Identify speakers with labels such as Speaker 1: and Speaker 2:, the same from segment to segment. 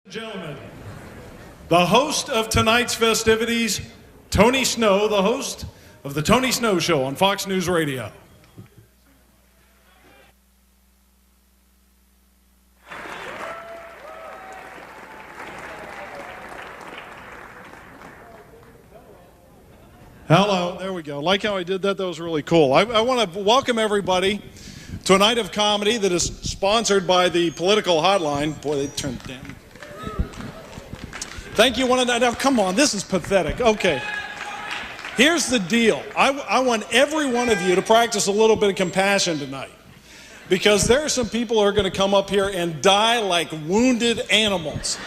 Speaker 1: Gentlemen, the host of tonight's festivities, Tony Snow, the host of the Tony Snow Show on Fox News Radio. Hello, there we go. Like how I did that? That was really cool. I want to welcome everybody to a night of comedy that is sponsored by the Political Hotline. Boy, they turned it down. Thank you, one and all. Now, come on, this is pathetic. Okay, here's the deal. I want every one of you to practice a little bit of compassion tonight, because there are some people who are going to come up here and die like wounded animals.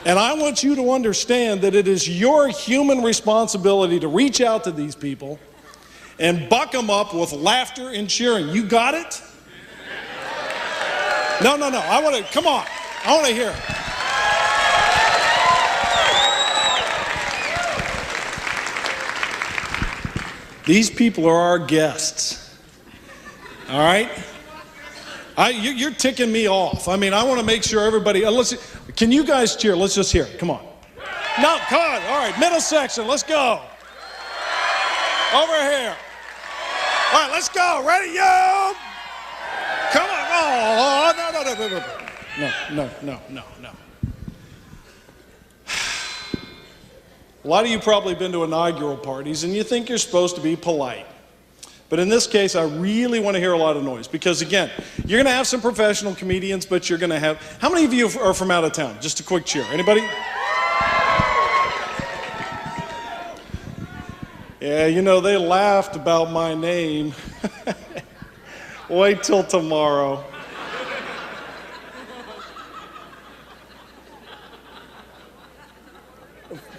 Speaker 1: And I want you to understand that it is your human responsibility to reach out to these people and buck them up with laughter and cheering. You got it? No. I want to, come on. I want to hear it. These people are our guests, all right? You're ticking me off. I mean, I want to make sure everybody, can you guys cheer? Let's just hear it, come on. No, come on, all right, middle section, let's go. Over here. All right, let's go, ready, yo? Come on, oh, no. A lot of you probably been to inaugural parties and you think you're supposed to be polite. But in this case, I really want to hear a lot of noise because, again, you're going to have some professional comedians, but you're going to have... How many of you are from out of town? Just a quick cheer. Anybody? Yeah, you know, they laughed about my name. Wait till tomorrow.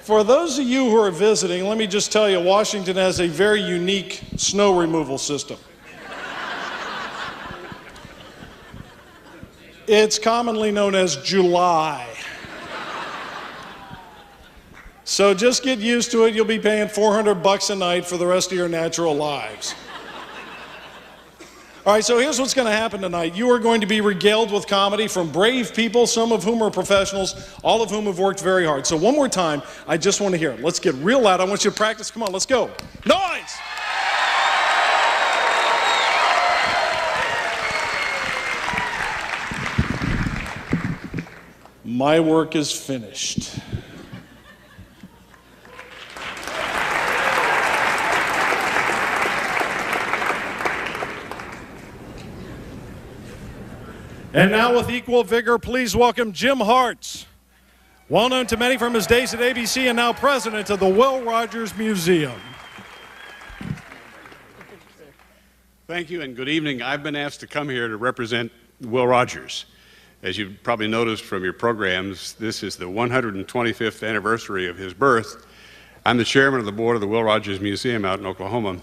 Speaker 1: For those of you who are visiting, let me just tell you, Washington has a very unique snow removal system. It's commonly known as July. So just get used to it. You'll be paying $400 a night for the rest of your natural lives. All right, so here's what's going to happen tonight. You are going to be regaled with comedy from brave people, some of whom are professionals, all of whom have worked very hard. So one more time, I just want to hear it. Let's get real loud. I want you to practice. Come on, let's go. Noise! My work is finished. And now with equal vigor, please welcome Jim Hartz, well known to many from his days at ABC and now president of the Will Rogers Museum.
Speaker 2: Thank you and good evening. I've been asked to come here to represent Will Rogers. As you've probably noticed from your programs, this is the 125th anniversary of his birth. I'm the chairman of the board of the Will Rogers Museum out in Oklahoma.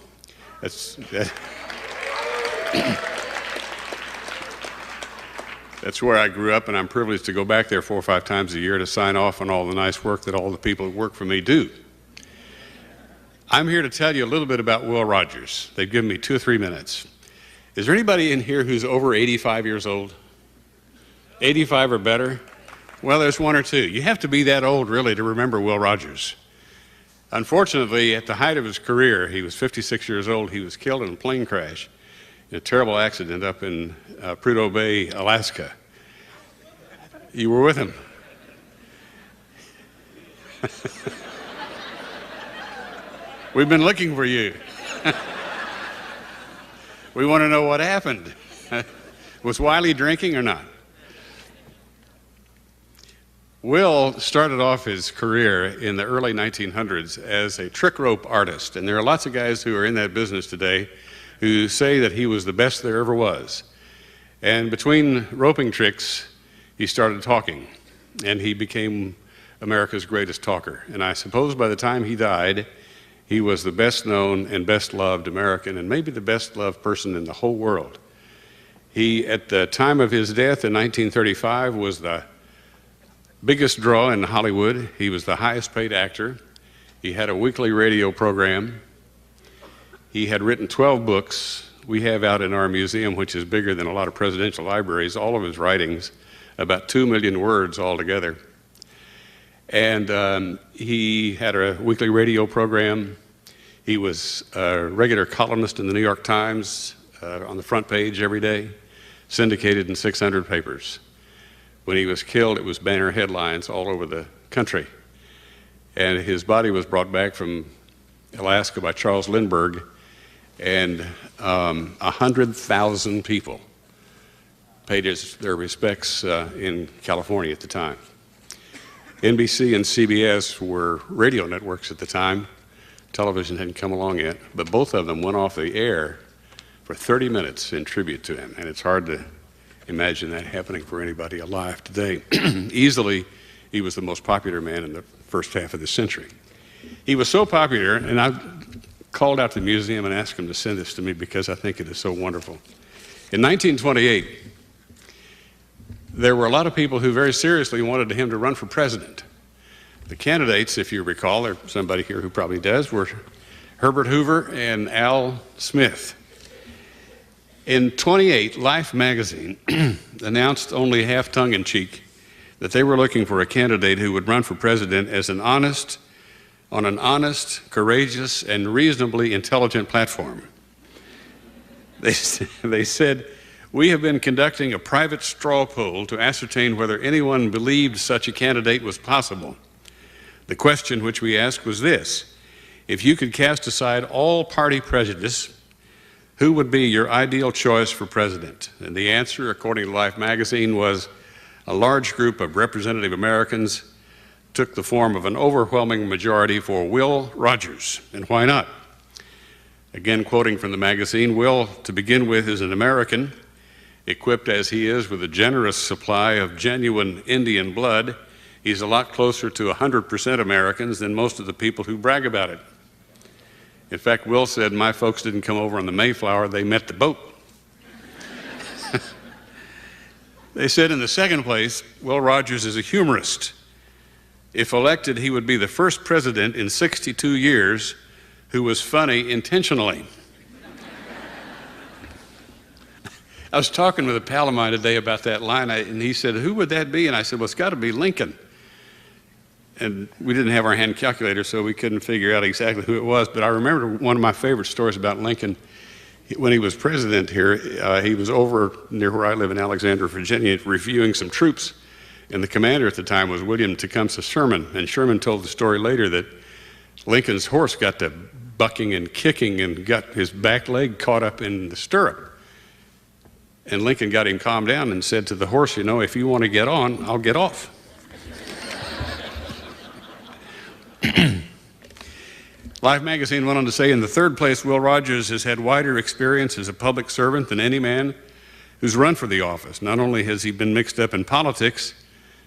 Speaker 2: That's where I grew up, and I'm privileged to go back there 4 or 5 times a year to sign off on all the nice work that all the people that work for me do. I'm here to tell you a little bit about Will Rogers. They've given me 2 or 3 minutes. Is there anybody in here who's over 85 years old? 85 or better? Well, there's 1 or 2. You have to be that old, really, to remember Will Rogers. Unfortunately, at the height of his career, he was 56 years old. He was killed in a plane crash in a terrible accident up in Prudhoe Bay, Alaska. You were with him. We've been looking for you. We want to know what happened. Was Wiley drinking or not? Will started off his career in the early 1900s as a trick rope artist, and there are lots of guys who are in that business today who say that he was the best there ever was. And between roping tricks, he started talking, and he became America's greatest talker. And I suppose by the time he died, he was the best known and best loved American, and maybe the best loved person in the whole world. He, at the time of his death in 1935, was the biggest draw in Hollywood. He was the highest paid actor. He had a weekly radio program. He had written 12 books. We have out in our museum, which is bigger than a lot of presidential libraries, all of his writings about 2 million words altogether. And he had a weekly radio program. He was a regular columnist in the New York Times, on the front page every day, syndicated in 600 papers. When he was killed, it was banner headlines all over the country. And his body was brought back from Alaska by Charles Lindbergh, and 100,000 people paid their respects in California at the time. NBC and CBS were radio networks at the time. Television hadn't come along yet, but both of them went off the air for 30 minutes in tribute to him, and it's hard to imagine that happening for anybody alive today. Easily, he was the most popular man in the first half of the century. He was so popular, and I called out to the museum and asked them to send this to me because I think it is so wonderful. In 1928, there were a lot of people who very seriously wanted him to run for president. The candidates, if you recall, there's somebody here who probably does, were Herbert Hoover and Al Smith. In 28, Life magazine announced only half tongue-in-cheek that they were looking for a candidate who would run for president as on an honest, courageous, and reasonably intelligent platform. They said, "We have been conducting a private straw poll to ascertain whether anyone believed such a candidate was possible. The question which we asked was this: if you could cast aside all party prejudice, who would be your ideal choice for president?" And the answer, according to Life magazine, was a large group of representative Americans took the form of an overwhelming majority for Will Rogers. And why not? Again, quoting from the magazine, Will, to begin with, is an American, equipped as he is with a generous supply of genuine Indian blood. He's a lot closer to 100% Americans than most of the people who brag about it. In fact, Will said, "My folks didn't come over on the Mayflower, they met the boat." They said, in the second place, Will Rogers is a humorist. If elected, he would be the first president in 62 years who was funny intentionally. I was talking with a pal of mine today about that line, and he said, "Who would that be?" And I said, "Well, it's got to be Lincoln." And we didn't have our hand calculator, so we couldn't figure out exactly who it was. But I remember one of my favorite stories about Lincoln. When he was president here, he was over near where I live in Alexandria, Virginia, reviewing some troops. And the commander at the time was William Tecumseh Sherman. And Sherman told the story later that Lincoln's horse got to bucking and kicking and got his back leg caught up in the stirrup. And Lincoln got him calmed down and said to the horse, "You know, if you want to get on, I'll get off." Life magazine went on to say, in the third place, Will Rogers has had wider experience as a public servant than any man who's run for the office. Not only has he been mixed up in politics,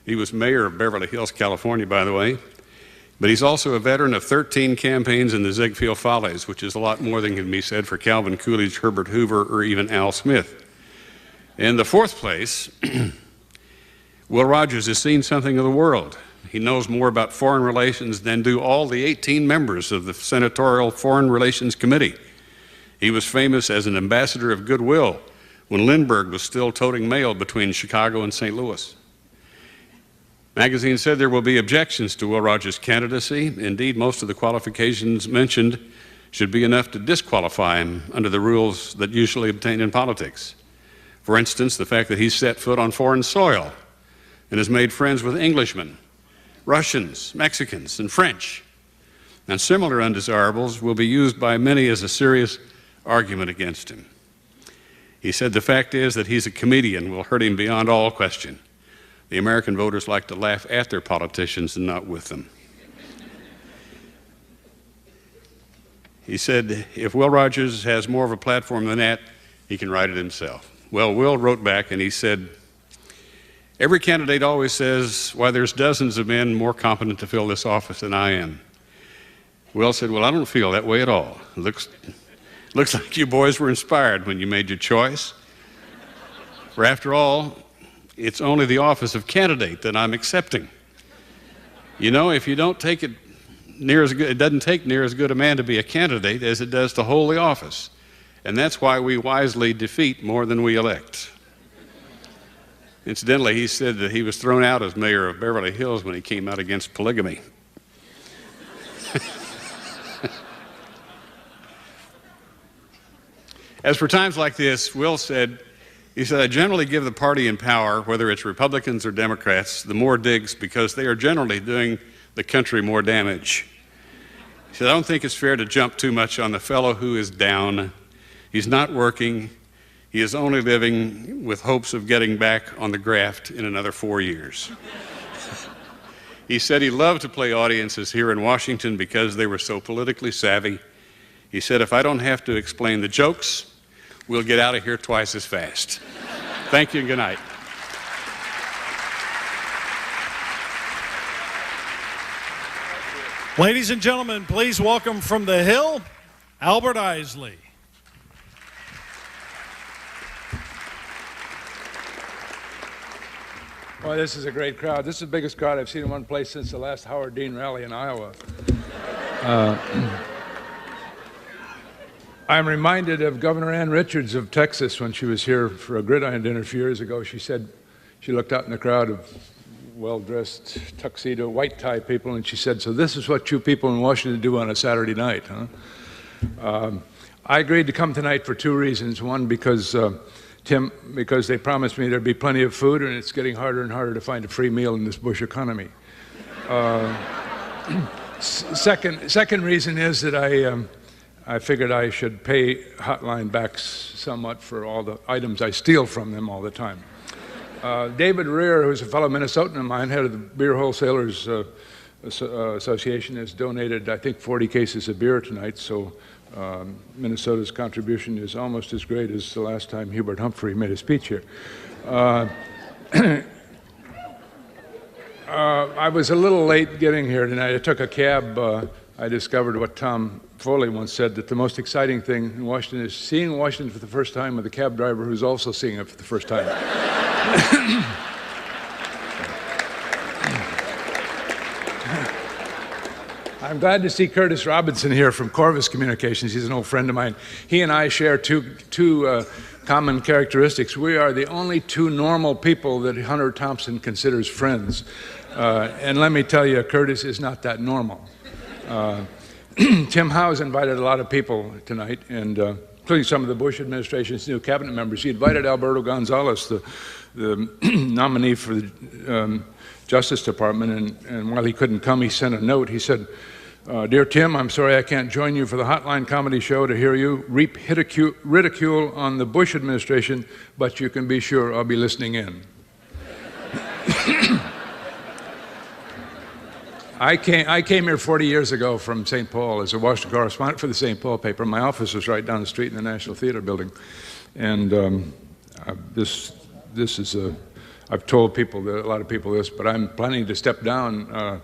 Speaker 2: he was mayor of Beverly Hills, California, by the way, but he's also a veteran of 13 campaigns in the Ziegfeld Follies, which is a lot more than can be said for Calvin Coolidge, Herbert Hoover, or even Al Smith. In the fourth place, Will Rogers has seen something of the world. He knows more about foreign relations than do all the 18 members of the Senatorial Foreign Relations Committee. He was famous as an ambassador of goodwill when Lindbergh was still toting mail between Chicago and St. Louis. Magazine said there will be objections to Will Rogers' candidacy. Indeed, most of the qualifications mentioned should be enough to disqualify him under the rules that usually obtain in politics. For instance, the fact that he's set foot on foreign soil and has made friends with Englishmen, Russians, Mexicans, and French. And similar undesirables will be used by many as a serious argument against him. He said the fact is that he's a comedian will hurt him beyond all question. The American voters like to laugh at their politicians and not with them. He said if Will Rogers has more of a platform than that, he can write it himself. Well, Will wrote back and he said, "Every candidate always says, why, there's dozens of men more competent to fill this office than I am." Will said, "Well, I don't feel that way at all. Looks like you boys were inspired when you made your choice. For after all, it's only the office of candidate that I'm accepting. You know, if you don't take it near as good, it doesn't take near as good a man to be a candidate as it does to hold the office. And that's why we wisely defeat more than we elect." Incidentally, he said that he was thrown out as mayor of Beverly Hills when he came out against polygamy. As for times like this, Will said, he said, I generally give the party in power, whether it's Republicans or Democrats, the more digs because they are generally doing the country more damage. He said, I don't think it's fair to jump too much on the fellow who is down. He's not working. He is only living with hopes of getting back on the graft in another 4 years. He said he loved to play audiences here in Washington because they were so politically savvy. He said, if I don't have to explain the jokes, we'll get out of here twice as fast. Thank you and good night.
Speaker 1: Ladies and gentlemen, please welcome from the Hill, Albert Isley.
Speaker 3: Boy, this is a great crowd. This is the biggest crowd I've seen in one place since the last Howard Dean rally in Iowa. I'm reminded of Governor Ann Richards of Texas when she was here for a gridiron dinner a few years ago. She said, she looked out in the crowd of well-dressed tuxedo, white tie people, and she said, so this is what you people in Washington do on a Saturday night, huh? I agreed to come tonight for two reasons. One, because because they promised me there'd be plenty of food, and it's getting harder and harder to find a free meal in this Bush economy. Second reason is that I figured I should pay Hotline back somewhat for all the items I steal from them all the time. David Rear, who's a fellow Minnesotan of mine, head of the Beer Wholesalers Association, has donated, I think, 40 cases of beer tonight, so Minnesota's contribution is almost as great as the last time Hubert Humphrey made a speech here. I was a little late getting here tonight. I took a cab. I discovered what Tom Foley once said, that the most exciting thing in Washington is seeing Washington for the first time with a cab driver who's also seeing it for the first time. I'm glad to see Curtis Robinson here from Corvus Communications. He's an old friend of mine. He and I share two common characteristics. We are the only two normal people that Hunter Thompson considers friends. And let me tell you, Curtis is not that normal. Tim Howe has invited a lot of people tonight, and including some of the Bush administration's new cabinet members. He invited Alberto Gonzales, the nominee for the Justice Department, and while he couldn't come, he sent a note. He said, Dear Tim, I'm sorry I can't join you for the Hotline comedy show to hear you reap ridicule on the Bush administration, but you can be sure I'll be listening in. I came here 40 years ago from St. Paul as a Washington correspondent for the St. Paul paper. My office was right down the street in the National Theater building. And this is I've told people, a lot of people this, but I'm planning to step down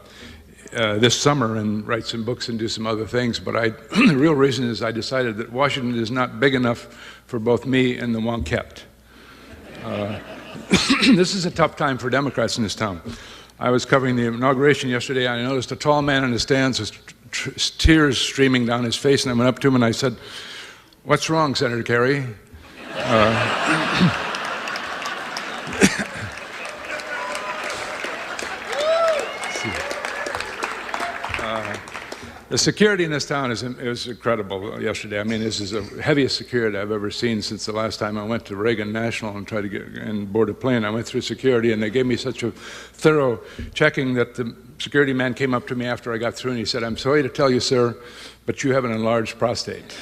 Speaker 3: this summer and write some books and do some other things. But the real reason is I decided that Washington is not big enough for both me and the Wonkette. This is a tough time for Democrats in this town. I was covering the inauguration yesterday, and I noticed a tall man in the stands with tears streaming down his face, and I went up to him and I said, "What's wrong, Senator Kerry?" The security in this town is incredible yesterday. I mean, this is the heaviest security I've ever seen since the last time I went to Reagan National and tried to get and board a plane. I went through security, and they gave me such a thorough checking that the security man came up to me after I got through, and he said, "I'm sorry to tell you, sir, but you have an enlarged prostate."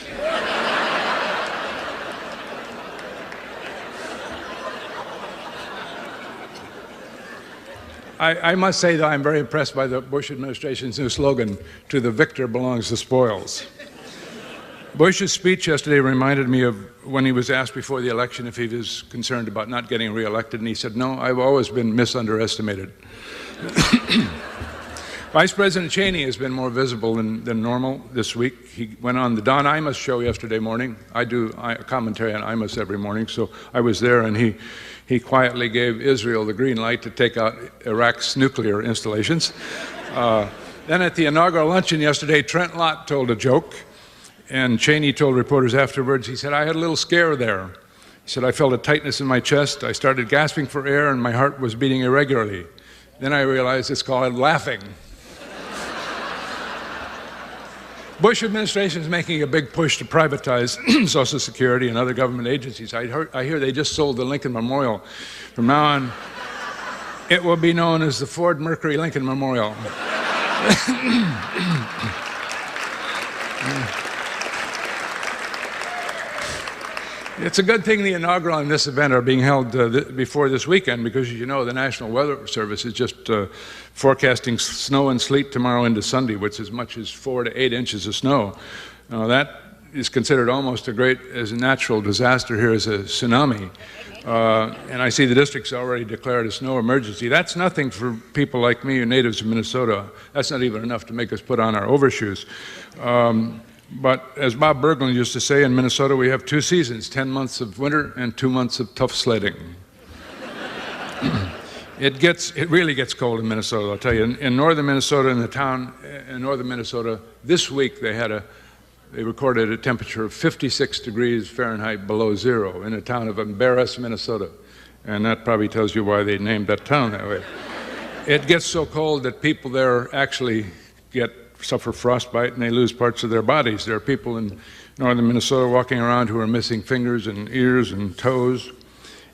Speaker 3: I must say that I'm very impressed by the Bush administration's new slogan, "To the victor belongs the spoils." Bush's speech yesterday reminded me of when he was asked before the election if he was concerned about not getting reelected, and he said, "No, I've always been misunderestimated." Vice President Cheney has been more visible than normal this week. He went on the Don Imus show yesterday morning. I do a commentary on Imus every morning, so I was there, and he quietly gave Israel the green light to take out Iraq's nuclear installations. Then at the inaugural luncheon yesterday, Trent Lott told a joke, and Cheney told reporters afterwards, he said, "I had a little scare there." He said, I felt a tightness in my chest. I started gasping for air, and my heart was beating irregularly. Then I realized it's called laughing. Bush administration is making a big push to privatize Social Security and other government agencies. I hear they just sold the Lincoln Memorial. From now on, it will be known as the Ford Mercury Lincoln Memorial. It's a good thing the inaugural and this event are being held before this weekend, because, as you know, the National Weather Service is just forecasting snow and sleet tomorrow into Sunday, which is as much as 4 to 8 inches of snow. That is considered almost as a natural disaster here as a tsunami. And I see the district's already declared a snow emergency. That's nothing for people like me, natives of Minnesota. That's not even enough to make us put on our overshoes. But as Bob Berglund used to say, in Minnesota we have 2 seasons, 10 months of winter and 2 months of tough sledding. It really gets cold in Minnesota, I'll tell you. In northern Minnesota, in the town in northern Minnesota, this week they recorded a temperature of 56 degrees Fahrenheit below zero in a town of Embarrass, Minnesota. And that probably tells you why they named that town that way. It gets so cold that people there actually suffer frostbite and they lose parts of their bodies. There are people in northern Minnesota walking around who are missing fingers and ears and toes.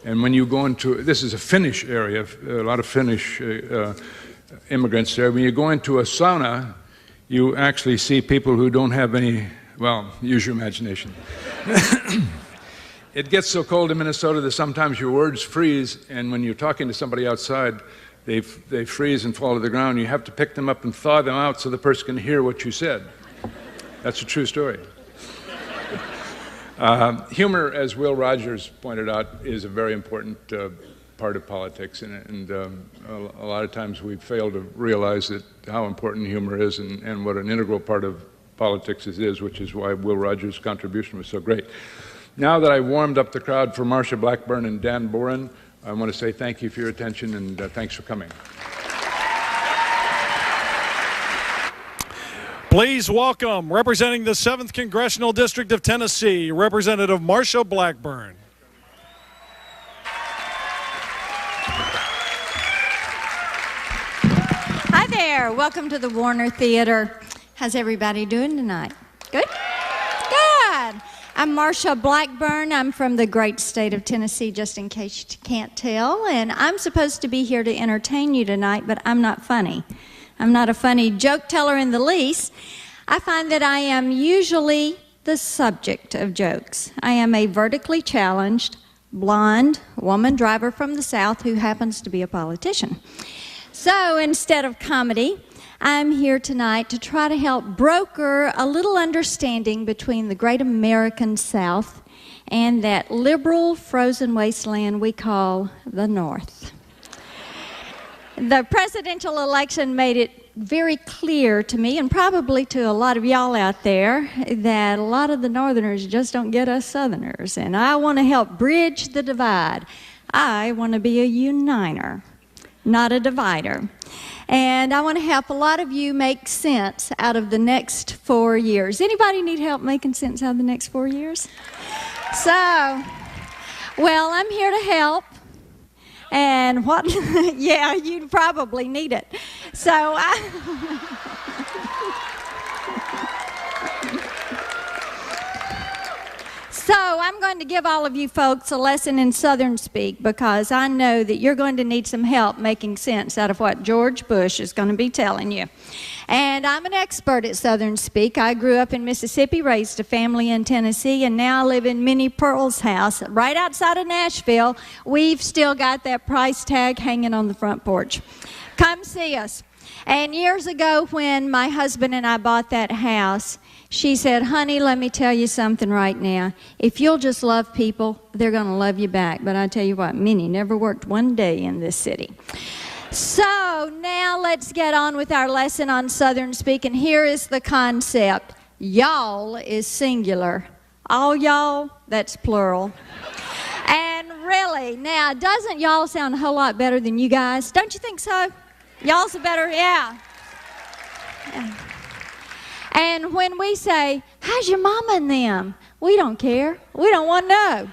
Speaker 3: And when you go this is a Finnish area, a lot of Finnish immigrants there. When you go into a sauna, you actually see people who don't have any, well, use your imagination. It gets so cold in Minnesota that sometimes your words freeze, and when you're talking to somebody outside, they freeze and fall to the ground. You have to pick them up and thaw them out so the person can hear what you said. That's a true story. Humor, as Will Rogers pointed out, is a very important part of politics, and a lot of times we fail to realize how important humor is and what an integral part of politics it is, which is why Will Rogers' contribution was so great. Now that I've warmed up the crowd for Marsha Blackburn and Dan Boren, I want to say thank you for your attention, and thanks for coming.
Speaker 1: Please welcome, representing the 7th Congressional District of Tennessee, Representative Marsha Blackburn.
Speaker 4: Hi there. Welcome to the Warner Theater. How's everybody doing tonight? Good? Good. I'm Marsha Blackburn. I'm from the great state of Tennessee, just in case you can't tell. And I'm supposed to be here to entertain you tonight, but I'm not funny. I'm not a funny joke teller in the least. I find that I am usually the subject of jokes. I am a vertically challenged, blonde woman driver from the South who happens to be a politician. So instead of comedy, I'm here tonight to try to help broker a little understanding between the great American South and that liberal frozen wasteland we call the North. The presidential election made it very clear to me, and probably to a lot of y'all out there, that a lot of the Northerners just don't get us Southerners, and I want to help bridge the divide. I want to be a uniter, not a divider. And I want to help a lot of you make sense out of the next 4 years. Anybody need help making sense out of the next 4 years? So, well, I'm here to help. And what? Yeah, you probably need it. So So I'm going to give all of you folks a lesson in Southern speak, because I know that you're going to need some help making sense out of what George Bush is going to be telling you. And I'm an expert at Southern speak. I grew up in Mississippi, raised a family in Tennessee, and now I live in Minnie Pearl's house right outside of Nashville. We've still got that price tag hanging on the front porch. Come see us. And years ago, when my husband and I bought that house, she said, honey, let me tell you something right now. If you'll just love people, they're going to love you back. But I tell you what, Minnie never worked one day in this city. So now let's get on with our lesson on Southern speak. And here is the concept. Y'all is singular. All y'all, that's plural. And really, now, doesn't y'all sound a whole lot better than you guys? Don't you think so? Y'all's a better, yeah. And when we say, how's your mama and them? We don't care. We don't want to know.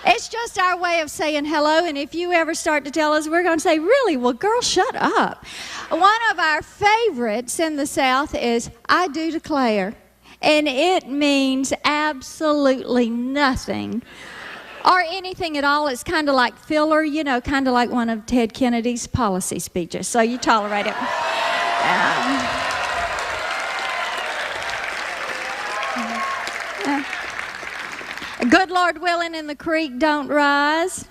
Speaker 4: It's just our way of saying hello, and if you ever start to tell us, we're going to say, really? Well, girl, shut up. One of our favorites in the South is, I do declare, and it means absolutely nothing or anything at all. It's kind of like filler, you know, kind of like one of Ted Kennedy's policy speeches, so you tolerate it. Good Lord willing and the creek don't rise.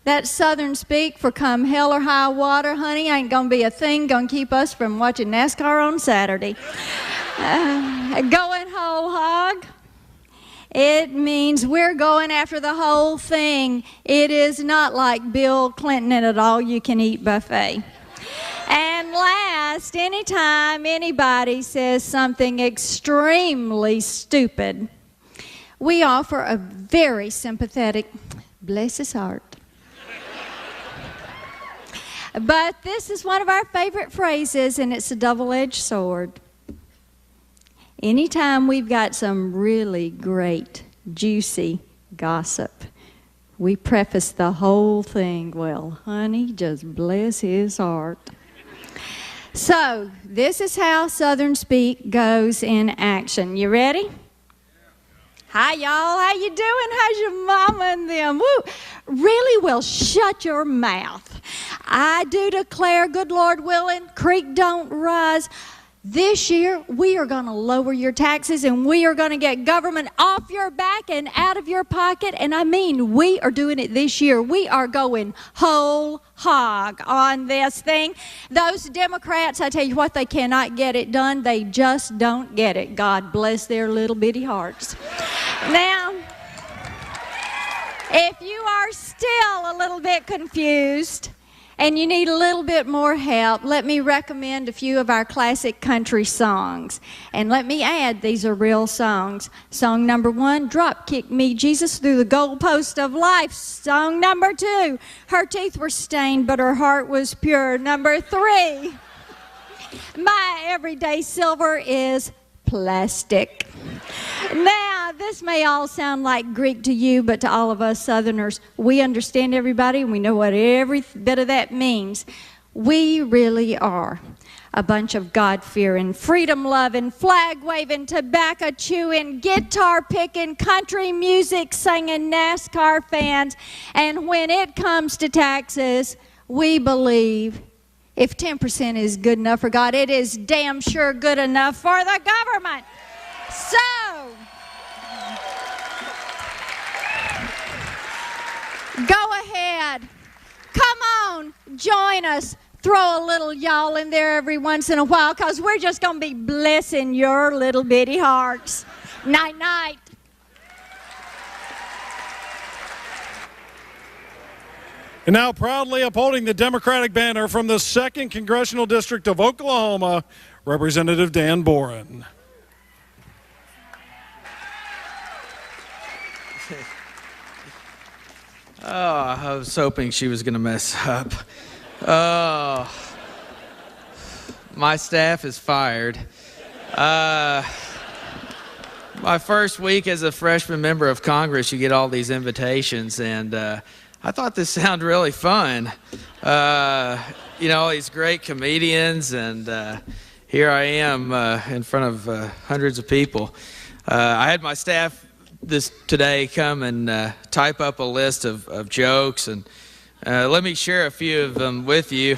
Speaker 4: That Southern speak for come hell or high water, honey, ain't gonna be a thing gonna keep us from watching NASCAR on Saturday. Going whole hog, it means we're going after the whole thing. It is not like Bill Clinton at an all-you-can-eat buffet. And last, anytime anybody says something extremely stupid, we offer a very sympathetic, bless his heart. But this is one of our favorite phrases, and it's a double-edged sword. Anytime we've got some really great, juicy gossip, we preface the whole thing, well, honey, just bless his heart. So, this is how Southern speak goes in action. You ready? Hi, y'all. How you doing? How's your mama and them? Woo! Really? Well, shut your mouth. I do declare, good Lord willing, creek don't rise. This year, we are going to lower your taxes, and we are going to get government off your back and out of your pocket. And I mean, we are doing it this year. We are going whole hog on this thing. Those Democrats, I tell you what, they cannot get it done. They just don't get it. God bless their little bitty hearts. Now, if you are still a little bit confused and you need a little bit more help, let me recommend a few of our classic country songs. And let me add, these are real songs. Song number 1, Drop Kick Me, Jesus, Through the Goalpost of Life. Song number 2, Her Teeth Were Stained, But Her Heart Was Pure. Number 3, My Everyday Silver is Plastic. Now, this may all sound like Greek to you, but to all of us Southerners, we understand everybody, and we know what every bit of that means. We really are a bunch of God-fearing, freedom-loving, flag-waving, tobacco-chewing, guitar-picking, country music singing NASCAR fans. And when it comes to taxes, we believe if 10% is good enough for God, it is damn sure good enough for the government. So, go ahead. Come on, join us. Throw a little y'all in there every once in a while, because we're just going to be blessing your little bitty hearts. Night-night.
Speaker 1: And now proudly upholding the Democratic banner from the 2nd Congressional District of Oklahoma, Representative Dan Boren.
Speaker 5: Oh, I was hoping she was going to mess up. Oh, my staff is fired. My first week as a freshman member of Congress, you get all these invitations, and I thought this sounded really fun. You know, all these great comedians, and here I am in front of hundreds of people. I had my staff today come and type up a list of jokes, and let me share a few of them with you.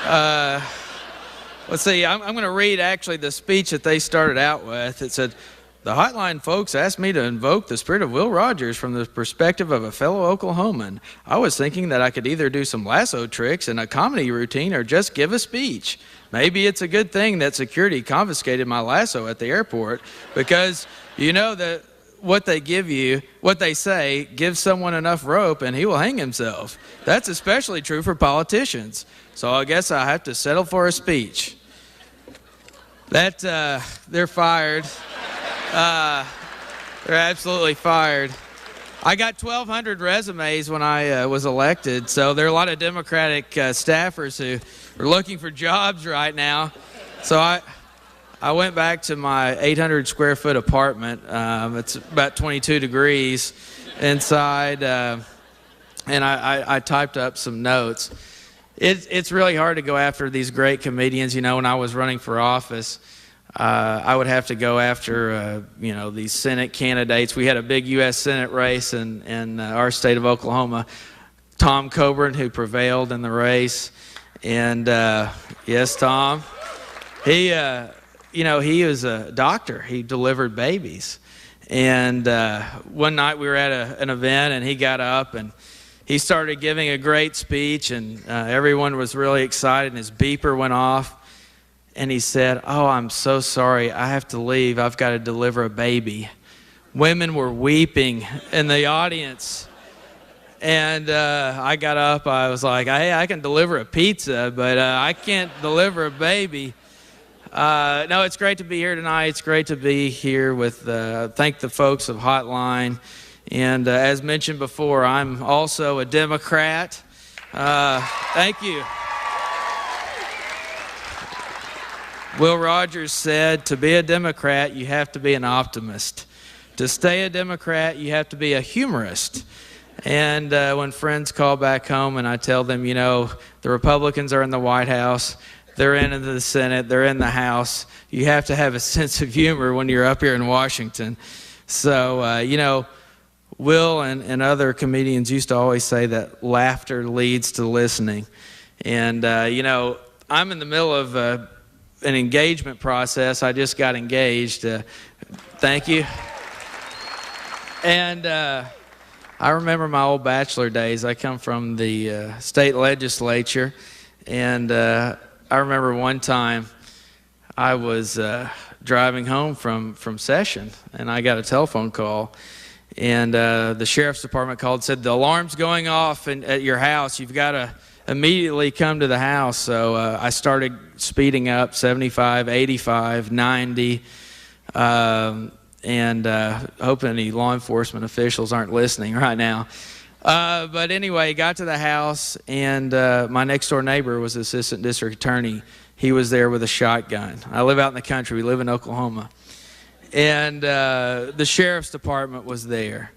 Speaker 5: Let's see, I'm going to read actually the speech that they started out with. It said, "The Hotline folks asked me to invoke the spirit of Will Rogers from the perspective of a fellow Oklahoman. I was thinking that I could either do some lasso tricks and a comedy routine or just give a speech. Maybe it's a good thing that security confiscated my lasso at the airport, because you know that what they say, give someone enough rope and he will hang himself. That's especially true for politicians. So I guess I have to settle for a speech." They're fired. They're absolutely fired. I got 1,200 resumes when I was elected, so there are a lot of Democratic staffers who are looking for jobs right now. So I went back to my 800 square foot apartment. It's about 22 degrees, inside, and I typed up some notes. It's really hard to go after these great comedians. You know, when I was running for office, I would have to go after, these Senate candidates. We had a big U.S. Senate race in our state of Oklahoma. Tom Coburn, who prevailed in the race. And, yes, Tom. He was a doctor. He delivered babies. And one night we were at an event, and he got up, and he started giving a great speech, and everyone was really excited, and his beeper went off. And he said, "Oh, I'm so sorry. I have to leave. I've got to deliver a baby." Women were weeping in the audience. And I got up. I was like, "Hey, I can deliver a pizza, but I can't deliver a baby." No, it's great to be here tonight. It's great to be here with, thank the folks of Hotline. And as mentioned before, I'm also a Democrat. Thank you. Will Rogers said, to be a Democrat, you have to be an optimist. To stay a Democrat, you have to be a humorist. And when friends call back home and I tell them, the Republicans are in the White House, they're in the Senate, they're in the House, you have to have a sense of humor when you're up here in Washington. So, Will and other comedians used to always say that laughter leads to listening. And, I'm in the middle of an engagement process. I just got engaged. Thank you. And I remember my old bachelor days. I come from the state legislature, and I remember one time I was driving home from session, and I got a telephone call, and the sheriff's department called and said, "The alarm's going off at your house. You've got to immediately come to the house." So I started speeding up, 75, 85, 90, and hoping any law enforcement officials aren't listening right now. But anyway, got to the house, and my next door neighbor was the assistant district attorney. He was there with a shotgun. I live out in the country. We live in Oklahoma. And the sheriff's department was there.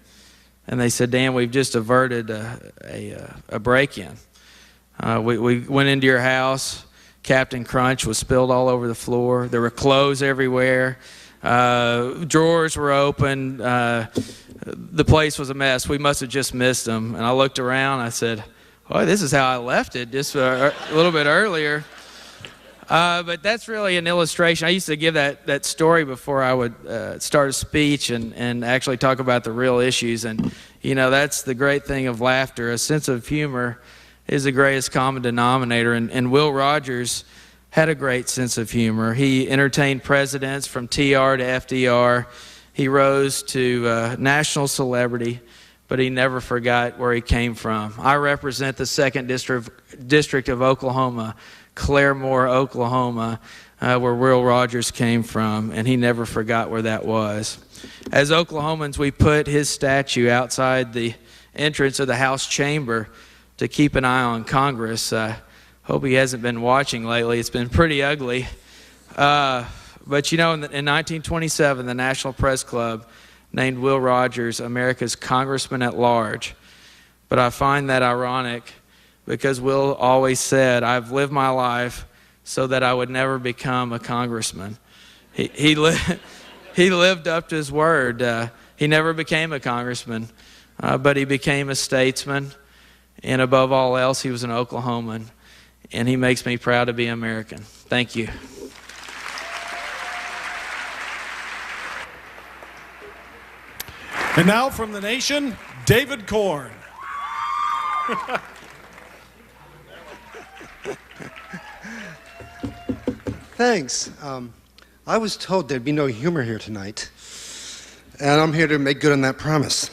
Speaker 5: And they said, "Dan, we've just averted a break-in. We went into your house. Captain Crunch was spilled all over the floor. There were clothes everywhere. Drawers were open. The place was a mess. We must have just missed them." And I looked around. I said, "Oh, this is how I left it just a little bit earlier." But that's really an illustration. I used to give that story before I would start a speech and actually talk about the real issues. And, that's the great thing of laughter. A sense of humor is the greatest common denominator. And Will Rogers had a great sense of humor. He entertained presidents from TR to FDR. He rose to national celebrity, but he never forgot where he came from. I represent the 2nd District of Oklahoma, Claremore, Oklahoma, where Will Rogers came from, and he never forgot where that was. As Oklahomans, we put his statue outside the entrance of the House chamber to keep an eye on Congress. Hope he hasn't been watching lately. It's been pretty ugly. But in 1927, the National Press Club named Will Rogers America's Congressman at Large. But I find that ironic because Will always said, "I've lived my life so that I would never become a congressman." He lived up to his word. He never became a congressman, but he became a statesman. And above all else, he was an Oklahoman. And he makes me proud to be American. Thank you.
Speaker 1: And now from the nation, David Korn.
Speaker 6: Thanks. I was told there'd be no humor here tonight, and I'm here to make good on that promise.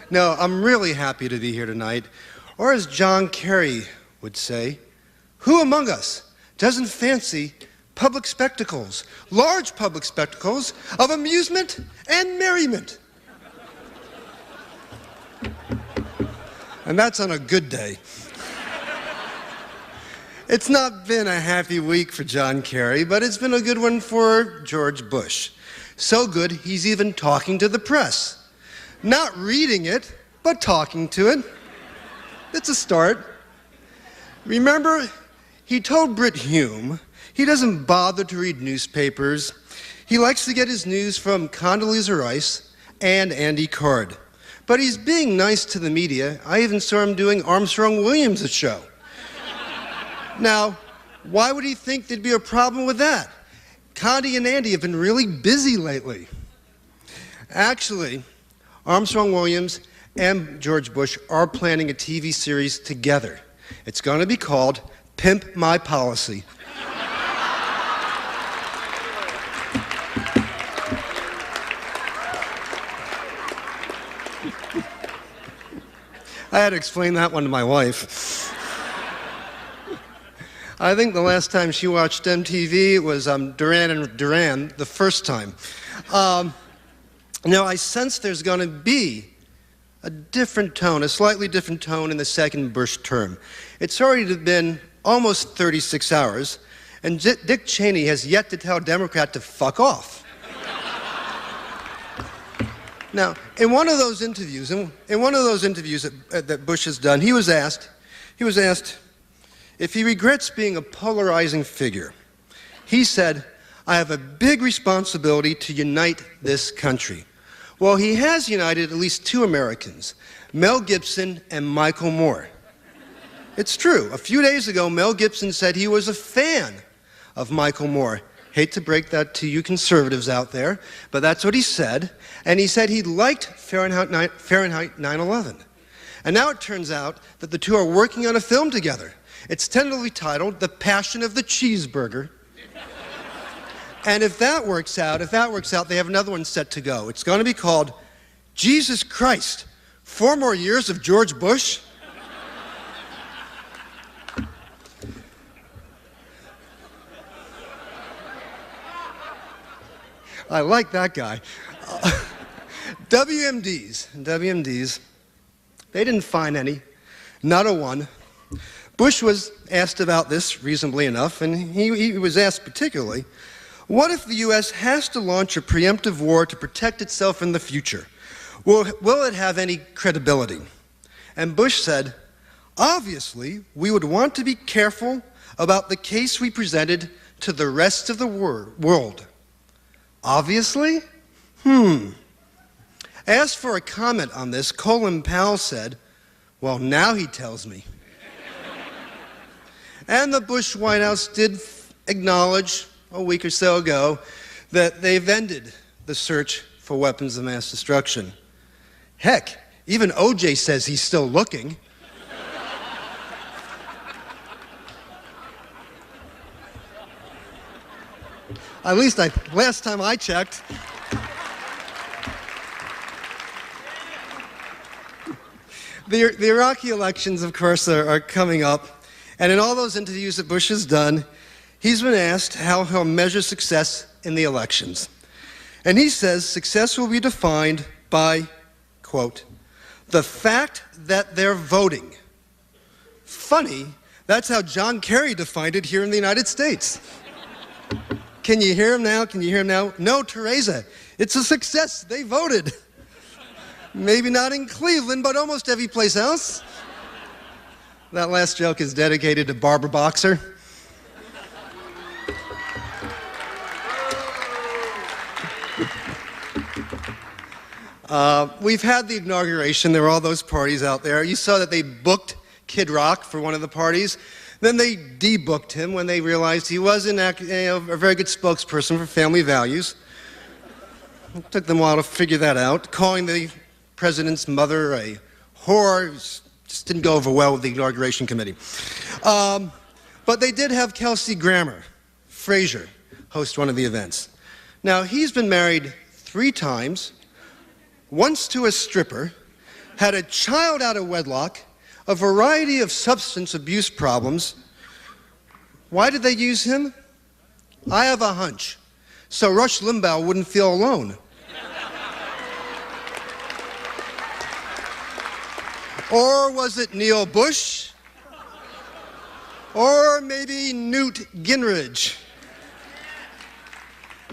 Speaker 6: No, I'm really happy to be here tonight, or as John Kerry would say, who among us doesn't fancy public spectacles, large public spectacles of amusement and merriment? And that's on a good day. It's not been a happy week for John Kerry, but it's been a good one for George Bush. So good, he's even talking to the press. Not reading it, but talking to it. It's a start. Remember, he told Brit Hume he doesn't bother to read newspapers. He likes to get his news from Condoleezza Rice and Andy Card. But he's being nice to the media. I even saw him doing Armstrong Williams' show. Now, why would he think there'd be a problem with that? Condi and Andy have been really busy lately. Actually, Armstrong Williams and George Bush are planning a TV series together. It's going to be called Pimp My Policy. I had to explain that one to my wife. I think the last time she watched MTV it was Duran and Duran, the first time. Now, I sense there's going to be a different tone, a slightly different tone in the second Bush term. It's already been almost 36 hours, and Dick Cheney has yet to tell a Democrat to fuck off. Now, in one of those interviews, that Bush has done, he was asked if he regrets being a polarizing figure. He said, "I have a big responsibility to unite this country." Well, he has united at least two Americans, Mel Gibson and Michael Moore. It's true. A few days ago, Mel Gibson said he was a fan of Michael Moore. Hate to break that to you conservatives out there, but that's what he said. And he said he liked Fahrenheit 9/11. And now it turns out that the two are working on a film together. It's tentatively titled The Passion of the Cheeseburger. And if that works out, they have another one set to go. It's going to be called Jesus Christ, 4 more years of George Bush? I like that guy. WMDs, they didn't find any, not a one. Bush was asked about this reasonably enough, and he was asked particularly, what if the U.S. has to launch a preemptive war to protect itself in the future? Will it have any credibility? And Bush said, obviously, we would want to be careful about the case we presented to the rest of the world. Obviously? Asked for a comment on this, Colin Powell said, well, now he tells me. And the Bush White House did acknowledge a week or so ago that they've ended the search for weapons of mass destruction. Heck, even OJ says he's still looking. At least last time I checked. The Iraqi elections, of course, are coming up. And in all those interviews that Bush has done, he's been asked how he'll measure success in the elections. And he says success will be defined by, quote, the fact that they're voting. Funny, that's how John Kerry defined it here in the United States. Can you hear him now? No, Teresa, it's a success. They voted. Maybe not in Cleveland, but almost every place else. That last joke is dedicated to Barbara Boxer. We've had the inauguration. There were all those parties out there. You saw that they booked Kid Rock for one of the parties. Then they debooked him when they realized he wasn't a very good spokesperson for family values. It took them a while to figure that out. Calling the president's mother a whore just didn't go over well with the inauguration committee. But they did have Kelsey Grammer, Frazier, host one of the events. Now, he's been married 3 times, once to a stripper, had a child out of wedlock, a variety of substance abuse problems. Why did they use him? I have a hunch. So Rush Limbaugh wouldn't feel alone. Or was it Neil Bush? Or maybe Newt Gingrich?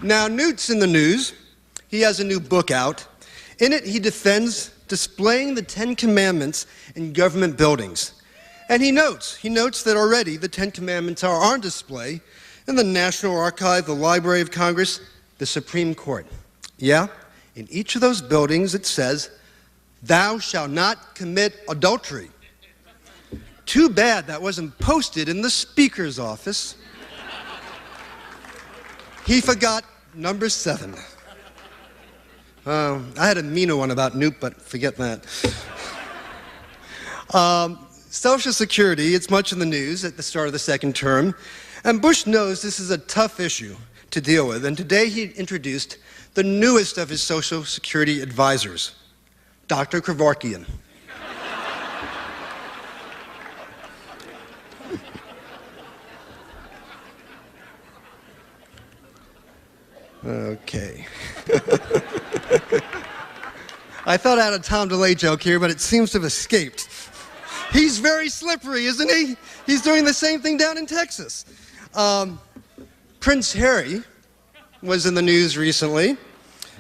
Speaker 6: Now, Newt's in the news. He has a new book out. In it, he defends displaying the Ten Commandments in government buildings. And he notes that already the Ten Commandments are on display in the National Archive, the Library of Congress, the Supreme Court. Yeah, in each of those buildings it says, "Thou shalt not commit adultery." Too bad that wasn't posted in the Speaker's office. He forgot number 7. I had a meaner one about Newt, but forget that. Social Security, it's much in the news at the start of the second term, and Bush knows this is a tough issue to deal with, and today he introduced the newest of his Social Security advisors, Dr. Kevorkian. Okay. I thought I had a Tom DeLay joke here, but it seems to have escaped. He's very slippery, isn't he? He's doing the same thing down in Texas. Prince Harry was in the news recently.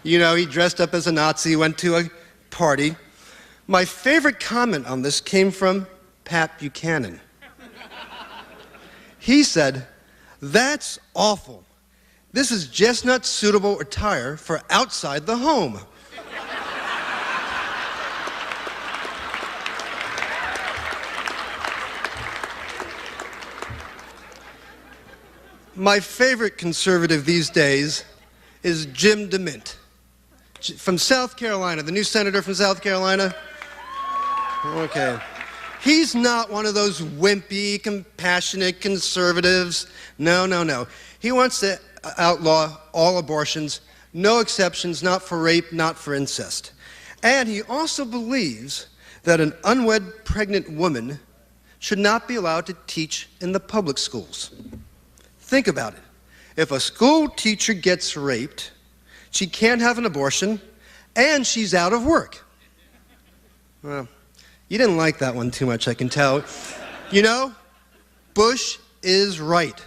Speaker 6: You know, he dressed up as a Nazi, went to a party. My favorite comment on this came from Pat Buchanan. He said, "That's awful. This is just not suitable attire for outside the home." My favorite conservative these days is Jim DeMint from South Carolina, the new senator from South Carolina. Okay. He's not one of those wimpy, compassionate conservatives. No. He wants to outlaw all abortions, no exceptions, not for rape, not for incest. And he also believes that an unwed pregnant woman should not be allowed to teach in the public schools. Think about it. If a school teacher gets raped, she can't have an abortion, and she's out of work. Well, you didn't like that one too much, I can tell. You know, Bush is right.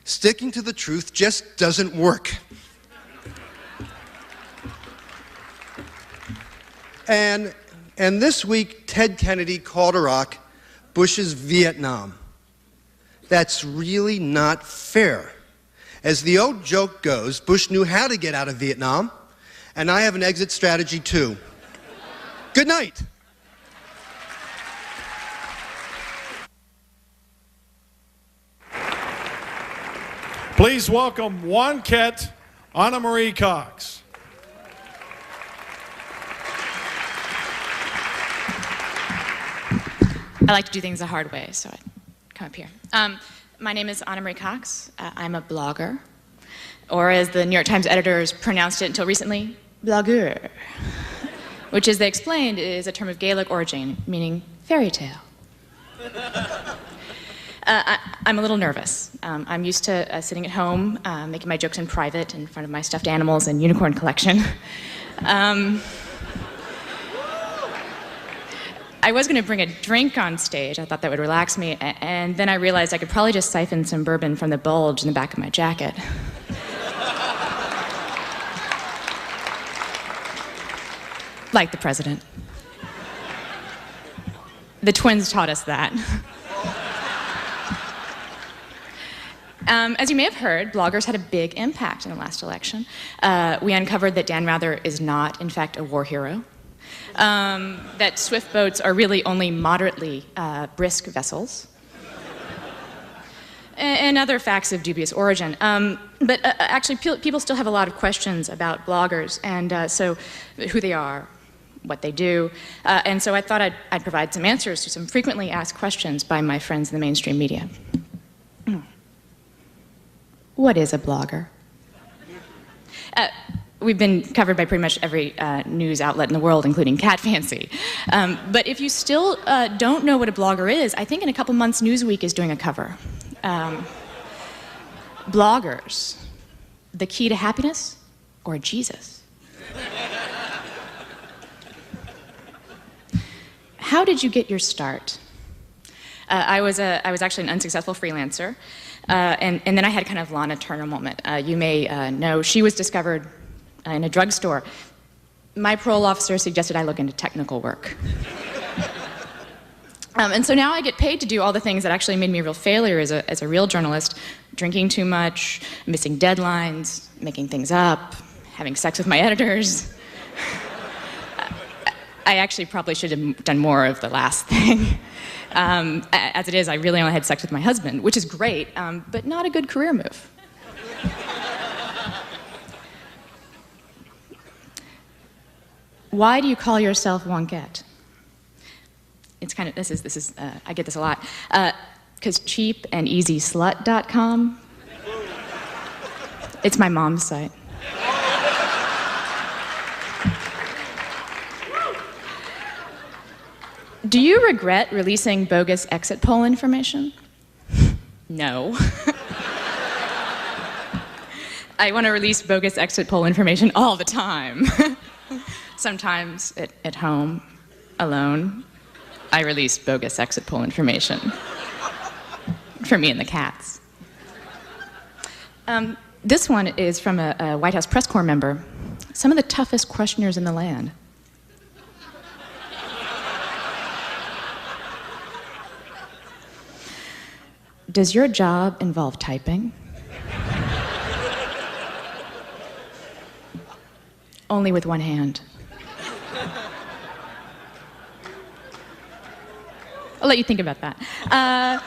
Speaker 6: Sticking to the truth just doesn't work. And this week, Ted Kennedy called Iraq Bush's Vietnam. That's really not fair. As the old joke goes, Bush knew how to get out of Vietnam, and I have an exit strategy too. Good night.
Speaker 1: Please welcome Juanquette Anna Marie Cox.
Speaker 7: I like to do things the hard way, so I come up here. My name is Anna Marie Cox. I'm a blogger, or as the New York Times editors pronounced it until recently, blogueur, which, as they explained, is a term of Gaelic origin, meaning fairy tale. I'm a little nervous. I'm used to sitting at home, making my jokes in private in front of my stuffed animals and unicorn collection. I was going to bring a drink on stage. I thought that would relax me, and then I realized I could probably just siphon some bourbon from the bulge in the back of my jacket. Like the president. The twins taught us that. As you may have heard, bloggers had a big impact in the last election. We uncovered that Dan Rather is not, in fact, a war hero. That swift boats are really only moderately brisk vessels. And other facts of dubious origin. But actually, people still have a lot of questions about bloggers, and so who they are, what they do. And so I thought I'd provide some answers to some frequently asked questions by my friends in the mainstream media. What is a blogger? We've been covered by pretty much every news outlet in the world, including Cat Fancy. But if you still don't know what a blogger is, I think in a couple months Newsweek is doing a cover. Bloggers, the key to happiness or Jesus? How did you get your start? I was actually an unsuccessful freelancer, and then I had kind of Lana Turner moment. You may know she was discovered in a drugstore. my parole officer suggested I look into technical work. And so now I get paid to do all the things that actually made me a real failure as a real journalist: drinking too much, missing deadlines, making things up, having sex with my editors. I actually probably should have done more of the last thing. As it is, I really only had sex with my husband, which is great, but not a good career move. Why do you call yourself Wonquette? It's kind of, this is I get this a lot. Because cheapandeasyslut.com, it's my mom's site. Do you regret releasing bogus exit poll information? No. I want to release bogus exit poll information all the time. Sometimes at home, alone, I release bogus exit poll information for me and the cats. This one is from a White House press corps member. Some of the toughest questioners in the land. Does your job involve typing? Only with one hand. I'll let you think about that.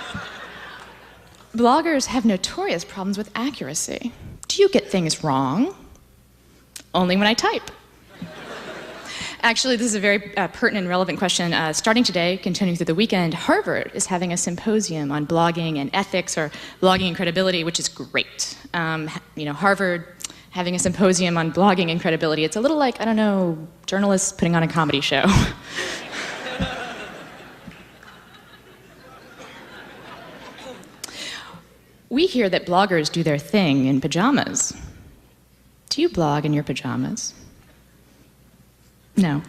Speaker 7: Bloggers have notorious problems with accuracy. Do you get things wrong? Only when I type. Actually, this is a very pertinent and relevant question. Starting today, continuing through the weekend, Harvard is having a symposium on blogging and ethics, or blogging and credibility, which is great. Harvard having a symposium on blogging and credibility. It's a little like, I don't know, journalists putting on a comedy show. We hear that bloggers do their thing in pajamas. Do you blog in your pajamas? No.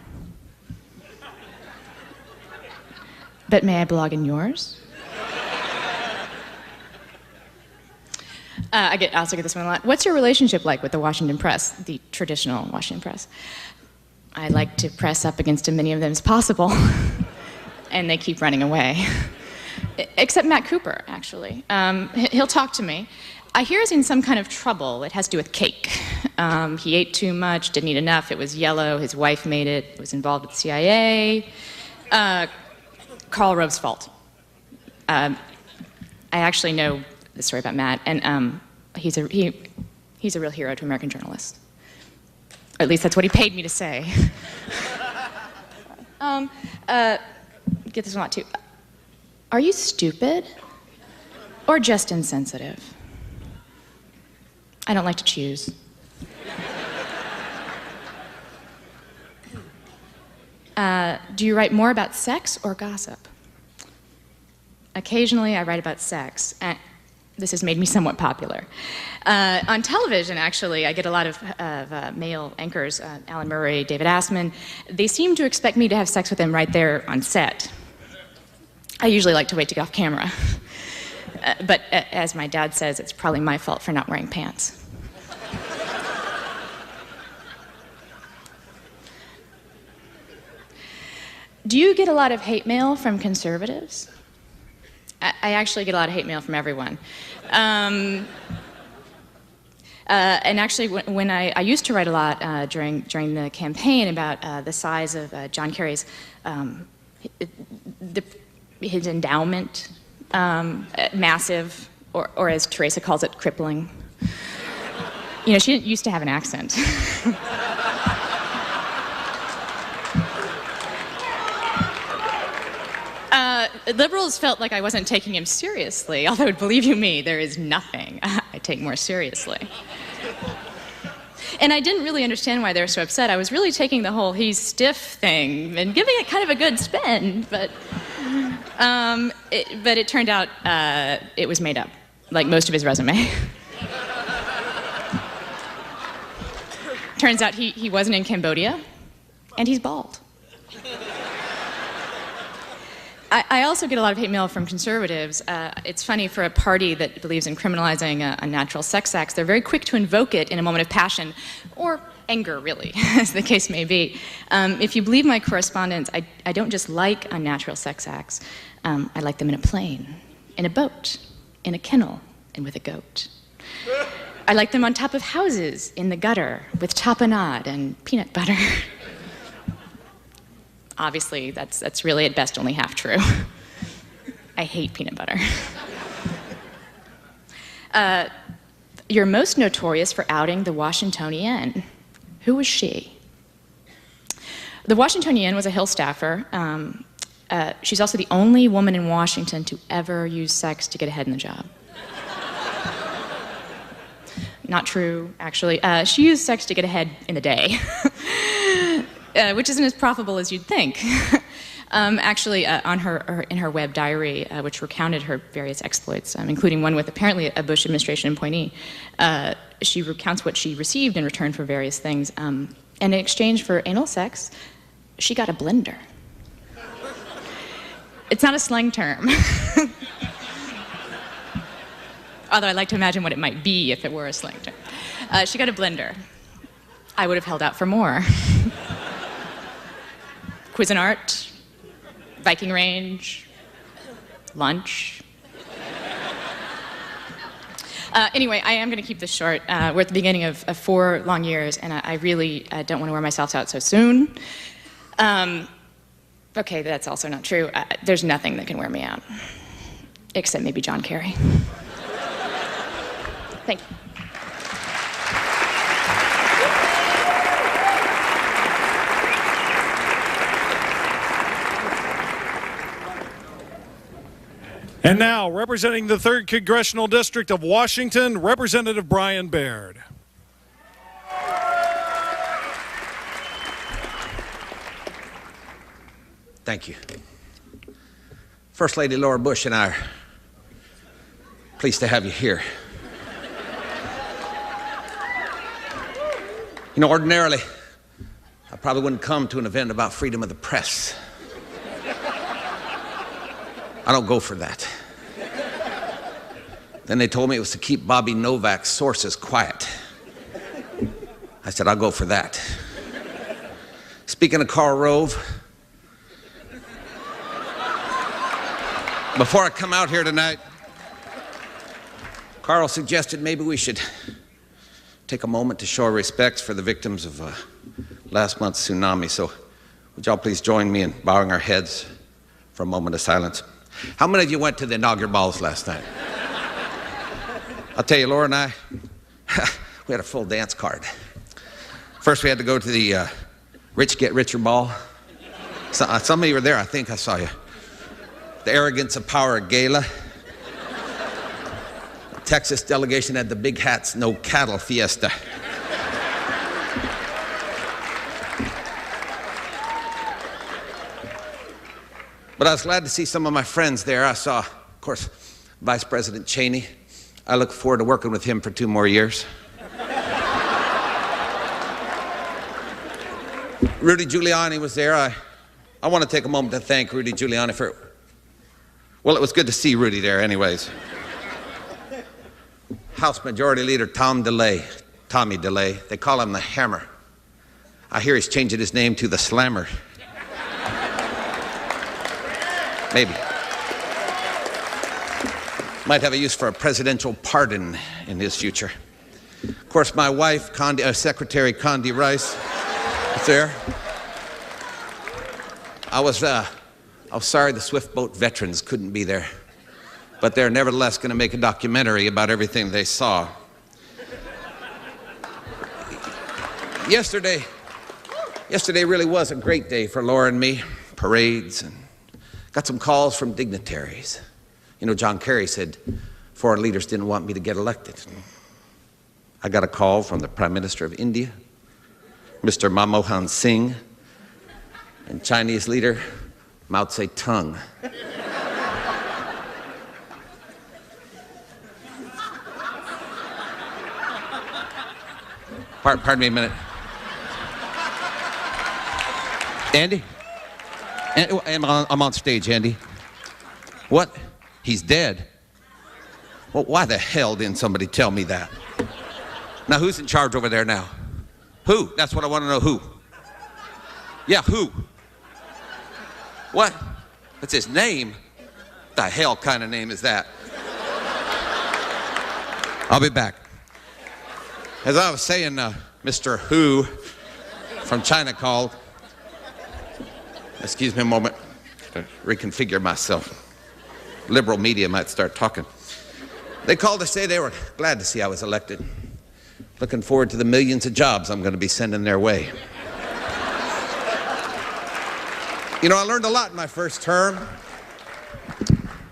Speaker 7: But may I blog in yours? I also get this one a lot. What's your relationship like with the Washington press, the traditional Washington press? I like to press up against as many of them as possible, and they keep running away. Except Matt Cooper, actually. He'll talk to me. I hear he's in some kind of trouble. It has to do with cake. He ate too much, didn't eat enough, it was yellow, his wife made it, was involved with the CIA. Karl Rove's fault. I actually know the story about Matt, and he's a real hero to American journalists. Or at least that's what he paid me to say. Get this one a lot too. Are you stupid or just insensitive? I don't like to choose. Do you write more about sex or gossip? Occasionally, I write about sex. This has made me somewhat popular. On television, actually, I get a lot of male anchors, Alan Murray, David Assman. They seem to expect me to have sex with them right there on set. I usually like to wait to get off camera. But as my dad says, it's probably my fault for not wearing pants. Do you get a lot of hate mail from conservatives? I actually get a lot of hate mail from everyone. And actually, when I used to write a lot during the campaign about the size of John Kerry's his endowment, massive, or as Teresa calls it, crippling. You know, she didn't used to have an accent. Liberals felt like I wasn't taking him seriously, although, believe you me, there is nothing I take more seriously. And I didn't really understand why they were so upset. I was really taking the whole he's stiff thing and giving it kind of a good spin, but it turned out it was made up, like most of his resume. Turns out he wasn't in Cambodia, and he's bald. I also get a lot of hate mail from conservatives. It's funny, for a party that believes in criminalizing unnatural sex acts, they're very quick to invoke it in a moment of passion, or anger, really, as the case may be. If you believe my correspondence, I don't just like unnatural sex acts. I like them in a plane, in a boat, in a kennel, and with a goat. I like them on top of houses, in the gutter, with tapenade and peanut butter. Obviously, that's really at best only half true. I hate peanut butter. You're most notorious for outing the Washingtonienne. Who was she? The Washingtonienne was a Hill staffer. She's also the only woman in Washington to ever use sex to get ahead in the job. Not true, actually. She used sex to get ahead in the day, which isn't as profitable as you'd think. Actually, in her web diary, which recounted her various exploits, including one with apparently a Bush administration appointee, she recounts what she received in return for various things. And in exchange for anal sex, she got a blender. It's not a slang term. Although I like to imagine what it might be if it were a slang term. She got a blender. I would have held out for more. Cuisinart, Viking range, lunch. Anyway, I am going to keep this short. We're at the beginning of 4 long years, and I really don't want to wear myself out so soon. Okay, that's also not true. There's nothing that can wear me out, except maybe John Kerry. Thank you.
Speaker 1: And now, representing the 3rd Congressional District of Washington, Representative Brian Baird.
Speaker 8: Thank you. First Lady Laura Bush and I are pleased to have you here. You know, ordinarily, I probably wouldn't come to an event about freedom of the press. I don't go for that. Then they told me it was to keep Bobby Novak's sources quiet. I said, I'll go for that. Speaking of Karl Rove, before I come out here tonight, Karl suggested maybe we should take a moment to show our respects for the victims of last month's tsunami. So would y'all please join me in bowing our heads for a moment of silence? How many of you went to the inaugural balls last night? I'll tell you, Laura and I, we had a full dance card. First, we had to go to the Rich Get Richer ball. Some of you were there, I think I saw you. The Arrogance of Power Gala. The Texas delegation had the Big Hats, No Cattle Fiesta. But I was glad to see some of my friends there. I saw, of course, Vice President Cheney. I look forward to working with him for 2 more years. Rudy Giuliani was there. I want to take a moment to thank Rudy Giuliani for, well, it was good to see Rudy there anyways. House Majority Leader Tommy DeLay, they call him the Hammer. I hear he's changing his name to the Slammer. Maybe. Might have a use for a presidential pardon in his future. Of course, my wife, Secretary Condi Rice, is there. I was sorry the Swift Boat veterans couldn't be there, but they're nevertheless going to make a documentary about everything they saw. Yesterday really was a great day for Laura and me. Parades, and got some calls from dignitaries. You know, John Kerry said foreign leaders didn't want me to get elected. I got a call from the Prime Minister of India, Mr. Manmohan Singh, and Chinese leader Mao Zedong. Pardon me a minute. Andy? I'm on stage, Andy. What? He's dead? Well, why the hell didn't somebody tell me that? Now, who's in charge over there now? Who? That's what I want to know. Who? Yeah, who? What? That's his name? What the hell kind of name is that? I'll be back. As I was saying, Mr. Hu from China called. Excuse me a moment to reconfigure myself. Liberal media might start talking. They called to say they were glad to see I was elected. Looking forward to the millions of jobs I'm going to be sending their way. You know, I learned a lot in my first term.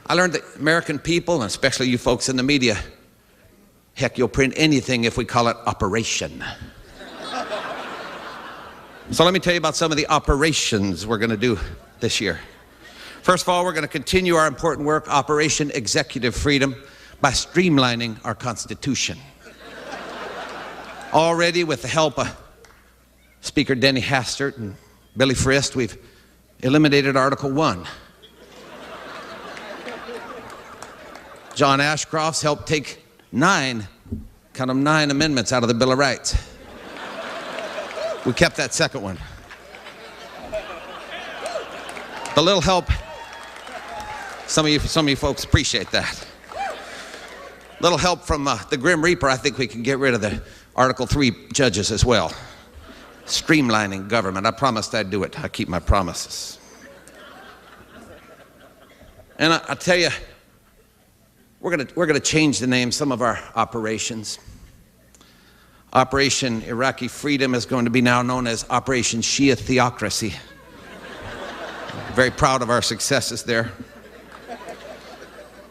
Speaker 8: I learned that American people, and especially you folks in the media, heck, you'll print anything if we call it Operation. So let me tell you about some of the operations we're going to do this year. First of all, we're going to continue our important work, Operation Executive Freedom, by streamlining our Constitution. Already, with the help of Speaker Denny Hastert and Billy Frist, we've eliminated Article 1. John Ashcroft's helped take 9 amendments out of the Bill of Rights. We kept that second one. The little help, some of you folks appreciate that. Little help from the Grim Reaper, I think we can get rid of the Article 3 judges as well. Streamlining government. I promised I'd do it. I keep my promises. And I tell you, we're gonna change the name of some of our operations. Operation Iraqi Freedom is going to be now known as Operation Shia Theocracy. Very proud of our successes there.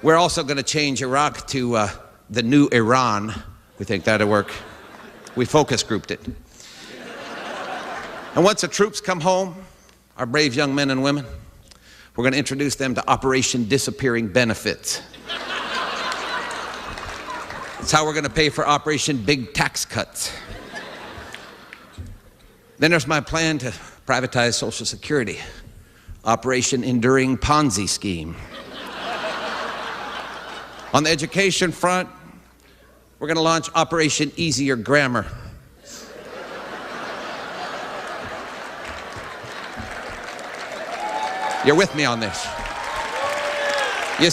Speaker 8: We're also going to change Iraq to the new Iran. We think that'll work. We focus grouped it. And once the troops come home, our brave young men and women, we're going to introduce them to Operation Disappearing Benefits. That's how we're going to pay for Operation Big Tax Cuts. Then there's my plan to privatize Social Security. Operation Enduring Ponzi Scheme. On the education front, we're going to launch Operation Easier Grammar. You're with me on this. You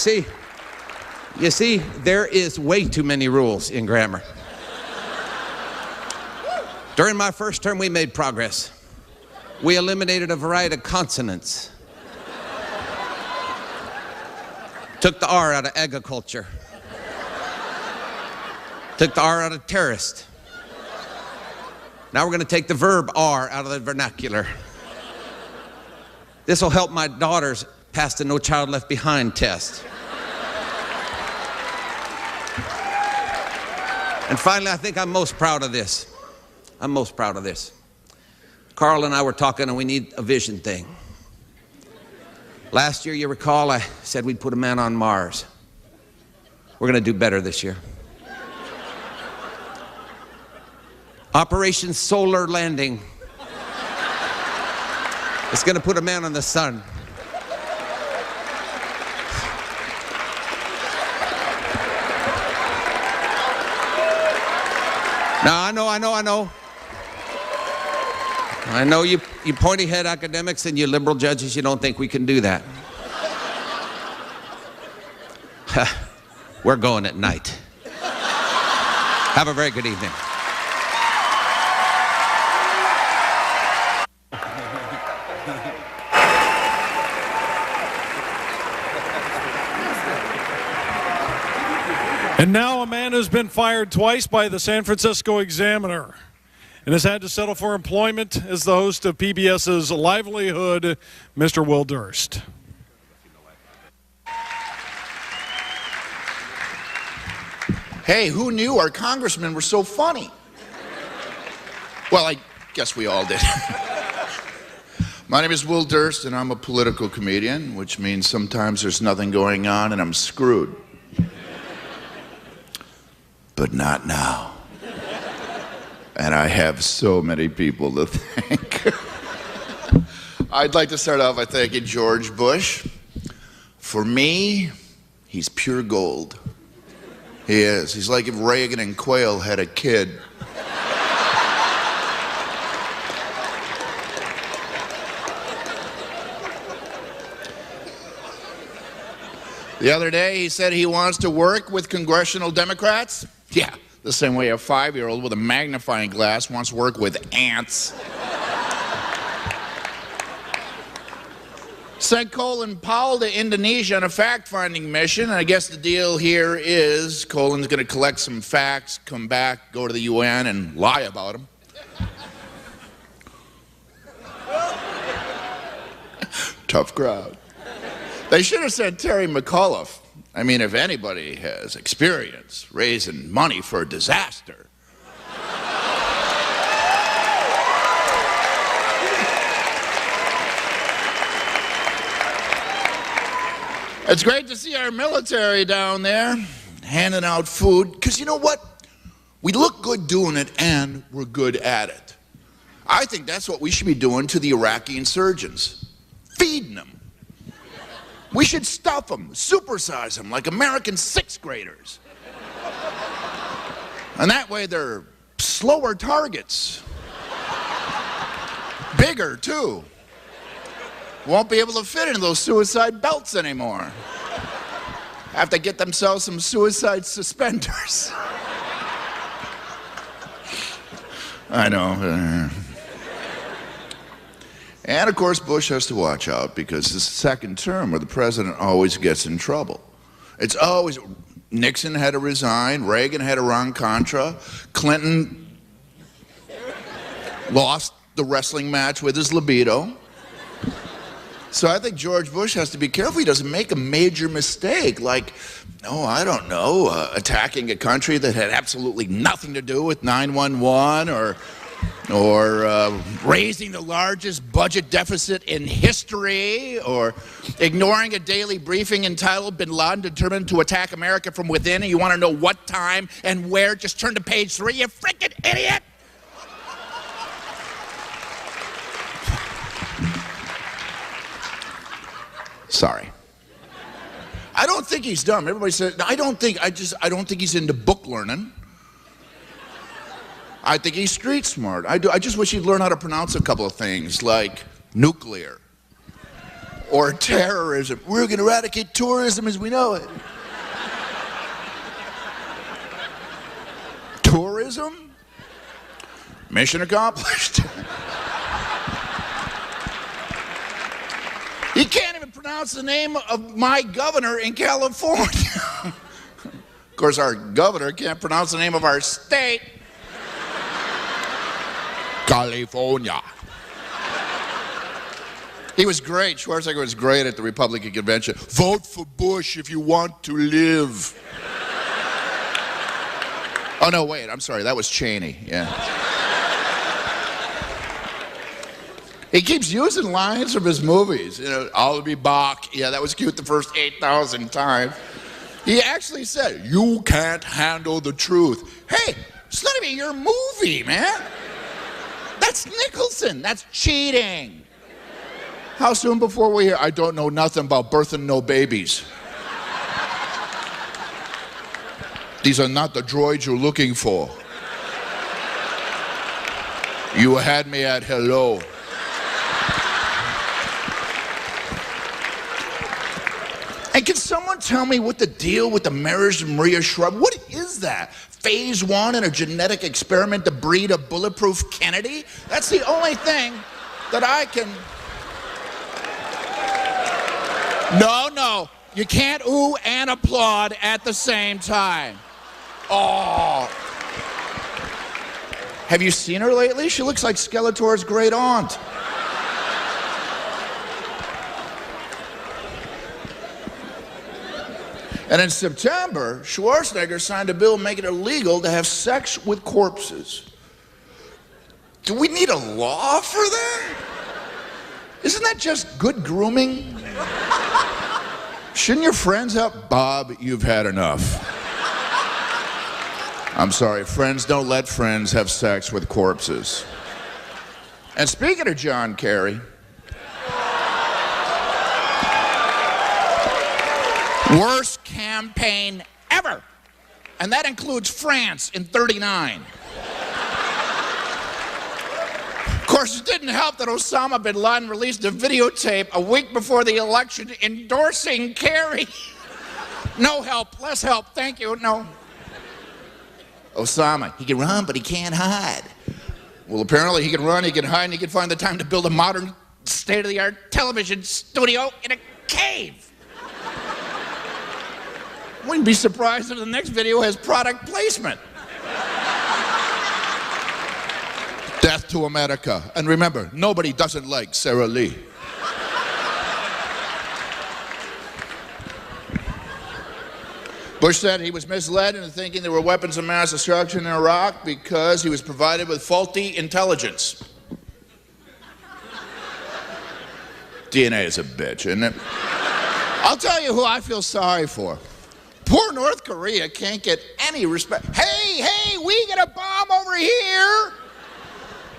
Speaker 8: see, there is way too many rules in grammar. During my first term, we made progress. We eliminated a variety of consonants. Took the R out of agriculture. Took the R out of terrorist. Now we're going to take the verb are out of the vernacular. This will help my daughters pass the No Child Left Behind test. And finally, I think I'm most proud of this. I'm most proud of this. Carl and I were talking, and we need a vision thing. Last year, you recall, I said we'd put a man on Mars. We're going to do better this year. Operation Solar Landing. It's going to put a man on the sun. Now, I know you pointy-head academics and you liberal judges, you don't think we can do that. We're going at night. Have a very good evening.
Speaker 1: And now a man who's been fired twice by the San Francisco Examiner and has had to settle for employment as the host of PBS's Livelihood, Mr. Will Durst.
Speaker 9: Hey, who knew our congressmen were so funny? Well, I guess we all did. My name is Will Durst, and I'm a political comedian, which means sometimes there's nothing going on and I'm screwed. But not now. And I have so many people to thank. I'd like to start off by thanking George Bush. For me, he's pure gold. He is. He's like if Reagan and Quayle had a kid. The other day, he said he wants to work with congressional Democrats. Yeah, the same way a 5-year-old with a magnifying glass wants to work with ants. Sent Colin Powell to Indonesia on a fact-finding mission, and I guess the deal here is Colin's going to collect some facts, come back, go to the UN, and lie about them. Tough crowd. They should have sent Terry McAuliffe. I mean, if anybody has experience raising money for a disaster. It's great to see our military down there handing out food, because you know what? We look good doing it and we're good at it. I think that's what we should be doing to the Iraqi insurgents. Feeding them. We should stuff them, supersize them like American sixth graders. And that way they're slower targets. Bigger too. Won't be able to fit into those suicide belts anymore. Have to get themselves some suicide suspenders. I know. And of course, Bush has to watch out because this is the second term where the president always gets in trouble. It's always, Nixon had to resign, Reagan had Iran-Contra, Clinton lost the wrestling match with his libido. So I think George Bush has to be careful he doesn't make a major mistake, like, oh, I don't know, attacking a country that had absolutely nothing to do with 9/11, or raising the largest budget deficit in history, or ignoring a daily briefing entitled Bin Laden determined to attack America from within, and you want to know what time and where, just turn to page 3, you freaking idiot! Sorry. I don't think he's dumb. Everybody says, I don't think he's into book learning. I think he's street smart. I just wish he'd learn how to pronounce a couple of things like nuclear or terrorism. We're going to eradicate tourism as we know it. Tourism? Mission accomplished. He can't even pronounce the name of my governor in California. Of course, our governor can't pronounce the name of our state. California. He was great. Schwarzenegger was great at the Republican convention. Vote for Bush if you want to live. Oh, no, wait. I'm sorry. That was Cheney. Yeah. He keeps using lines from his movies. You know, I'll be back. Yeah, that was cute the first 8,000 times. He actually said, you can't handle the truth. Hey, it's not even your movie, man. That's Nicholson. That's cheating. How soon before we hear, I don't know nothing about birthing no babies. These are not the droids you're looking for. You had me at hello. And can someone tell me what the deal with the marriage of Maria Shrub? What is that? Phase 1 in a genetic experiment to breed a bulletproof Kennedy? That's the only thing that I can... No, you can't ooh and applaud at the same time. Oh. Have you seen her lately? She looks like Skeletor's great aunt. And in September, Schwarzenegger signed a bill making it illegal to have sex with corpses. Do we need a law for that? Isn't that just good grooming? Shouldn't your friends help? Bob, you've had enough. I'm sorry, friends don't let friends have sex with corpses. And speaking of John Kerry, worst campaign ever. And that includes France in '39. Of course, it didn't help that Osama bin Laden released a videotape a week before the election endorsing Kerry. No help, less help, thank you, no. Osama, he can run, but he can't hide. Well, apparently he can run, he can hide, and he can find the time to build a modern, state-of-the-art television studio in a cave. Wouldn't be surprised if the next video has product placement. Death to America. And remember, nobody doesn't like Sarah Lee. Bush said he was misled into thinking there were weapons of mass destruction in Iraq because he was provided with faulty intelligence. DNA is a bitch, isn't it? I'll tell you who I feel sorry for. Poor North Korea can't get any respect. Hey, we get a bomb over here.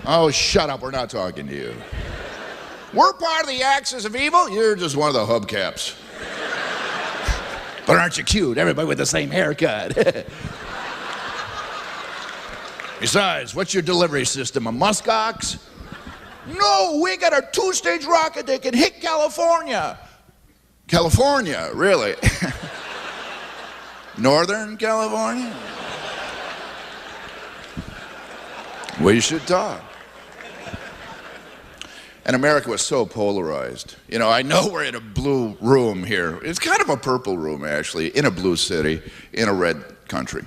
Speaker 9: Oh, shut up, we're not talking to you. We're part of the axis of evil, you're just one of the hubcaps. But aren't you cute? Everybody with the same haircut. Besides, what's your delivery system, a muskox? No, we got a 2-stage rocket that can hit California. California, really? Northern California? We should talk. And America was so polarized. You know, I know we're in a blue room here. It's kind of a purple room, actually, in a blue city, in a red country.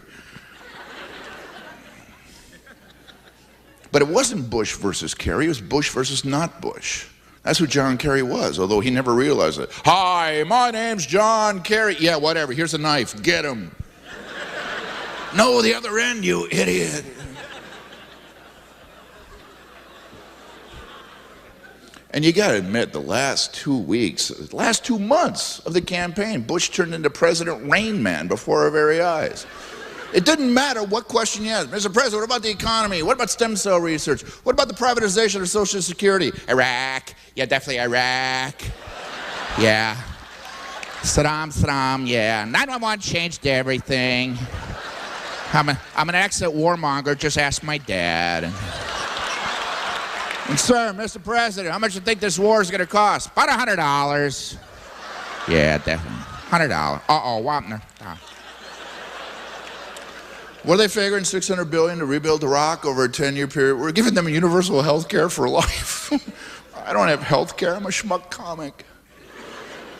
Speaker 9: But it wasn't Bush versus Kerry, it was Bush versus not Bush. That's who John Kerry was, although he never realized it. Hi, my name's John Kerry. Yeah, whatever, here's a knife, get him. No, the other end, you idiot. And you gotta admit, the last 2 weeks, the last 2 months of the campaign, Bush turned into President Rain Man before our very eyes. It didn't matter what question you asked. Mr. President, what about the economy? What about stem cell research? What about the privatization of Social Security? Iraq, yeah, definitely Iraq. Yeah. Saddam, yeah. 911 changed everything. I'm an exit warmonger, just ask my dad. And sir, Mr. President, how much do you think this war is going to cost? About $100. Yeah, definitely. $100. Uh-oh, Wapner. What are they figuring? $600 billion to rebuild Iraq over a 10-year period? We're giving them universal health care for life. I don't have health care. I'm a schmuck comic.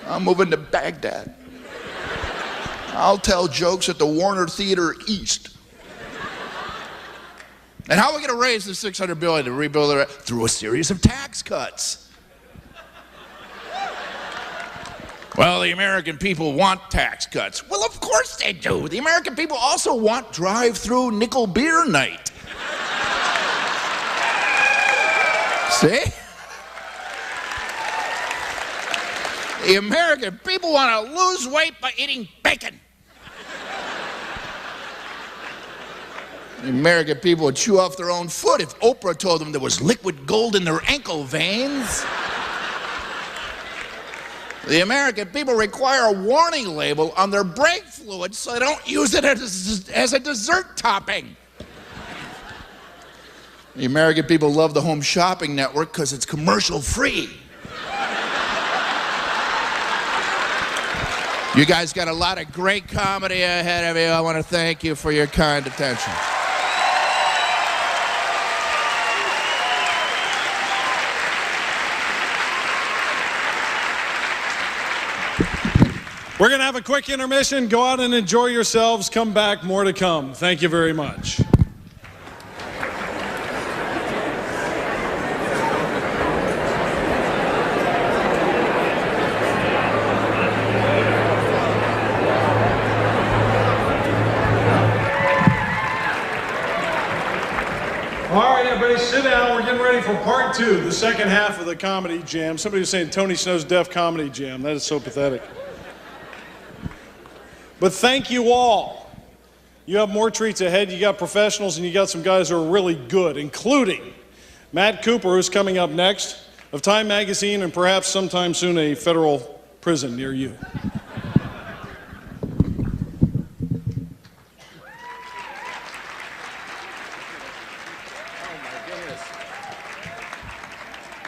Speaker 9: I'm moving to Baghdad. I'll tell jokes at the Warner Theater East. And how are we going to raise the $600 billion to rebuild it? Through a series of tax cuts. Well, the American people want tax cuts. Well, of course they do. The American people also want drive-through nickel beer night. See? The American people want to lose weight by eating bacon. The American people would chew off their own foot if Oprah told them there was liquid gold in their ankle veins. The American people require a warning label on their brake fluid so they don't use it as a dessert topping. The American people love the Home Shopping Network because it's commercial free. You guys got a lot of great comedy ahead of you. I want to thank you for your kind attention.
Speaker 1: We're going to have a quick intermission. Go out and enjoy yourselves. Come back, more to come. Thank you very much. All right, everybody, sit down. We're getting ready for part 2, the second half of the comedy jam. Somebody was saying Tony Snow's Deaf Comedy Jam. That is so pathetic. But thank you all. You have more treats ahead. You got professionals and you got some guys who are really good, including Matt Cooper, who's coming up next, of Time Magazine, and perhaps sometime soon a federal prison near you.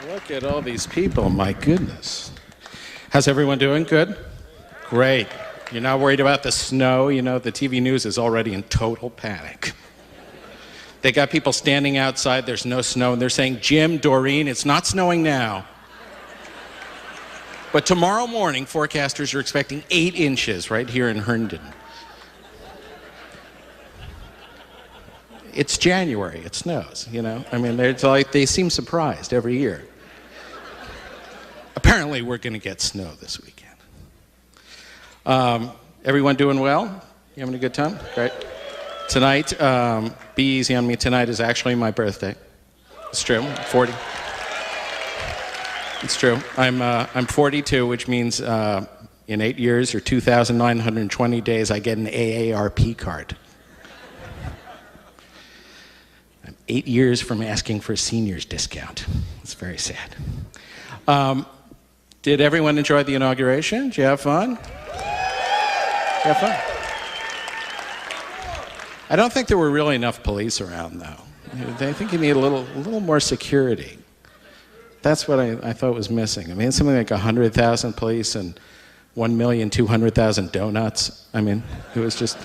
Speaker 10: Look at all these people, my goodness. How's everyone doing? Good? Great. You're not worried about the snow. You know, the TV news is already in total panic. They got people standing outside, there's no snow, and they're saying, Jim, Doreen, it's not snowing now. But tomorrow morning, forecasters are expecting 8 inches right here in Herndon. It's January, it snows, you know? I mean, it's like they seem surprised every year. Apparently, we're going to get snow this weekend. Everyone doing well? You having a good time? Great. Tonight, be easy on me, tonight is actually my birthday. It's true, I'm 40. It's true. I'm 42, which means in 8 years or 2,920 days, I get an AARP card. I'm 8 years from asking for a senior's discount. It's very sad. Did everyone enjoy the inauguration? Did you have fun? You have fun? I don't think there were really enough police around, though. I think you need a little more security. That's what I thought was missing. I mean, it's something like 100,000 police and 1,200,000 donuts. I mean, it was just...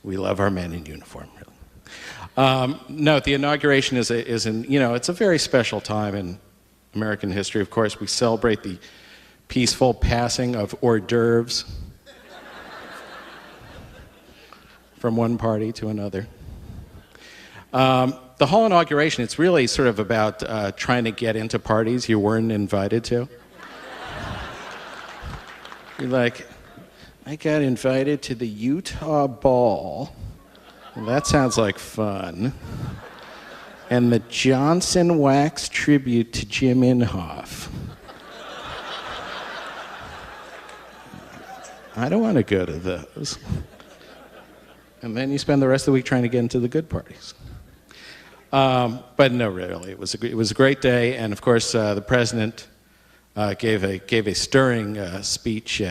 Speaker 10: We love our men in uniform, really. No, the inauguration is it's a very special time in American history. Of course, we celebrate the peaceful passing of hors d'oeuvres from one party to another. The whole inauguration, it's really sort of about trying to get into parties you weren't invited to. You're like, I got invited to the Utah Ball. Well, that sounds like fun. And the Johnson Wax tribute to Jim Inhofe. I don't want to go to those. And then you spend the rest of the week trying to get into the good parties. But no, really, it was a great day, and of course, the president gave a stirring speech.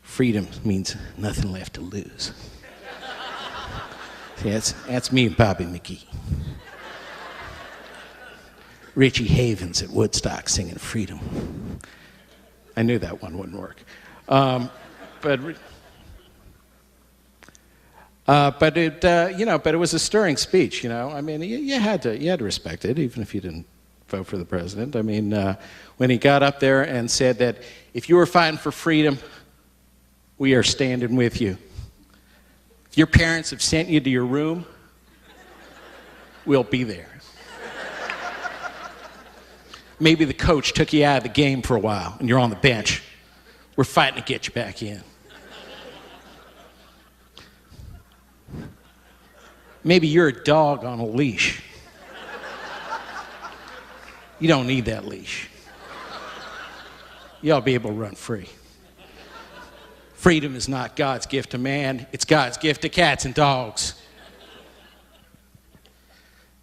Speaker 10: Freedom means nothing left to lose. See, that's me and Bobby McGee. Richie Havens at Woodstock singing "Freedom." I knew that one wouldn't work, but it was a stirring speech. You know, I mean, you had to respect it, even if you didn't vote for the president. I mean, when he got up there and said that if you were fighting for freedom, we are standing with you. If your parents have sent you to your room, we'll be there. Maybe the coach took you out of the game for a while and you're on the bench. We're fighting to get you back in. Maybe you're a dog on a leash. You don't need that leash. You ought to be able to run free. Freedom is not God's gift to man, it's God's gift to cats and dogs.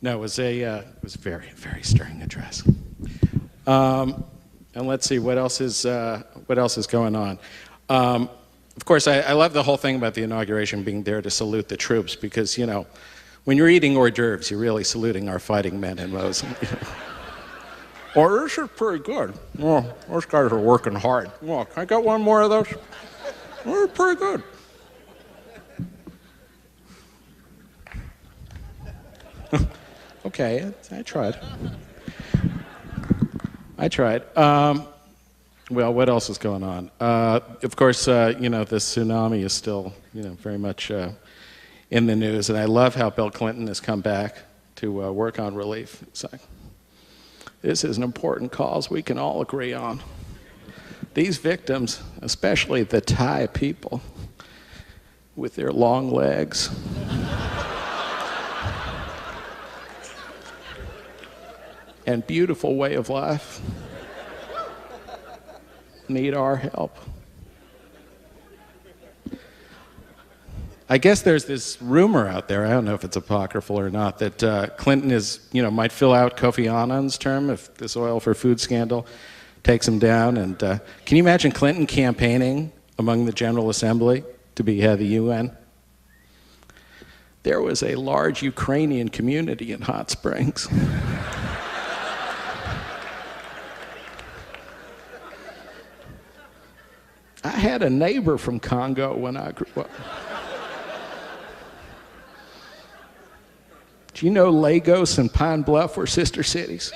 Speaker 10: No, it was a very, very stirring address. And let's see, what else is going on? Of course, I love the whole thing about the inauguration being there to salute the troops because, you know, when you're eating hors d'oeuvres, you're really saluting our fighting men and those. Oh, this is pretty good. Oh, those guys are working hard. Well, can I get one more of those? They're pretty good. Okay, I tried. Well, what else is going on? Of course, this tsunami is still, very much in the news, and I love how Bill Clinton has come back to work on relief. It's like, this is an important cause we can all agree on. These victims, especially the Thai people with their long legs, and beautiful way of life, need our help. I guess there's this rumor out there, I don't know if it's apocryphal or not, that Clinton might fill out Kofi Annan's term if this oil for food scandal takes him down. And can you imagine Clinton campaigning among the General Assembly to be head of the UN? There was a large Ukrainian community in Hot Springs. had a neighbor from Congo when I grew up. Do you know Lagos and Pine Bluff were sister cities?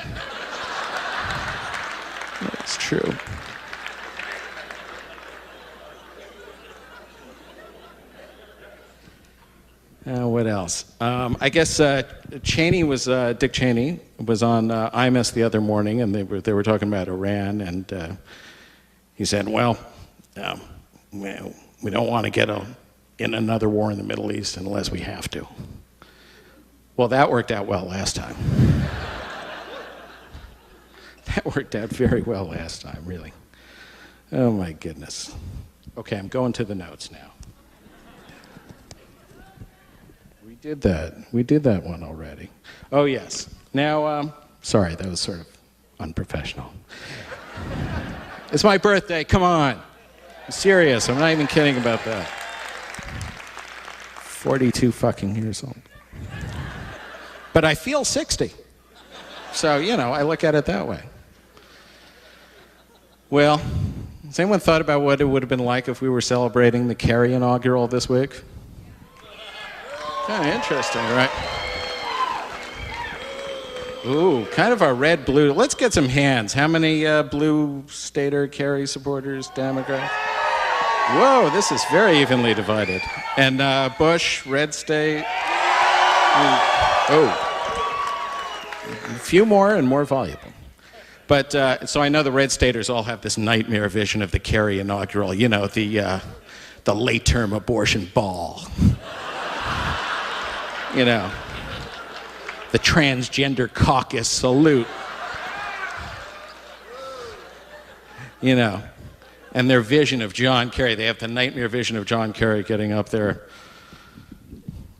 Speaker 10: That's true. What else? I guess Cheney was Dick Cheney was on Imus the other morning, and they were talking about Iran, and he said, "Well, we don't want to get in another war in the Middle East unless we have to." Well, that worked out well last time. That worked out very well last time, really. Oh my goodness. Okay, I'm going to the notes now. We did that one already. Oh, yes. Now, sorry, that was sort of unprofessional. It's my birthday, come on. I'm serious, I'm not even kidding about that. 42 fucking years old. But I feel 60. So, you know, I look at it that way. Well, has anyone thought about what it would have been like if we were celebrating the Kerry inaugural this week? Kind of interesting, right? Ooh, kind of a red-blue. Let's get some hands. How many blue stater Kerry supporters, Democrats? Whoa, this is very evenly divided. And Bush, red state. Oh, a few more and more voluble. But so I know the red staters all have this nightmare vision of the Kerry inaugural. You know, the late-term abortion ball. You know, the transgender caucus salute. You know, and their vision of John Kerry, they have the nightmare vision of John Kerry getting up there.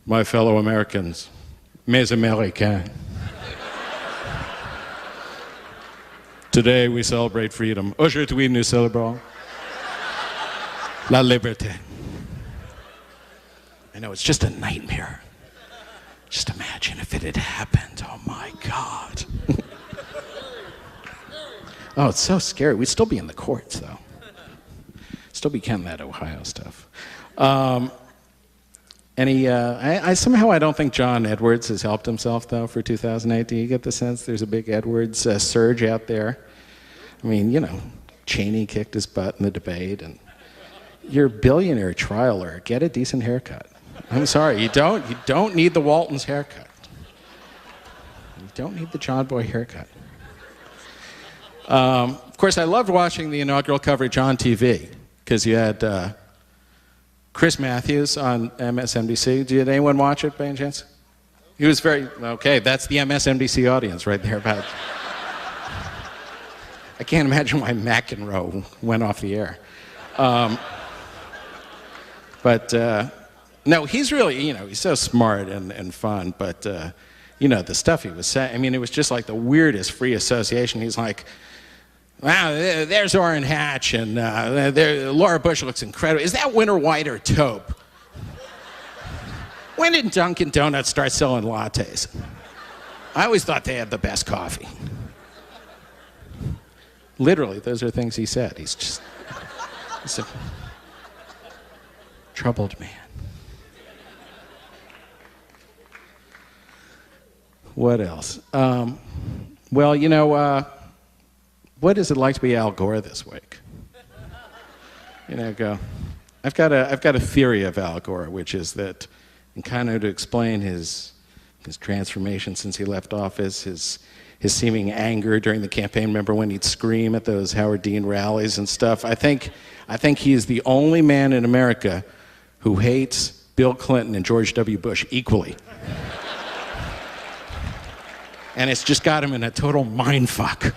Speaker 10: My fellow Americans, mes Américains. Today we celebrate freedom. Aujourd'hui nous célébrons la liberté. I know, it's just a nightmare. Just imagine if it had happened. Oh my God. Oh, it's so scary. We'd still be in the courts, though. Still be counting that Ohio stuff. Somehow I don't think John Edwards has helped himself, though, for 2008. Do you get the sense there's a big Edwards surge out there? I mean, you know, Cheney kicked his butt in the debate, and you're a billionaire trialer. Get a decent haircut. I'm sorry, you don't need the Walton's haircut. You don't need the John Boy haircut. Of course, I loved watching the inaugural coverage on TV, because you had Chris Matthews on MSNBC. Did anyone watch it by any chance? He was very, okay, that's the MSNBC audience right there. About. I can't imagine why McEnroe went off the air. No, he's really, you know, he's so smart and fun, but, you know, the stuff he was saying, I mean, it was just like the weirdest free association. He's like, wow, there's Orrin Hatch, and Laura Bush looks incredible. Is that Winter White or taupe? When did Dunkin' Donuts start selling lattes? I always thought they had the best coffee. Literally, those are things he said. He's a troubled man. What else? Well, you know, what is it like to be Al Gore this week? You know, I've got a theory of Al Gore, which is that, and kind of to explain his transformation since he left office, his seeming anger during the campaign. Remember when he'd scream at those Howard Dean rallies and stuff? I think he is the only man in America who hates Bill Clinton and George W. Bush equally. And it's just got him in a total mindfuck.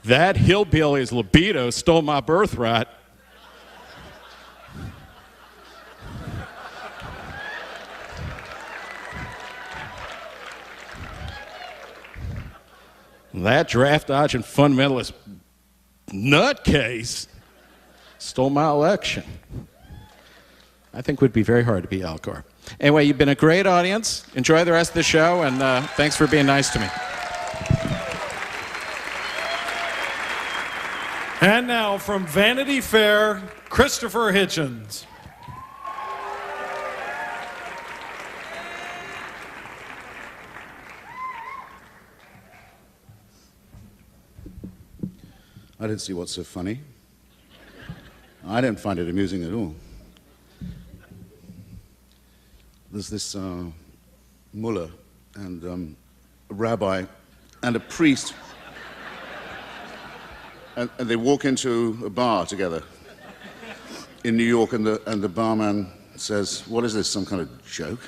Speaker 10: That hillbilly's libido stole my birthright. That draft-dodging fundamentalist nutcase stole my election. I think it would be very hard to be Al Gore. Anyway, you've been a great audience. Enjoy the rest of the show, and thanks for being nice to me.
Speaker 1: And now from Vanity Fair, Christopher Hitchens.
Speaker 11: I didn't see what's so funny. I don't find it amusing at all. There's this mullah and a rabbi and a priest, and they walk into a bar together in New York, and the barman says, "What is this, some kind of joke?"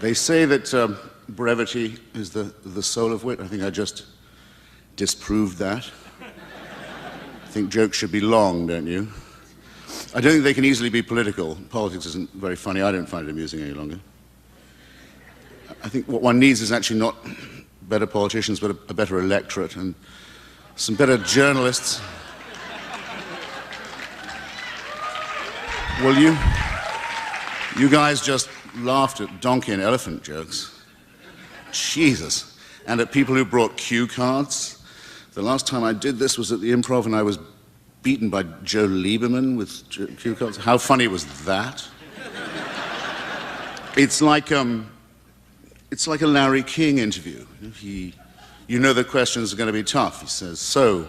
Speaker 11: They say that brevity is the soul of wit. I think I just disproved that. I think jokes should be long, don't you? I don't think they can easily be political. Politics isn't very funny. I don't find it amusing any longer. I think what one needs is actually not better politicians, but a better electorate and some better journalists. Well, you guys just laughed at donkey and elephant jokes. Jesus. And at people who brought cue cards. The last time I did this was at the Improv, and I was beaten by Joe Lieberman with cue cards. How funny was that? It's like a Larry King interview. You know the questions are going to be tough. He says, "So,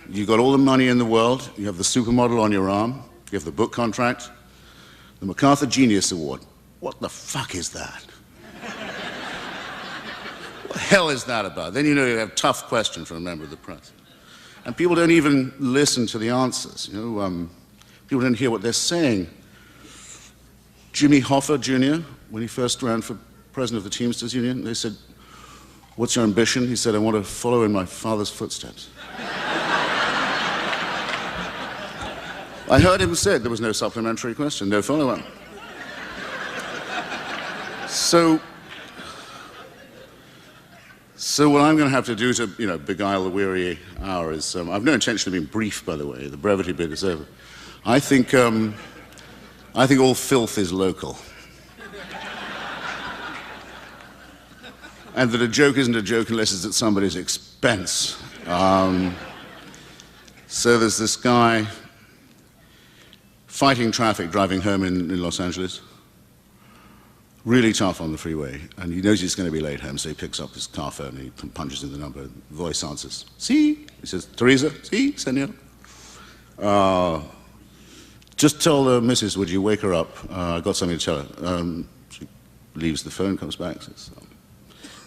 Speaker 11: you got all the money in the world, you have the supermodel on your arm, you have the book contract, the MacArthur Genius Award. What the fuck is that? What the hell is that about?" Then you know you have a tough question from a member of the press. And people don't even listen to the answers. People don't hear what they're saying. Jimmy Hoffa Jr., when he first ran for president of the Teamsters Union, they said, "What's your ambition?" He said, "I want to follow in my father's footsteps." I heard him say there was no supplementary question, no follow-up. So what I'm going to have to do to, beguile the weary hour is, I've no intention of being brief, by the way. The brevity bit is over. I think all filth is local. And that a joke isn't a joke unless it's at somebody's expense. So there's this guy fighting traffic driving home in Los Angeles. Really tough on the freeway, and he knows he's going to be late home, so he picks up his car phone and he punches in the number. The voice answers, "Si?" He says, "Teresa? Si, senor?" "Just tell the missus, would you wake her up? I've got something to tell her." She leaves the phone, comes back, says,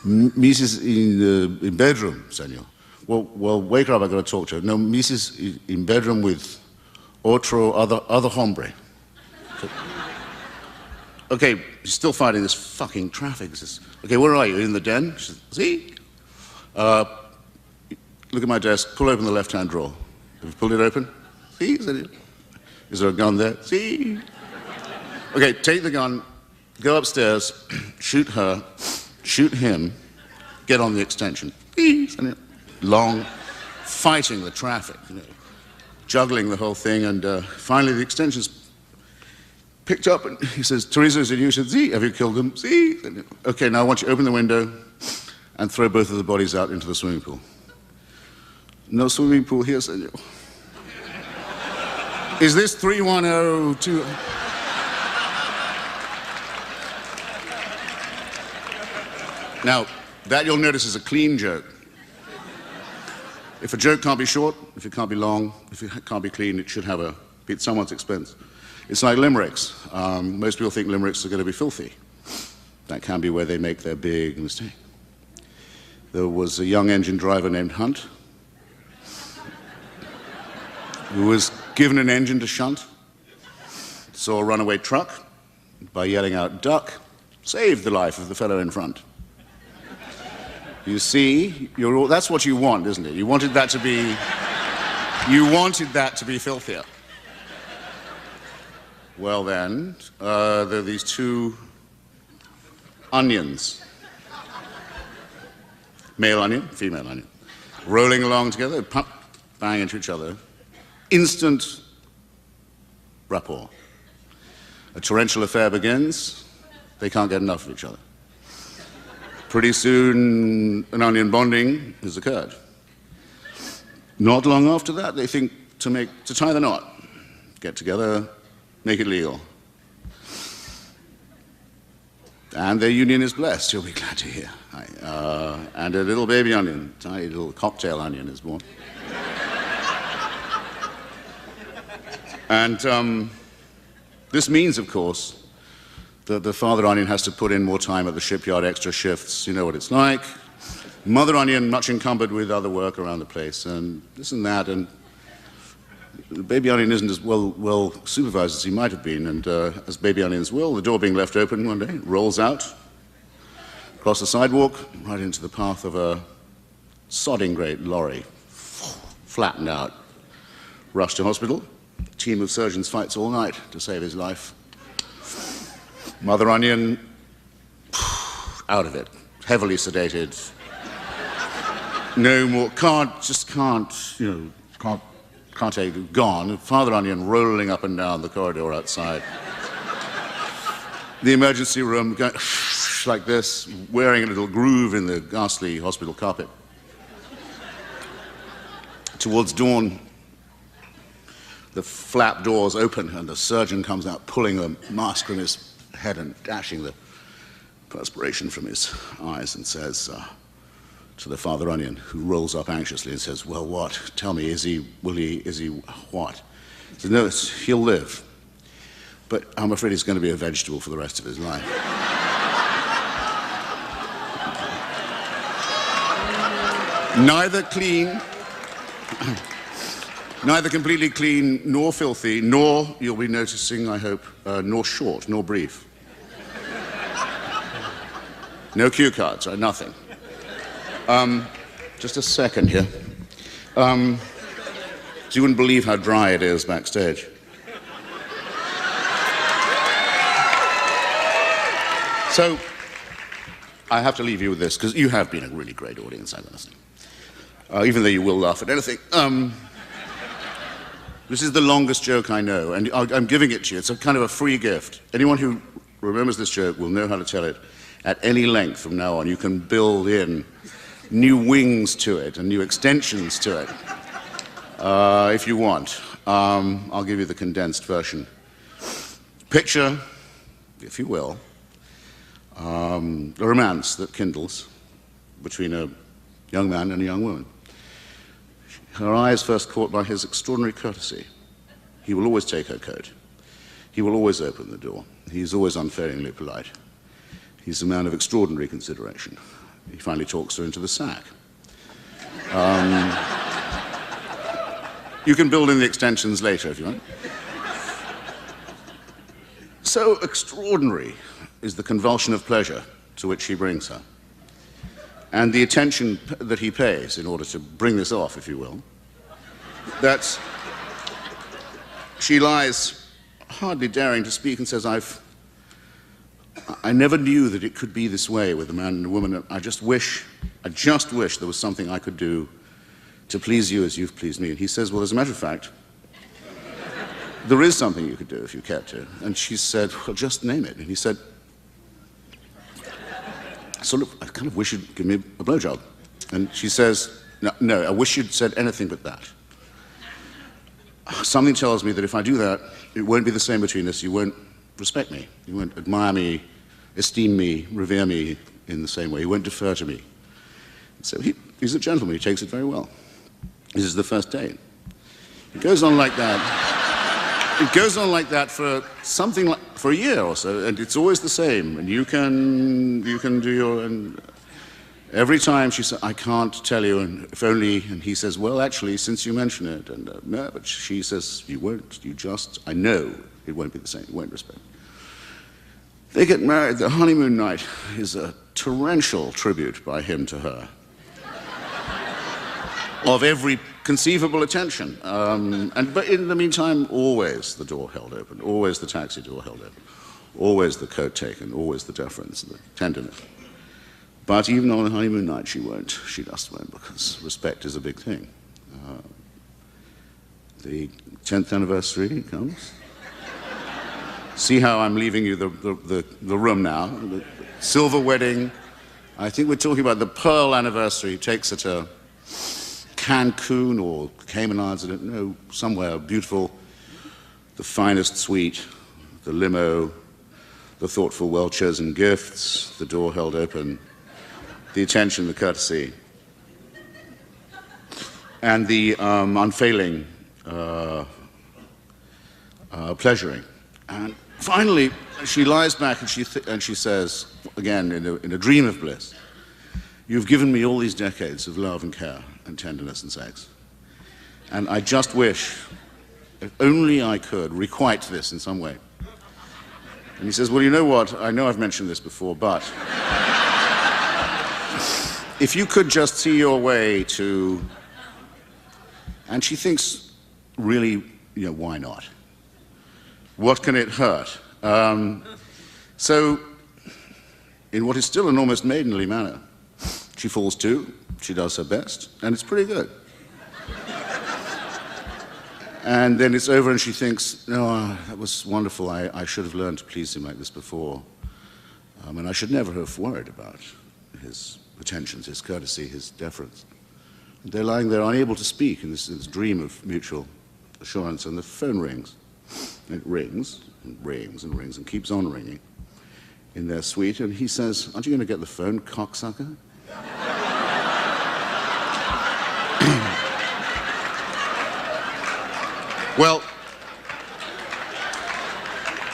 Speaker 11: "Missus in bedroom, senor." Well, wake her up, I've got to talk to her." "No, missus in bedroom with other hombre." "Okay, he's still fighting this fucking traffic." He says, "Okay, where are you? In the den?" She says, "See? Look at my desk, pull open the left-hand drawer." "Have you pulled it open?" "See? Is there a gun there?" "See?" "Okay, take the gun, go upstairs, shoot her, shoot him, get on the extension." "See?" Long, fighting the traffic, juggling the whole thing, and finally the extension's picked up, and he says, "Teresa, is it you?" She said, "See, have you killed them?" "See." "Okay, now I want you to open the window and throw both of the bodies out into the swimming pool." "No swimming pool here, senor." "Is this 3102? Now, that you'll notice is a clean joke. If a joke can't be short, if it can't be long, if it can't be clean, it should be at someone's expense. It's like limericks. Most people think limericks are going to be filthy. That can be where they make their big mistake. There was a young engine driver named Hunt who was given an engine to shunt, saw a runaway truck, by yelling out, "Duck," saved the life of the fellow in front. You see, that's what you want, isn't it? You wanted that to be filthier. Well then, there are these two onions, male onion, female onion, rolling along together, bang into each other. Instant rapport. A torrential affair begins. They can't get enough of each other. Pretty soon, an onion bonding has occurred. Not long after that, they think to tie the knot, get together, make it legal. And their union is blessed, you'll be glad to hear. And a little baby onion, tiny little cocktail onion is born. And this means, of course, that the father onion has to put in more time at the shipyard, extra shifts. You know what it's like. Mother onion, much encumbered with other work around the place, and this and that, and the baby onion isn't as well supervised as he might have been, and as baby onions will, the door being left open one day, rolls out, across the sidewalk, right into the path of a sodding great lorry, flattened out, rushed to hospital. A team of surgeons fights all night to save his life. Mother onion, out of it, heavily sedated. No more, can't take it, gone. Father onion rolling up and down the corridor outside. The emergency room going like this, wearing a little groove in the ghastly hospital carpet. Towards dawn, the flap doors open and the surgeon comes out, pulling the mask from his head and dashing the perspiration from his eyes, and says to the father onion, who rolls up anxiously and says, well, what? Tell me, is he what? He says, no, he'll live, but I'm afraid he's going to be a vegetable for the rest of his life. Neither clean, neither completely clean, nor filthy, nor, you'll be noticing, I hope, nor short, nor brief. No cue cards, right? Nothing. Just a second here. So you wouldn't believe how dry it is backstage. So I have to leave you with this, because you have been a really great audience, I'm listening. Even though you will laugh at anything. This is the longest joke I know, and I'm giving it to you. It's a kind of a free gift. Anyone who remembers this joke will know how to tell it at any length from now on. You can build in new wings to it and new extensions to it if you want. I'll give you the condensed version. Picture, if you will, a romance that kindles between a young man and a young woman. Her eye is first caught by his extraordinary courtesy. He will always take her coat. He will always open the door. He's always unfailingly polite. He's a man of extraordinary consideration. He finally talks her into the sack. You can build in the extensions later if you want. So extraordinary is the convulsion of pleasure to which he brings her, and the attention that he pays in order to bring this off, if you will, that she lies hardly daring to speak and says, I never knew that it could be this way with a man and a woman. I just wish there was something I could do to please you as you've pleased me. And he says, well, as a matter of fact, there is something you could do if you cared to. And she said, well, just name it. And he said, I kind of wish you'd give me a blowjob. And she says, no, I wish you'd said anything but that. Something tells me that if I do that, it won't be the same between us. You won't respect me. You won't admire me, esteem me, revere me in the same way. You won't defer to me. So he's a gentleman. He takes it very well. This is the first date. It goes on like that. It goes on like that for for a year or so, and it's always the same. And you can do your. And every time she says, "I can't tell you," and if only, and he says, "Well, actually, since you mention it," and no, but she says, "You won't. You just. I know it won't be the same. You won't respect." They get married. The honeymoon night is a torrential tribute by him to her, of every conceivable attention. But in the meantime, always the door held open, always the taxi door held open, always the coat taken, always the deference, the tenderness. But even on the honeymoon night, she just won't, because respect is a big thing. The 10th anniversary comes. See how I'm leaving you the room now. The silver wedding. I think we're talking about the pearl anniversary. Takes her to Cancun or Cayman Islands, I don't know, somewhere beautiful, the finest suite, the limo, the thoughtful, well-chosen gifts, the door held open, the attention, the courtesy, and the unfailing pleasuring. And finally, she lies back and she says, again, in a dream of bliss, "You've given me all these decades of love and care and tenderness and sex. And I just wish, if only I could, requite this in some way." And he says, "Well, you know what? I know I've mentioned this before, but if you could just see your way to..." And she thinks, really, why not? What can it hurt? So, in what is still an almost maidenly manner, she falls to, she does her best, and it's pretty good. And then it's over and she thinks, "No, that was wonderful. I should have learned to please him like this before. And I should never have worried about his attentions, his courtesy, his deference." And they're lying there unable to speak in this dream of mutual assurance, and the phone rings. And it rings and rings and rings and keeps on ringing in their suite, and he says, "Aren't you going to get the phone, cocksucker?" Well,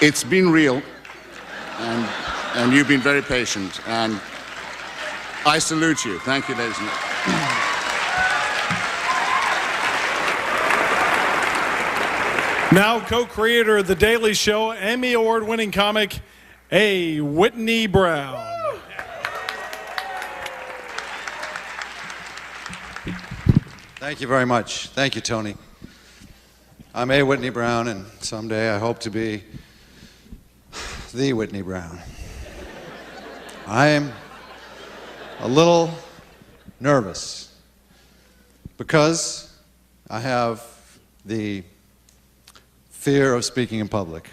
Speaker 11: it's been real, and you've been very patient, and I salute you. Thank you, ladies and gentlemen.
Speaker 1: Now co-creator of The Daily Show, Emmy Award-winning comic, A. Whitney Brown.
Speaker 12: Thank you very much. Thank you, Tony. I'm A. Whitney Brown, and someday I hope to be the Whitney Brown. I am a little nervous because I have the fear of speaking in public.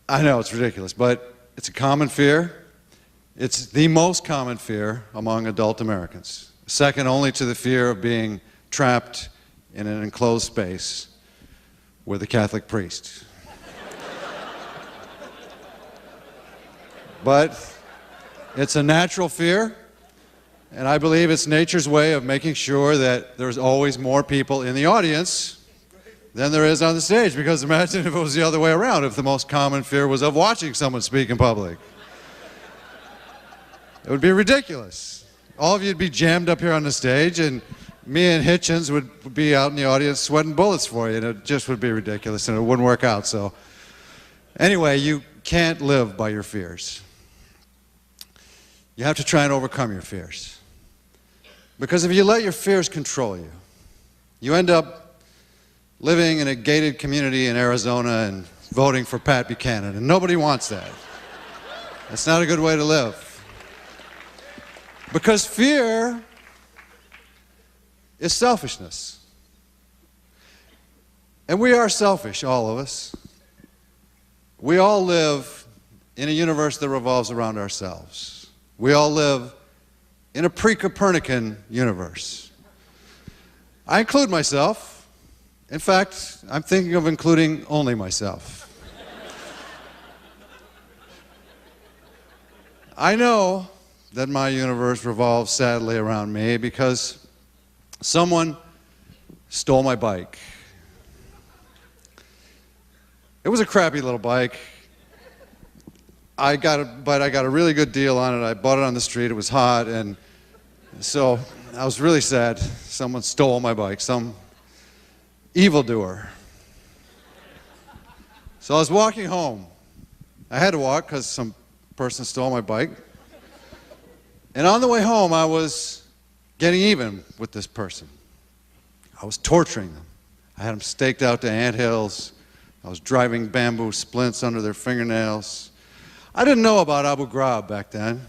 Speaker 12: I know it's ridiculous, but it's a common fear. It's the most common fear among adult Americans, second only to the fear of being trapped in an enclosed space with a Catholic priest. But it's a natural fear, and I believe it's nature's way of making sure that there's always more people in the audience than there is on the stage, because imagine if it was the other way around, if the most common fear was of watching someone speak in public. It would be ridiculous. All of you'd be jammed up here on the stage, and me and Hitchens would be out in the audience sweating bullets for you, and it just would be ridiculous, and it wouldn't work out. So anyway, you can't live by your fears. You have to try and overcome your fears. Because if you let your fears control you, you end up living in a gated community in Arizona and voting for Pat Buchanan, and nobody wants that. That's not a good way to live. Because fear is selfishness. And we are selfish, all of us. We all live in a universe that revolves around ourselves. We all live in a pre-Copernican universe. I include myself. In fact, I'm thinking of including only myself. I know that my universe revolves sadly around me because someone stole my bike. It was a crappy little bike. But I got a really good deal on it. I bought it on the street. It was hot, and so I was really sad. Someone stole my bike, some evildoer. So I was walking home. I had to walk because some person stole my bike. And on the way home, I was getting even with this person. I was torturing them. I had them staked out to anthills. I was driving bamboo splints under their fingernails. I didn't know about Abu Ghraib back then.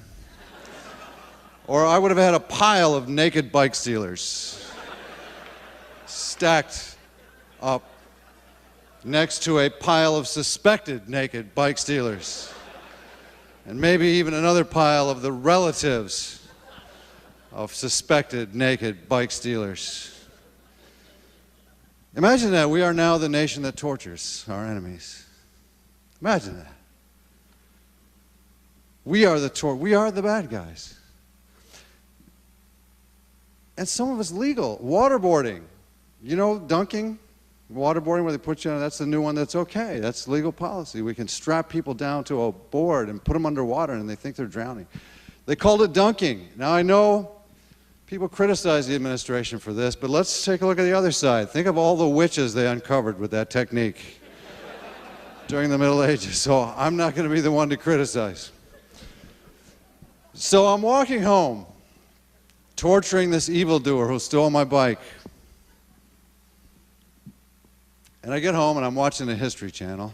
Speaker 12: Or I would have had a pile of naked bike stealers stacked up next to a pile of suspected naked bike stealers, and maybe even another pile of the relatives of suspected naked bike stealers. Imagine that we are now the nation that tortures our enemies. Imagine that. We are the bad guys. And some of it's legal. Waterboarding. You know, dunking, waterboarding where they put you on, that's the new one that's okay. That's legal policy. We can strap people down to a board and put them underwater and they think they're drowning. They called it dunking. Now I know people criticize the administration for this, but let's take a look at the other side. Think of all the witches they uncovered with that technique during the Middle Ages. So I'm not going to be the one to criticize. So I'm walking home, torturing this evildoer who stole my bike. And I get home and I'm watching the History Channel,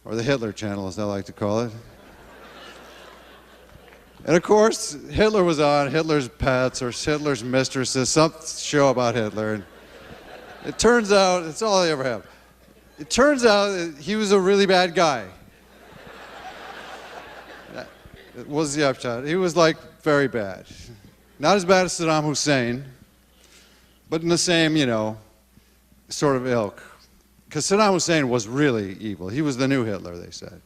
Speaker 12: or the Hitler Channel as I like to call it. And of course, Hitler was on, Hitler's Pets or Hitler's Mistresses, some show about Hitler. And it turns out, it's all I ever have. It turns out that he was a really bad guy. It was the upshot. He was like very bad. Not as bad as Saddam Hussein, but in the same, you know, sort of ilk. Because Saddam Hussein was really evil. He was the new Hitler, they said.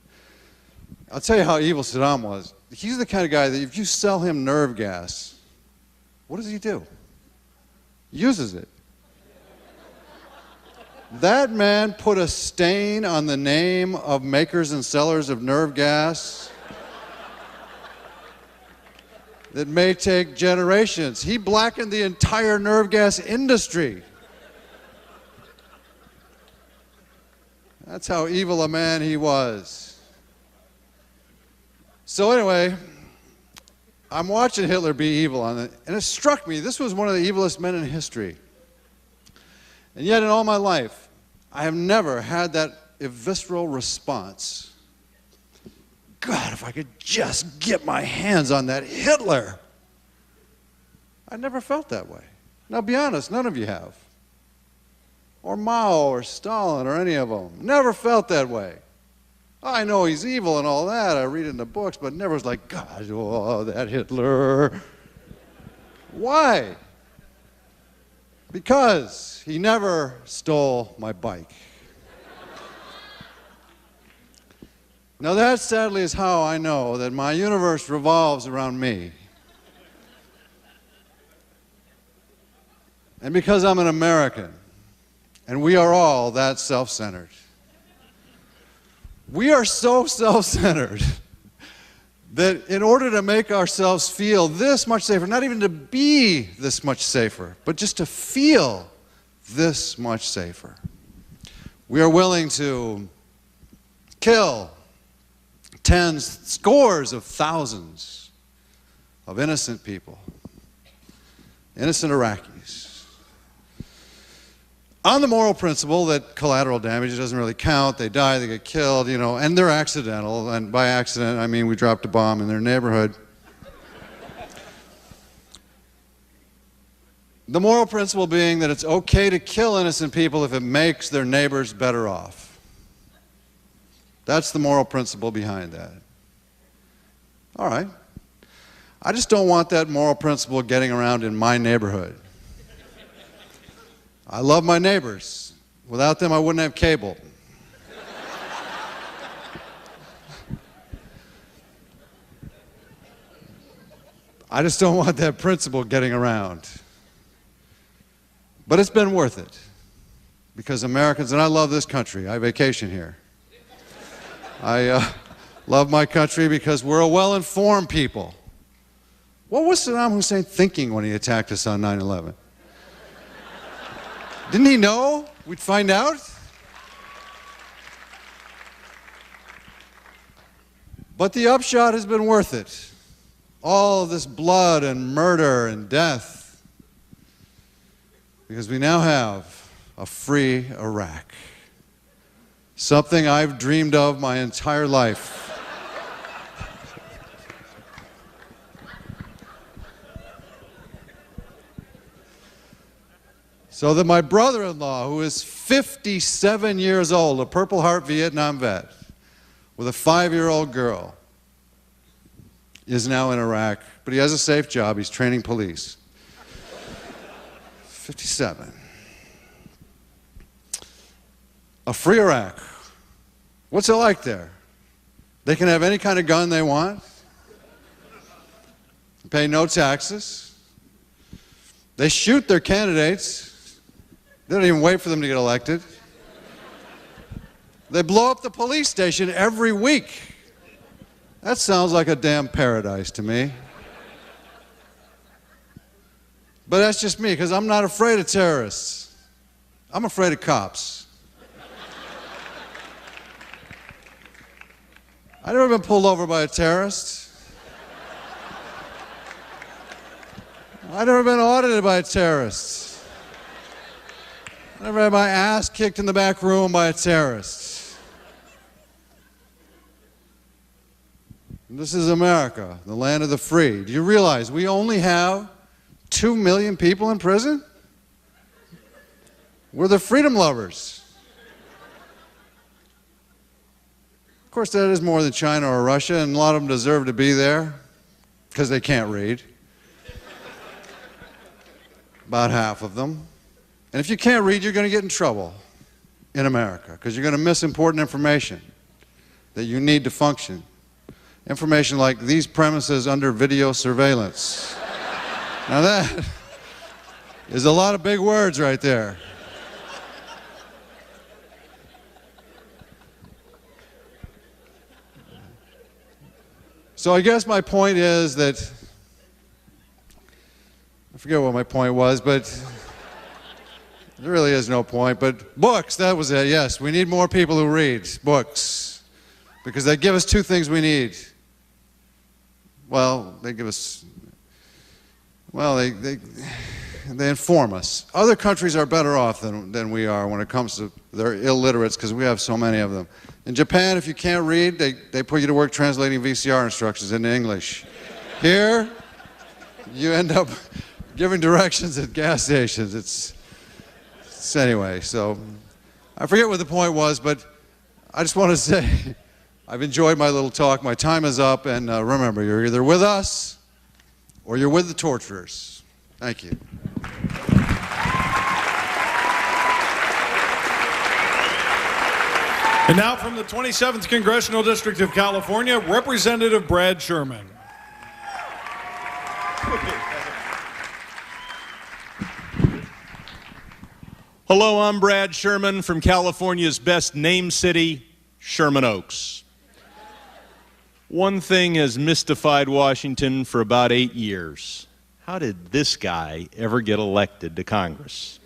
Speaker 12: I'll tell you how evil Saddam was. He's the kind of guy that if you sell him nerve gas, what does he do? Uses it. That man put a stain on the name of makers and sellers of nerve gas that may take generations. He blackened the entire nerve gas industry. That's how evil a man he was. So anyway, I'm watching Hitler be evil on it, and it struck me, this was one of the evilest men in history. And yet in all my life, I have never had that visceral response. God, if I could just get my hands on that Hitler. I never felt that way. Now be honest, none of you have. Or Mao or Stalin or any of them. Never felt that way. I know he's evil and all that, I read it in the books, but never was like, God, oh, that Hitler. Why? Because he never stole my bike. Now that sadly is how I know that my universe revolves around me. And because I'm an American, and we are all that self-centered. We are so self-centered that in order to make ourselves feel this much safer, not even to be this much safer, but just to feel this much safer, we are willing to kill tens, scores of thousands of innocent people, innocent Iraqis, on the moral principle that collateral damage doesn't really count. They die, they get killed, you know, and they're accidental. And by accident, I mean we dropped a bomb in their neighborhood. The moral principle being that it's okay to kill innocent people if it makes their neighbors better off. That's the moral principle behind that. All right. I just don't want that moral principle getting around in my neighborhood. I love my neighbors. Without them, I wouldn't have cable. I just don't want that principle getting around. But it's been worth it. Because Americans, and I love this country. I vacation here. I love my country because we're a well-informed people. What was Saddam Hussein thinking when he attacked us on 9/11? Didn't he know we'd find out? But the upshot has been worth it. All of this blood and murder and death. Because we now have a free Iraq. Something I've dreamed of my entire life. So that my brother-in-law, who is 57 years old, a Purple Heart Vietnam vet, with a 5-year-old girl, is now in Iraq, but he has a safe job. He's training police. 57. A free Iraq. What's it like there? They can have any kind of gun they want. Pay no taxes. They shoot their candidates. They don't even wait for them to get elected. They blow up the police station every week. That sounds like a damn paradise to me. But that's just me, because I'm not afraid of terrorists. I'm afraid of cops. I've never been pulled over by a terrorist. I've never been audited by a terrorist. I've never had my ass kicked in the back room by a terrorist. This is America, the land of the free. Do you realize we only have 2 million people in prison? We're the freedom lovers. Of course, that is more than China or Russia, and a lot of them deserve to be there because they can't read. About half of them. And if you can't read, you're going to get in trouble in America because you're going to miss important information that you need to function. Information like these premises under video surveillance. Now that is a lot of big words right there. So I guess my point is that, I forget what my point was, but there really is no point. But books, that was it, yes. We need more people who read books because they give us two things we need. Well, they give us, well, they inform us. Other countries are better off than we are when it comes to their illiterates because we have so many of them. In Japan, if you can't read, they put you to work translating VCR instructions into English. Here, you end up giving directions at gas stations. It's anyway, so I forget what the point was, but I just want to say I've enjoyed my little talk. My time is up, and remember, you're either with us or you're with the torturers. Thank you.
Speaker 1: And now from the 27th Congressional District of California, Representative Brad Sherman.
Speaker 13: Hello, I'm Brad Sherman from California's best named city, Sherman Oaks. One thing has mystified Washington for about 8 years. How did this guy ever get elected to Congress?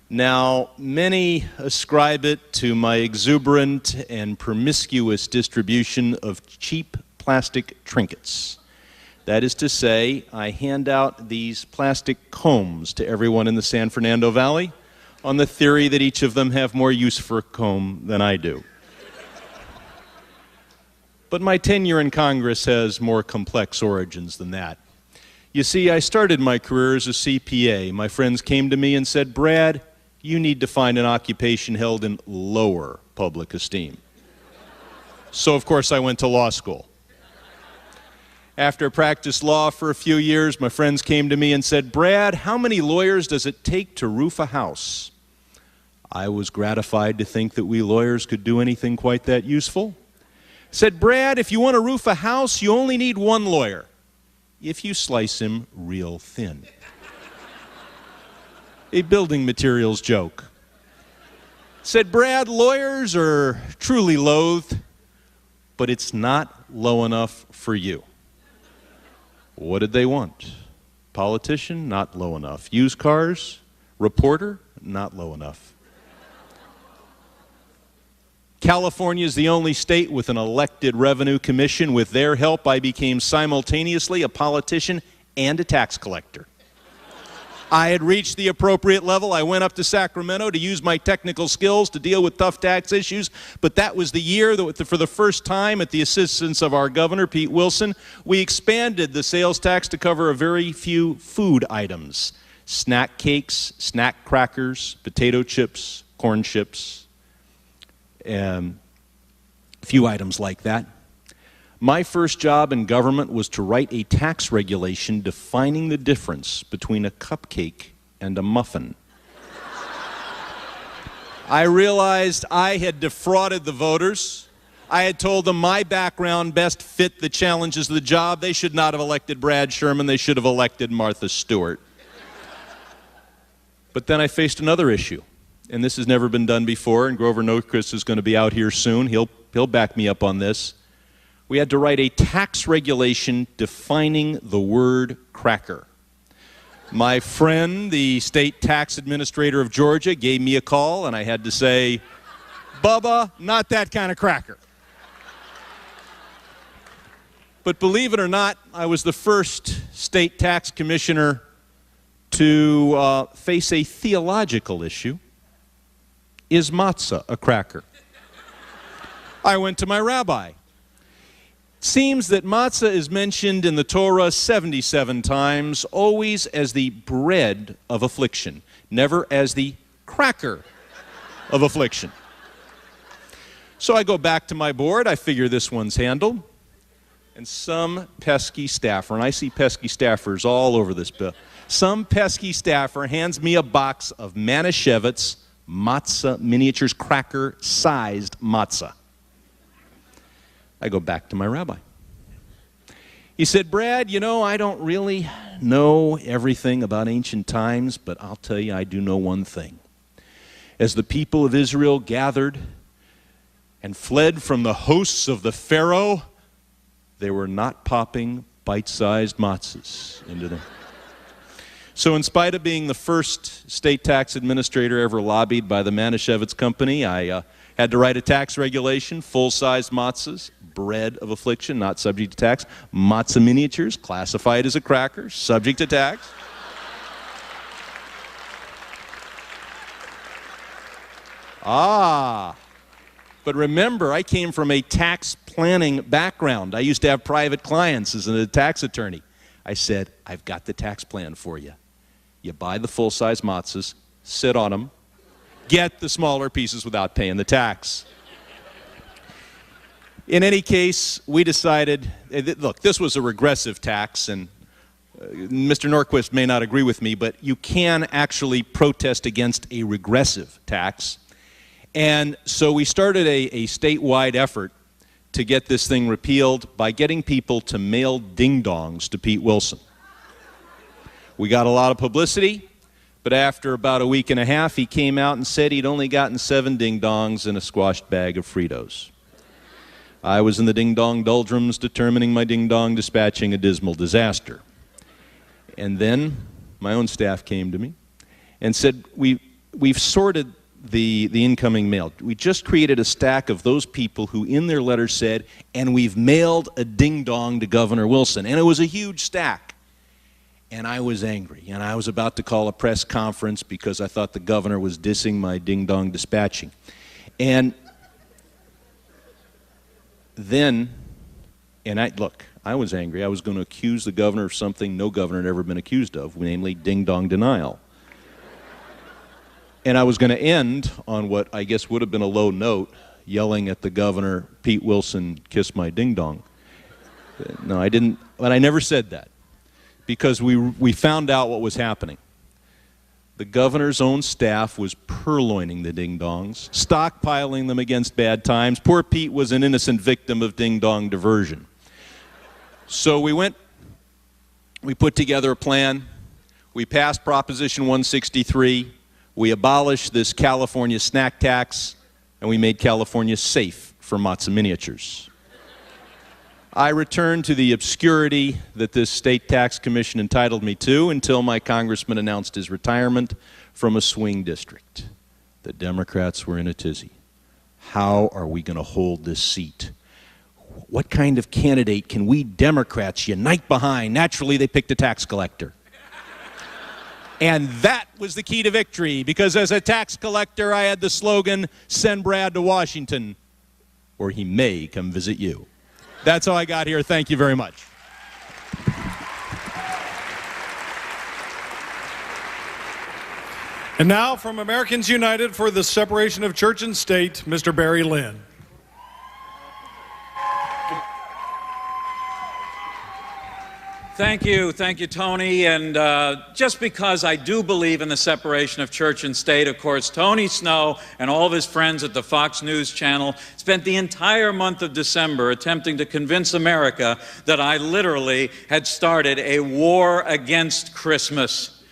Speaker 13: Now, many ascribe it to my exuberant and promiscuous distribution of cheap plastic trinkets. That is to say, I hand out these plastic combs to everyone in the San Fernando Valley on the theory that each of them have more use for a comb than I do. But my tenure in Congress has more complex origins than that. You see, I started my career as a CPA. My friends came to me and said, Brad, you need to find an occupation held in lower public esteem. So, of course, I went to law school. After I practiced law for a few years, my friends came to me and said, Brad, how many lawyers does it take to roof a house? I was gratified to think that we lawyers could do anything quite that useful. Said, Brad, if you want to roof a house, you only need one lawyer, if you slice him real thin. A building materials joke. Said, Brad, lawyers are truly loathed, but it's not low enough for you. What did they want? Politician? Not low enough. Used cars? Reporter? Not low enough. California is the only state with an elected revenue commission. With their help, I became simultaneously a politician and a tax collector. I had reached the appropriate level. I went up to Sacramento to use my technical skills to deal with tough tax issues, but that was the year that for the first time, at the assistance of our governor, Pete Wilson, we expanded the sales tax to cover a very few food items: snack cakes, snack crackers, potato chips, corn chips, a few items like that. My first job in government was to write a tax regulation defining the difference between a cupcake and a muffin. I realized I had defrauded the voters. I had told them my background best fit the challenges of the job. They should not have elected Brad Sherman. They should have elected Martha Stewart. But then I faced another issue, and this has never been done before, and Grover Norquist is going to be out here soon. He'll back me up on this. We had to write a tax regulation defining the word cracker. My friend, the state tax administrator of Georgia, gave me a call, and I had to say, Bubba, not that kind of cracker. But believe it or not, I was the first state tax commissioner to face a theological issue. Is matzah a cracker? I went to my rabbi. It seems that matzah is mentioned in the Torah 77 times, always as the bread of affliction, never as the cracker of affliction. So I go back to my board, I figure this one's handled, and some pesky staffer, and I see pesky staffers all over this bill, some pesky staffer hands me a box of Manischewitz matzah miniatures, cracker-sized matzah. I go back to my rabbi. He said, Brad, you know, I don't really know everything about ancient times, but I'll tell you, I do know one thing. As the people of Israel gathered and fled from the hosts of the Pharaoh, they were not popping bite-sized matzahs into them. So in spite of being the first state tax administrator ever lobbied by the Manischewitz Company, I had to write a tax regulation, full-size matzahs, bread of affliction, not subject to tax, matzah miniatures, classified as a cracker, subject to tax. But remember, I came from a tax planning background. I used to have private clients as a tax attorney. I said, I've got the tax plan for you. You buy the full-size matzahs, sit on them, get the smaller pieces without paying the tax. In any case, we decided, look, this was a regressive tax, and Mr. Norquist may not agree with me, but you can actually protest against a regressive tax. And so we started a statewide effort to get this thing repealed by getting people to mail ding-dongs to Pete Wilson. We got a lot of publicity, but after about a week and a half, he came out and said he'd only gotten 7 ding-dongs and a squashed bag of Fritos. I was in the ding-dong doldrums determining my ding-dong dispatching a dismal disaster. And then my own staff came to me and said, we've sorted the incoming mail. We just created a stack of those people who in their letters said, and we've mailed a ding-dong to Governor Wilson. And it was a huge stack. And I was angry, and I was about to call a press conference because I thought the governor was dissing my ding-dong dispatching. And then, look, I was angry. I was going to accuse the governor of something no governor had ever been accused of, namely ding-dong denial. And I was going to end on what I guess would have been a low note, yelling at the governor, Pete Wilson, kiss my ding-dong. No, I didn't, but I never said that. Because we found out what was happening. The governor's own staff was purloining the ding-dongs, stockpiling them against bad times. Poor Pete was an innocent victim of ding-dong diversion. So we put together a plan. We passed Proposition 163. We abolished this California snack tax, and we made California safe for matzah miniatures. I returned to the obscurity that this state tax commission entitled me to until my congressman announced his retirement from a swing district. The Democrats were in a tizzy. How are we going to hold this seat? What kind of candidate can we Democrats unite behind? Naturally, they picked a tax collector. And that was the key to victory, because as a tax collector, I had the slogan, send Brad to Washington, or he may come visit you. That's how I got here. Thank you very much.
Speaker 1: And now from Americans United for the Separation of Church and State, Mr. Barry Lynn.
Speaker 14: Thank you, Tony. And just because I do believe in the separation of church and state, of course, Tony Snow and all of his friends at the Fox News Channel spent the entire month of December attempting to convince America that I literally had started a war against Christmas.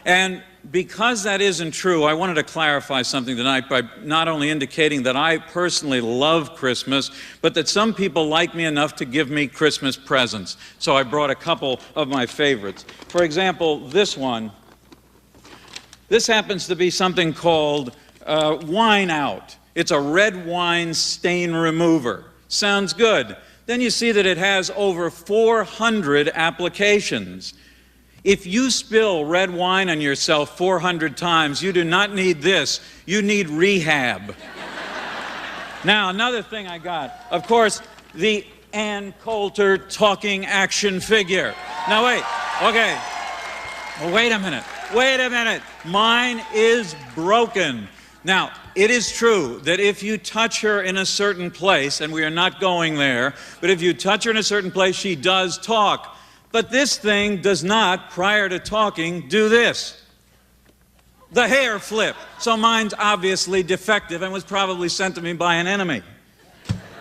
Speaker 14: And because that isn't true, I wanted to clarify something tonight by not only indicating that I personally love Christmas, but that some people like me enough to give me Christmas presents. So I brought a couple of my favorites. For example, this one. This happens to be something called Wine Out. It's a red wine stain remover. Sounds good. Then you see that it has over 400 applications. If you spill red wine on yourself 400 times, you do not need this. You need rehab. Now, another thing I got, of course, the Ann Coulter talking action figure. Now, wait. Okay. Well, wait a minute. Mine is broken. Now, it is true that if you touch her in a certain place, and we are not going there, but if you touch her in a certain place, she does talk. But this thing does not, prior to talking, do this. The hair flip. So mine's obviously defective and was probably sent to me by an enemy.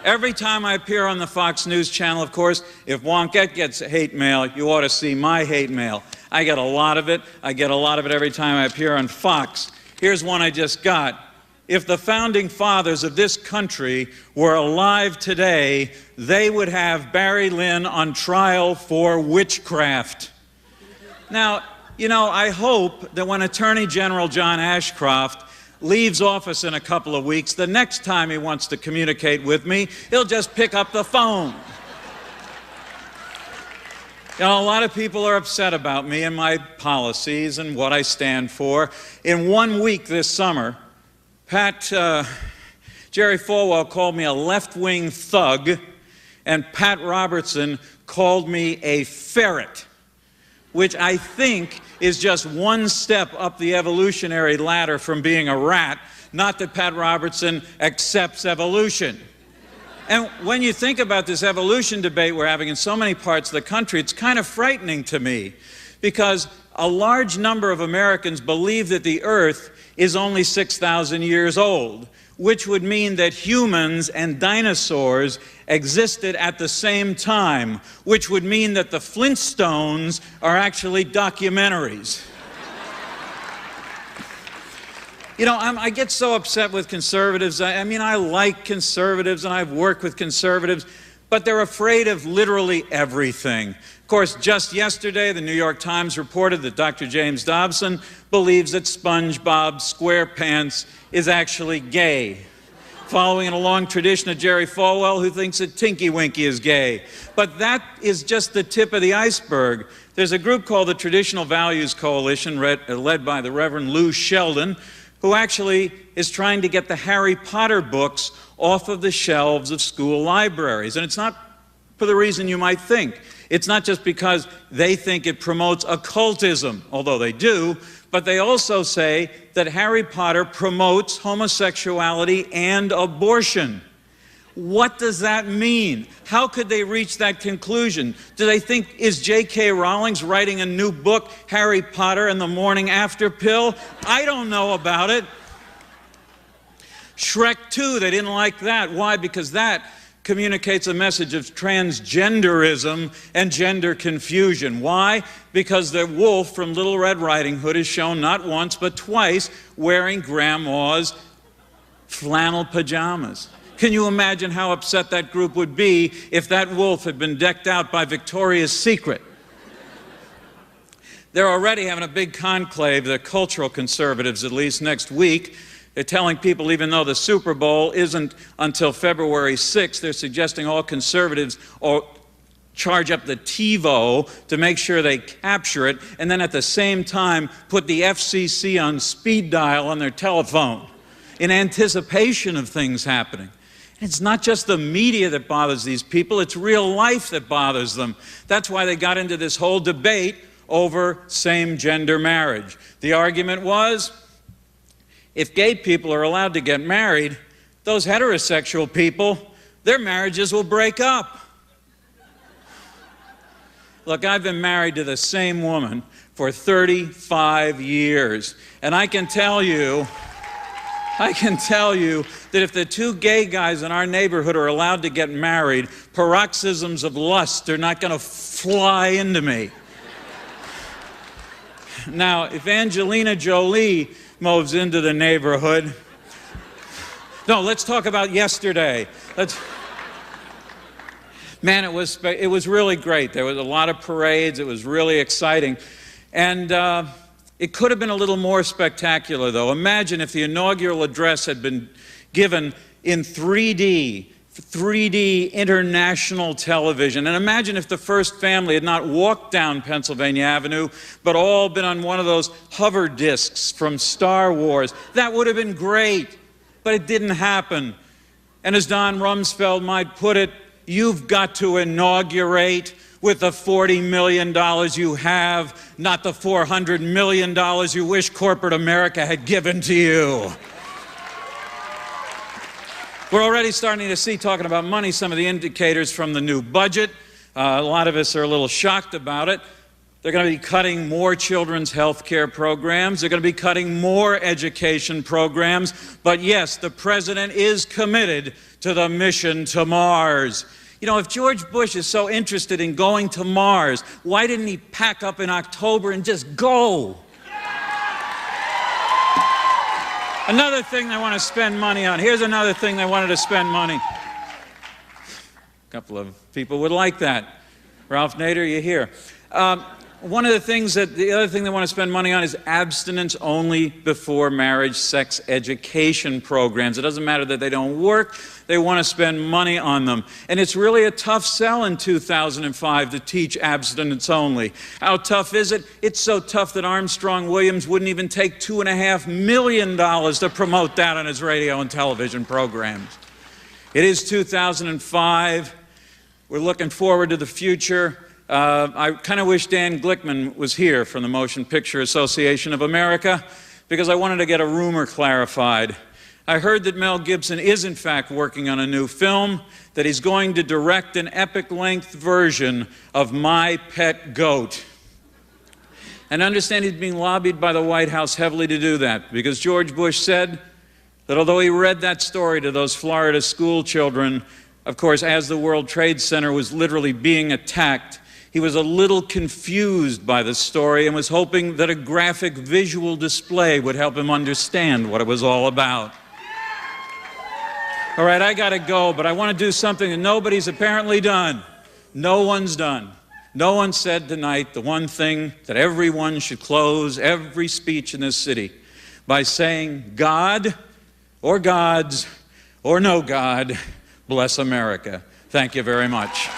Speaker 14: Every time I appear on the Fox News Channel, of course, if Wonkette gets hate mail, you ought to see my hate mail. I get a lot of it. I get a lot of it every time I appear on Fox. Here's one I just got. If the founding fathers of this country were alive today, they would have Barry Lynn on trial for witchcraft. Now, you know, I hope that when Attorney General John Ashcroft leaves office in a couple of weeks, the next time he wants to communicate with me, he'll just pick up the phone. You know, a lot of people are upset about me and my policies and what I stand for. In 1 week this summer, Jerry Falwell called me a left-wing thug, and Pat Robertson called me a ferret, which I think is just one step up the evolutionary ladder from being a rat, not that Pat Robertson accepts evolution. And when you think about this evolution debate we're having in so many parts of the country, it's kind of frightening to me, because a large number of Americans believe that the Earth is only 6,000 years old, which would mean that humans and dinosaurs existed at the same time, which would mean that the Flintstones are actually documentaries. You know, I get so upset with conservatives. I mean, I like conservatives and I've worked with conservatives, but they're afraid of literally everything. Of course, just yesterday, the New York Times reported that Dr. James Dobson believes that SpongeBob SquarePants is actually gay, following in a long tradition of Jerry Falwell, who thinks that Tinky Winky is gay. But that is just the tip of the iceberg. There's a group called the Traditional Values Coalition, led by the Reverend Lou Sheldon, who actually is trying to get the Harry Potter books off of the shelves of school libraries. And it's not for the reason you might think. It's not just because they think it promotes occultism, although they do, but they also say that Harry Potter promotes homosexuality and abortion. What does that mean? How could they reach that conclusion? Do they think, is J.K. Rowling writing a new book, Harry Potter and the Morning After Pill? I don't know about it. Shrek 2, they didn't like that. Why? Because that communicates a message of transgenderism and gender confusion. Why? Because the wolf from Little Red Riding Hood is shown not once but twice wearing grandma's flannel pajamas. Can you imagine how upset that group would be if that wolf had been decked out by Victoria's Secret? They're already having a big conclave, the cultural conservatives at least, next week. They're telling people, even though the Super Bowl isn't until February 6th, they're suggesting all conservatives charge up the TiVo to make sure they capture it, and then at the same time put the FCC on speed dial on their telephone in anticipation of things happening. And it's not just the media that bothers these people, it's real life that bothers them. That's why they got into this whole debate over same-gender marriage. The argument was, if gay people are allowed to get married, those heterosexual people, their marriages will break up. Look, I've been married to the same woman for 35 years, and I can tell you that if the two gay guys in our neighborhood are allowed to get married, paroxysms of lust are not going to fly into me. Now, if Angelina Jolie moves into the neighborhood, no, let's talk about yesterday. Man, it was really great. There was a lot of parades. It was really exciting. And it could have been a little more spectacular, though. Imagine if the inaugural address had been given in 3D international television. And imagine if the first family had not walked down Pennsylvania Avenue, but all been on one of those hover discs from Star Wars. That would have been great, but it didn't happen. And as Don Rumsfeld might put it, you've got to inaugurate with the $40 million you have, not the $400 million you wish corporate America had given to you. We're already starting to see, talking about money, some of the indicators from the new budget. A lot of us are a little shocked about it. They're going to be cutting more children's health care programs. They're going to be cutting more education programs. But yes, the president is committed to the mission to Mars. You know, if George Bush is so interested in going to Mars, why didn't he pack up in October and just go? Another thing they want to spend money on. Here's another thing they wanted to spend money. A couple of people would like that. Ralph Nader, you here. The other thing they want to spend money on is abstinence only before marriage sex education programs. It doesn't matter that they don't work, they want to spend money on them. And it's really a tough sell in 2005 to teach abstinence only. How tough is it? It's so tough that Armstrong Williams wouldn't even take $2.5 million to promote that on his radio and television programs. It is 2005. We're looking forward to the future. I kind of wish Dan Glickman was here from the Motion Picture Association of America, because I wanted to get a rumor clarified. I heard that Mel Gibson is in fact working on a new film, that he's going to direct an epic-length version of My Pet Goat. And I understand he's being lobbied by the White House heavily to do that, because George Bush said that although he read that story to those Florida school children, of course, as the World Trade Center was literally being attacked, he was a little confused by the story and was hoping that a graphic visual display would help him understand what it was all about. All right, I gotta go, but I want to do something that nobody's apparently done. No one's done. No one said tonight the one thing that everyone should close every speech in this city by saying, God, or gods, or no God, bless America. Thank you very much.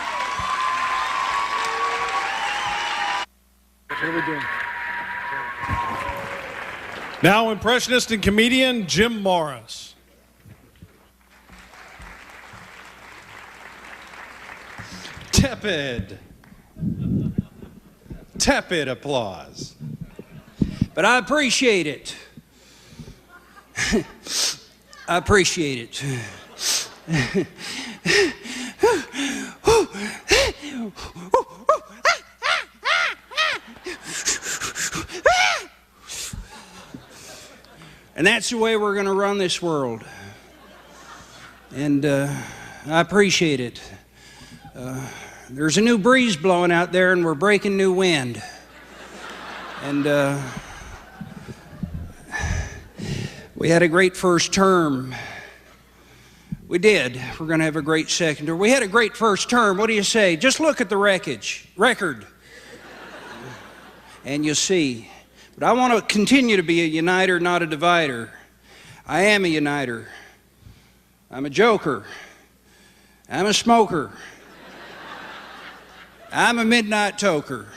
Speaker 1: What are we doing? Now, impressionist and comedian Jim Morris.
Speaker 15: Tepid applause. But I appreciate it. I appreciate it. And that's the way we're going to run this world. And I appreciate it. There's a new breeze blowing out there, and we're breaking new wind. And we had a great first term. We did. We're going to have a great second term. We had a great first term. What do you say? Just look at the record. And you'll see. But I want to continue to be a uniter, not a divider. I am a uniter. I'm a joker. I'm a smoker. I'm a midnight toker.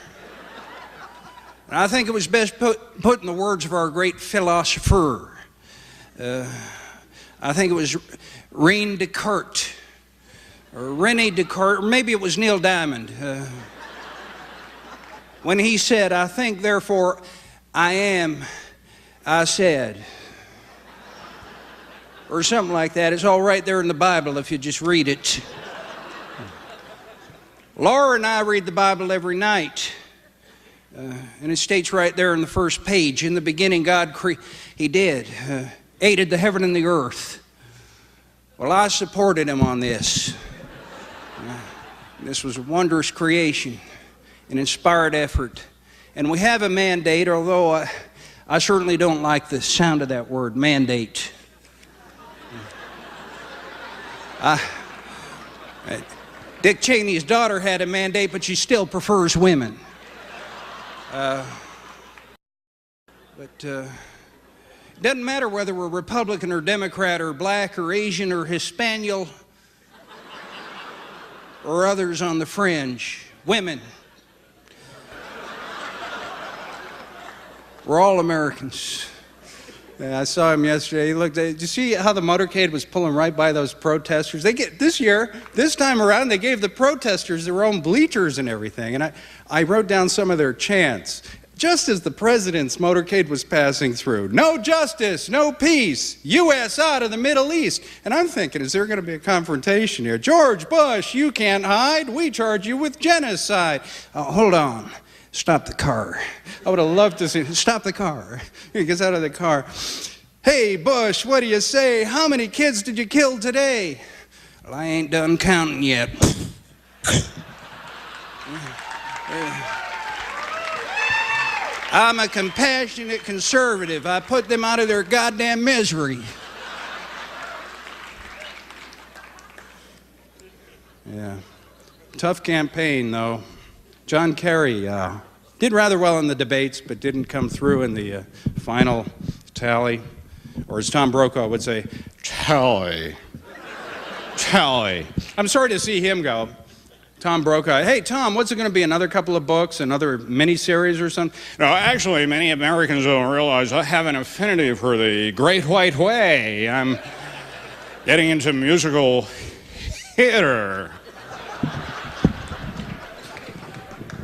Speaker 15: And I think it was best put in the words of our great philosopher. I think it was Rene Descartes, or René Descartes, or maybe it was Neil Diamond. When he said, I think, therefore, I am, I said. Or something like that. It's all right there in the Bible if you just read it. Laura and I read the Bible every night. And it states right there in the first page, in the beginning God aided the heaven and the earth. Well, I supported him on this. This was a wondrous creation, an inspired effort. And we have a mandate, although I certainly don't like the sound of that word, mandate. Dick Cheney's daughter had a mandate, but she still prefers women. It doesn't matter whether we're Republican or Democrat or black or Asian or Hispanic or others on the fringe. Women. We're all Americans. Yeah, I saw him yesterday. He looked. Did you see how the motorcade was pulling right by those protesters? This time around, they gave the protesters their own bleachers and everything. And I wrote down some of their chants. Just as the president's motorcade was passing through, no justice, no peace, U.S. out of the Middle East. And I'm thinking, is there going to be a confrontation here? George Bush, you can't hide. We charge you with genocide. Hold on. Stop the car. I would have loved to see, stop the car. He gets out of the car. Hey, Bush, what do you say? How many kids did you kill today? Well, I ain't done counting yet. I'm a compassionate conservative. I put them out of their goddamn misery. Yeah. Tough campaign, though. John Kerry did rather well in the debates, but didn't come through in the final tally. Or as Tom Brokaw would say, tally. Tally. I'm sorry to see him go. Tom Brokaw. Hey, Tom, what's it going to be? Another couple of books, another mini-series or something? No, actually, many Americans don't realize I have an affinity for the Great White Way. I'm getting into musical theater.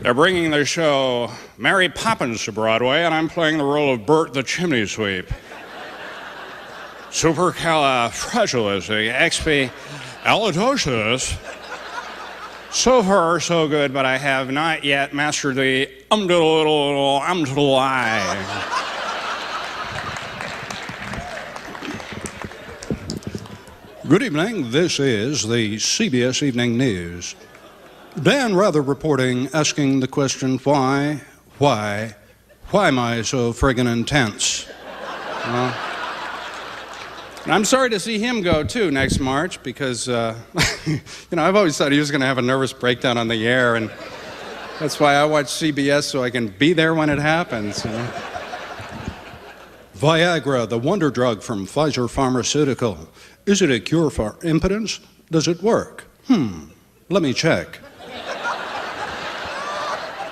Speaker 15: They're bringing the show Mary Poppins to Broadway, and I'm playing the role of Bert the Chimney Sweep. Supercalifragilisticexpialidocious. So far, so good, but I have not yet mastered the
Speaker 16: Good evening. This is the CBS Evening News. Dan Rather reporting, asking the question, why am I so friggin' intense?
Speaker 15: And I'm sorry to see him go, too, next March, because, I've always thought he was going to have a nervous breakdown on the air, and that's why I watch CBS, so I can be there when it happens.
Speaker 16: Viagra, the wonder drug from Pfizer Pharmaceutical. Is it a cure for impotence? Does it work? Let me check.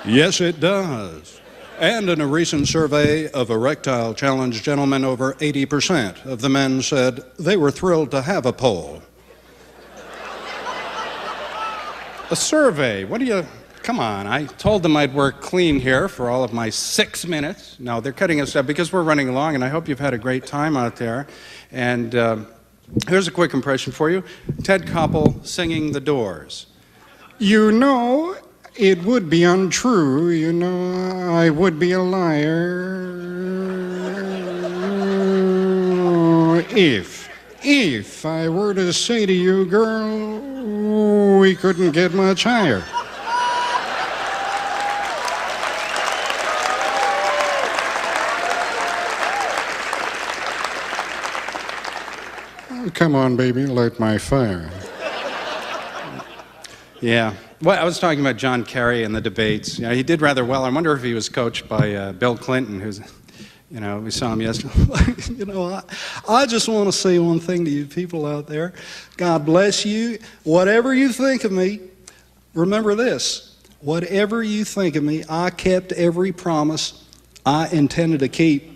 Speaker 16: Yes, it does. And in a recent survey of erectile challenge gentlemen, over 80% of the men said they were thrilled to have a pole.
Speaker 15: A survey? Come on, I told them I'd work clean here for all of my 6 minutes. No, they're cutting us up because we're running along, and I hope you've had a great time out there. And here's a quick impression for you. Ted Koppel singing The Doors.
Speaker 17: You know, it would be untrue, I would be a liar if I were to say to you, girl, we couldn't get much higher. Oh, come on, baby, light my fire.
Speaker 15: Yeah. Well, I was talking about John Kerry and the debates. He did rather well. I wonder if he was coached by Bill Clinton, who's, we saw him yesterday.
Speaker 17: I just want to say one thing to you people out there. God bless you. Whatever you think of me, remember this. Whatever you think of me, I kept every promise I intended to keep.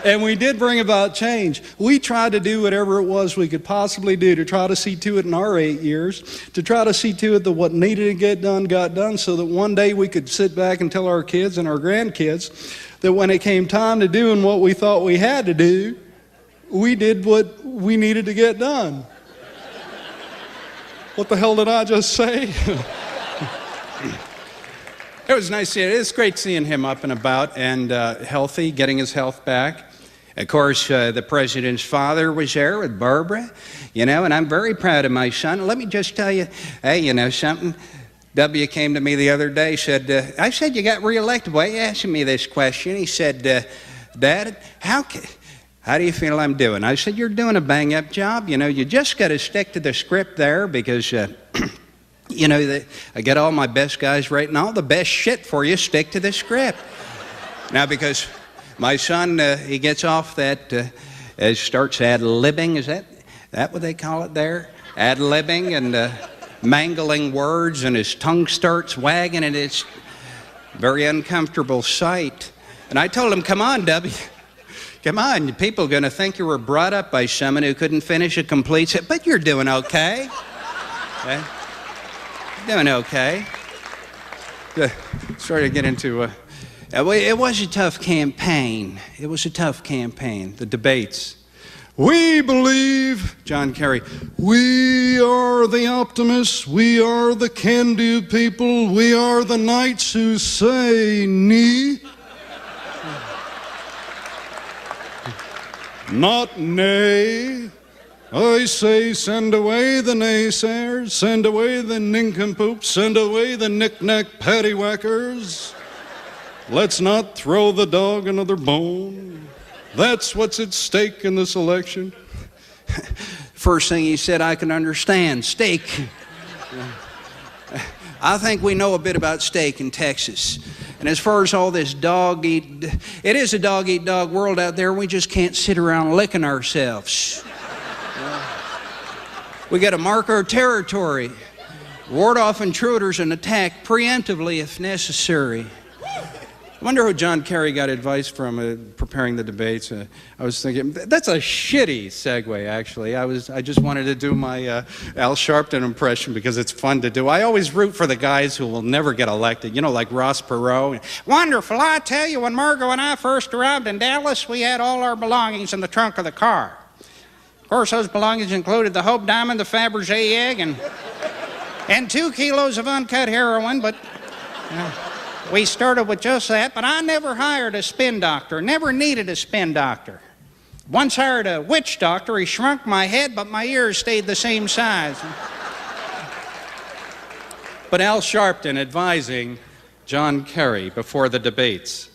Speaker 17: And we did bring about change. We tried to do whatever it was we could possibly do to try to see to it in our 8 years, to try to see to it that what needed to get done got done, so that one day we could sit back and tell our kids and our grandkids that when it came time to doing what we thought we had to do, we did what we needed to get done.
Speaker 16: What the hell did I just say? It was nice seeing it. It's great seeing him up and about and healthy, getting his health back. Of course, the president's father was there with Barbara, and I'm very proud of my son. Let me just tell you, hey, something. W came to me the other day, said, I said, you got reelected. Why are you asking me this question? He said, Dad, how do you feel I'm doing? I said, you're doing a bang-up job. You just got to stick to the script there because, I get all my best guys writing all the best shit for you. Stick to the script. Now, because my son, he gets off that, starts ad-libbing. Is that what they call it there? Ad-libbing and mangling words, and his tongue starts wagging, and it's a very uncomfortable sight. And I told him, come on, W. Come on, people are going to think you were brought up by someone who couldn't finish a complete sentence. But you're doing okay. Okay? Doing okay. Sorry to get into... it was a tough campaign. It was a tough campaign. The debates. We believe, John Kerry, we are the optimists, we are the can-do people, we are the knights who say nee. Not nay. I say send away the naysayers, send away the nincompoops, send away the knick-knack paddywhackers. Let's not throw the dog another bone. That's what's at stake in this election. First thing he said I can understand, steak. I think we know a bit about steak in Texas. And as far as all this it is a dog-eat-dog world out there. We just can't sit around licking ourselves. We got to mark our territory, ward off intruders, and attack preemptively if necessary. I wonder who John Kerry got advice from preparing the debates. I was thinking, that's a shitty segue, actually. I just wanted to do my Al Sharpton impression because it's fun to do. I always root for the guys who will never get elected, like Ross Perot. Wonderful. I tell you, when Margot and I first arrived in Dallas, we had all our belongings in the trunk of the car. Of course, those belongings included the Hope Diamond, the Fabergé egg, and 2 kilos of uncut heroin, but... we started with just that, but I never hired a spin doctor, never needed a spin doctor. Once hired a witch doctor, he shrunk my head, but my ears stayed the same size. But Al Sharpton advising John Kerry before the debates.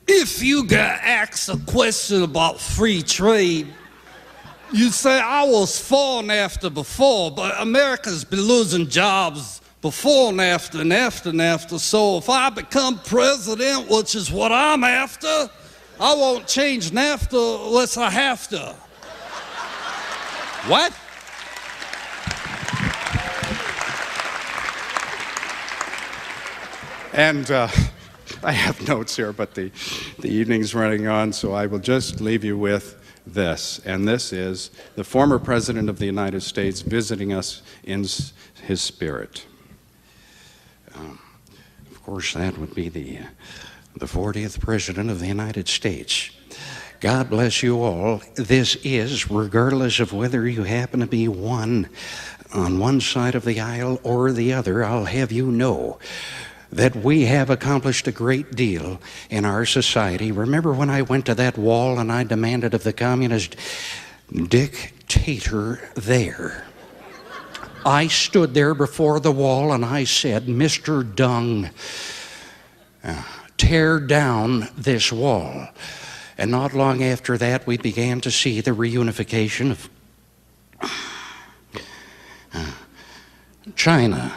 Speaker 18: If you got asked a question about free trade, you say I was for NAFTA before, but America's been losing jobs before NAFTA and after NAFTA, so if I become president, which is what I'm after, I won't change NAFTA unless I have to. What?
Speaker 16: And I have notes here, but the evening's running on, so I will just leave you with this. And this is the former President of the United States visiting us in his spirit. Of course, that would be the 40th President of the United States. God bless you all. This is, regardless of whether you happen to be on one side of the aisle or the other, I'll have you know that we have accomplished a great deal in our society. Remember when I went to that wall and I demanded of the communist dictator there? I stood there before the wall and I said, Mr. Dung, tear down this wall. And not long after that, we began to see the reunification of China.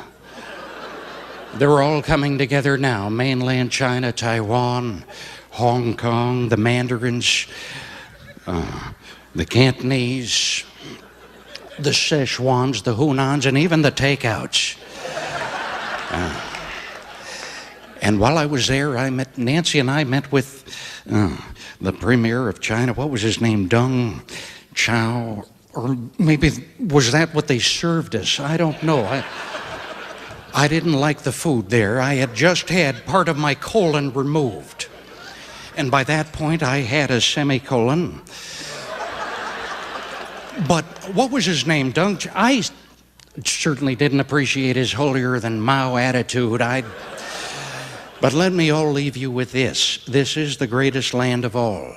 Speaker 16: They're all coming together now. Mainland China, Taiwan, Hong Kong, the Mandarins, the Cantonese, the Szechuans, the Hunans, and even the takeouts. And while I was there, Nancy and I met with the premier of China. What was his name? Deng Chao? Or maybe, was that what they served us? I don't know. I didn't like the food there. I had just had part of my colon removed. And by that point, I had a semicolon. But what was his name?
Speaker 19: certainly didn't appreciate his holier-than-thou attitude. But let me all leave you with this. This is the greatest land of all.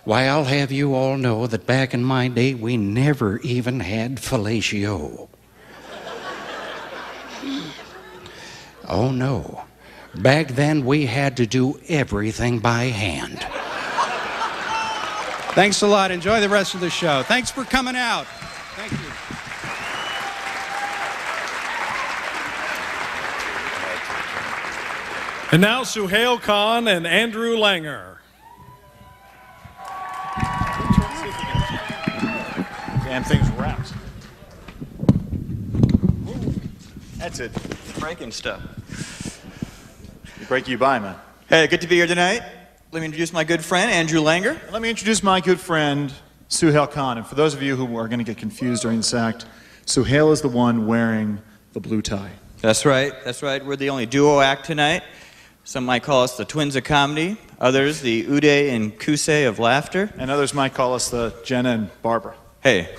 Speaker 19: Why, I'll have you all know that back in my day, we never even had fellatio. Oh, no. Back then, we had to do everything by hand.
Speaker 16: Thanks a lot. Enjoy the rest of the show. Thanks for coming out. Thank you.
Speaker 1: And now Suhail Khan and Andrew Langer.
Speaker 20: Damn thing's wrapped. That's it.
Speaker 21: Breaking stuff.
Speaker 20: You break, you buy, man.
Speaker 21: Hey, good to be here tonight. Let me introduce my good friend, Andrew Langer.
Speaker 20: Let me introduce my good friend, Suhail Khan. And for those of you who are going to get confused during this act, Suhail is the one wearing the blue tie.
Speaker 21: That's right. That's right. We're the only duo act tonight. Some might call us the twins of comedy. Others, the Uday and Kusei of laughter.
Speaker 20: And others might call us the Jenna and Barbara.
Speaker 21: Hey,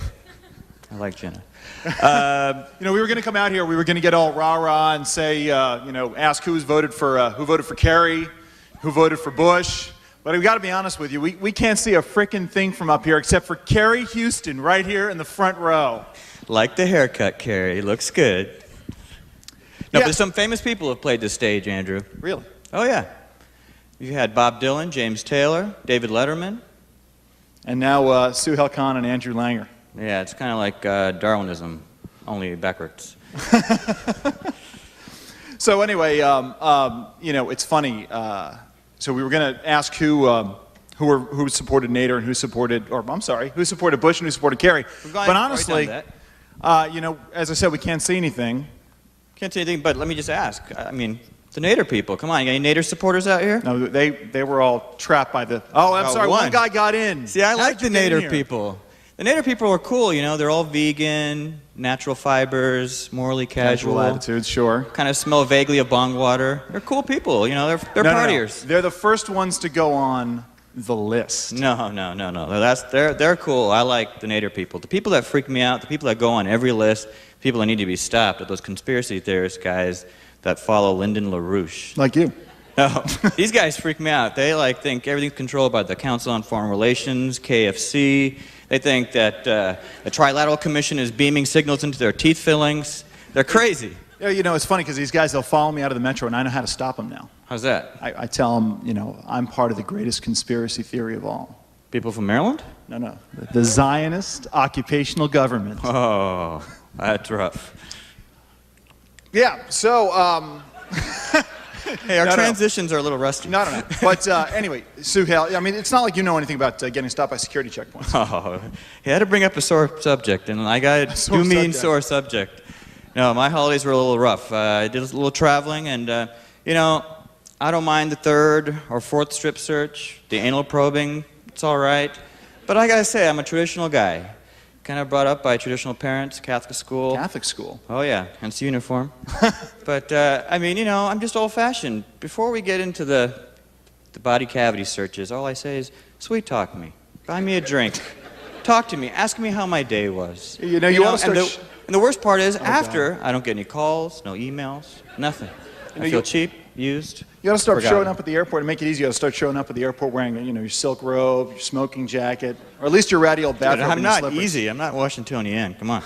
Speaker 21: I like Jenna.
Speaker 20: You know, we were going to come out here, we were going to get all rah-rah and say, you know, ask who voted for Kerry, who voted for Bush. But we got to be honest with you, we can't see a frickin' thing from up here except for Kerry Houston right here in the front row.
Speaker 21: Like the haircut, Kerry. Looks good. No,
Speaker 20: Yeah.
Speaker 21: but some famous people have played this stage, Andrew.
Speaker 20: Really?
Speaker 21: Oh, yeah. You had Bob Dylan, James Taylor, David Letterman.
Speaker 20: And now Suhail Khan and Andrew Langer.
Speaker 21: Yeah, it's kind of like Darwinism, only backwards.
Speaker 20: So anyway, you know, it's funny. So we were going to ask who supported Nader and who supported Bush and who supported Kerry. But honestly, you know, as I said, we can't see anything.
Speaker 21: Can't see anything, but let me just ask. I mean, the Nader people, come on, you got any Nader supporters out here?
Speaker 20: No, they were all trapped by the... Oh, I'm sorry, one guy got in.
Speaker 21: See, I like the
Speaker 20: you get in
Speaker 21: Nader
Speaker 20: here?
Speaker 21: people. The Nader people are cool, you know, they're all vegan, natural fibers, morally casual.
Speaker 20: Attitudes, sure.
Speaker 21: Kind of smell vaguely of bong water. They're cool people, you know, they're partiers.
Speaker 20: No. They're the first ones to go on the list.
Speaker 21: No. They're cool. I like the Nader people. The people that freak me out, the people that go on every list, people that need to be stopped are those conspiracy theorist guys that follow Lyndon LaRouche.
Speaker 20: Like you.
Speaker 21: No, these guys freak me out. They think everything's controlled by the Council on Foreign Relations, KFC. They think that the Trilateral Commission is beaming signals into their teeth fillings. They're crazy.
Speaker 20: Yeah, you know, it's funny because these guys, they'll follow me out of the metro and I know how to stop them now.
Speaker 21: How's that?
Speaker 20: I tell them, you know, I'm part of the greatest conspiracy theory of all.
Speaker 21: People from Maryland?
Speaker 20: No. The Zionist occupational government.
Speaker 21: Oh, that's rough.
Speaker 20: Yeah, so...
Speaker 21: Hey, our transitions are a little rusty.
Speaker 20: No. But anyway, Suhail, I mean, it's not like you know anything about getting stopped by security checkpoints.
Speaker 21: Oh, he had to bring up a sore subject, and I got a sore subject. No, my holidays were a little rough. I did a little traveling, and, you know, I don't mind the third or fourth strip search, the anal probing, it's all right. But I gotta say, I'm a traditional guy. Kind of brought up by traditional parents, Catholic school.
Speaker 20: Catholic school?
Speaker 21: Oh, yeah, hence the uniform. But, I mean, you know, I'm just old-fashioned. Before we get into the body cavity searches, all I say is, sweet talk me. Buy me a drink. Talk to me. Ask me how my day was.
Speaker 20: You know, you want to start...
Speaker 21: And the worst part is, after, I don't get any calls, no emails, nothing. I feel cheap, used.
Speaker 20: You gotta start
Speaker 21: forgotten.
Speaker 20: showing up at the airport and make it easy. You gotta start showing up at the airport wearing, you know, your silk robe, your smoking jacket, or at least your ratty old bathrobe.
Speaker 21: I'm
Speaker 20: and your
Speaker 21: not
Speaker 20: slippers.
Speaker 21: easy. I'm not Washingtonian. Come on.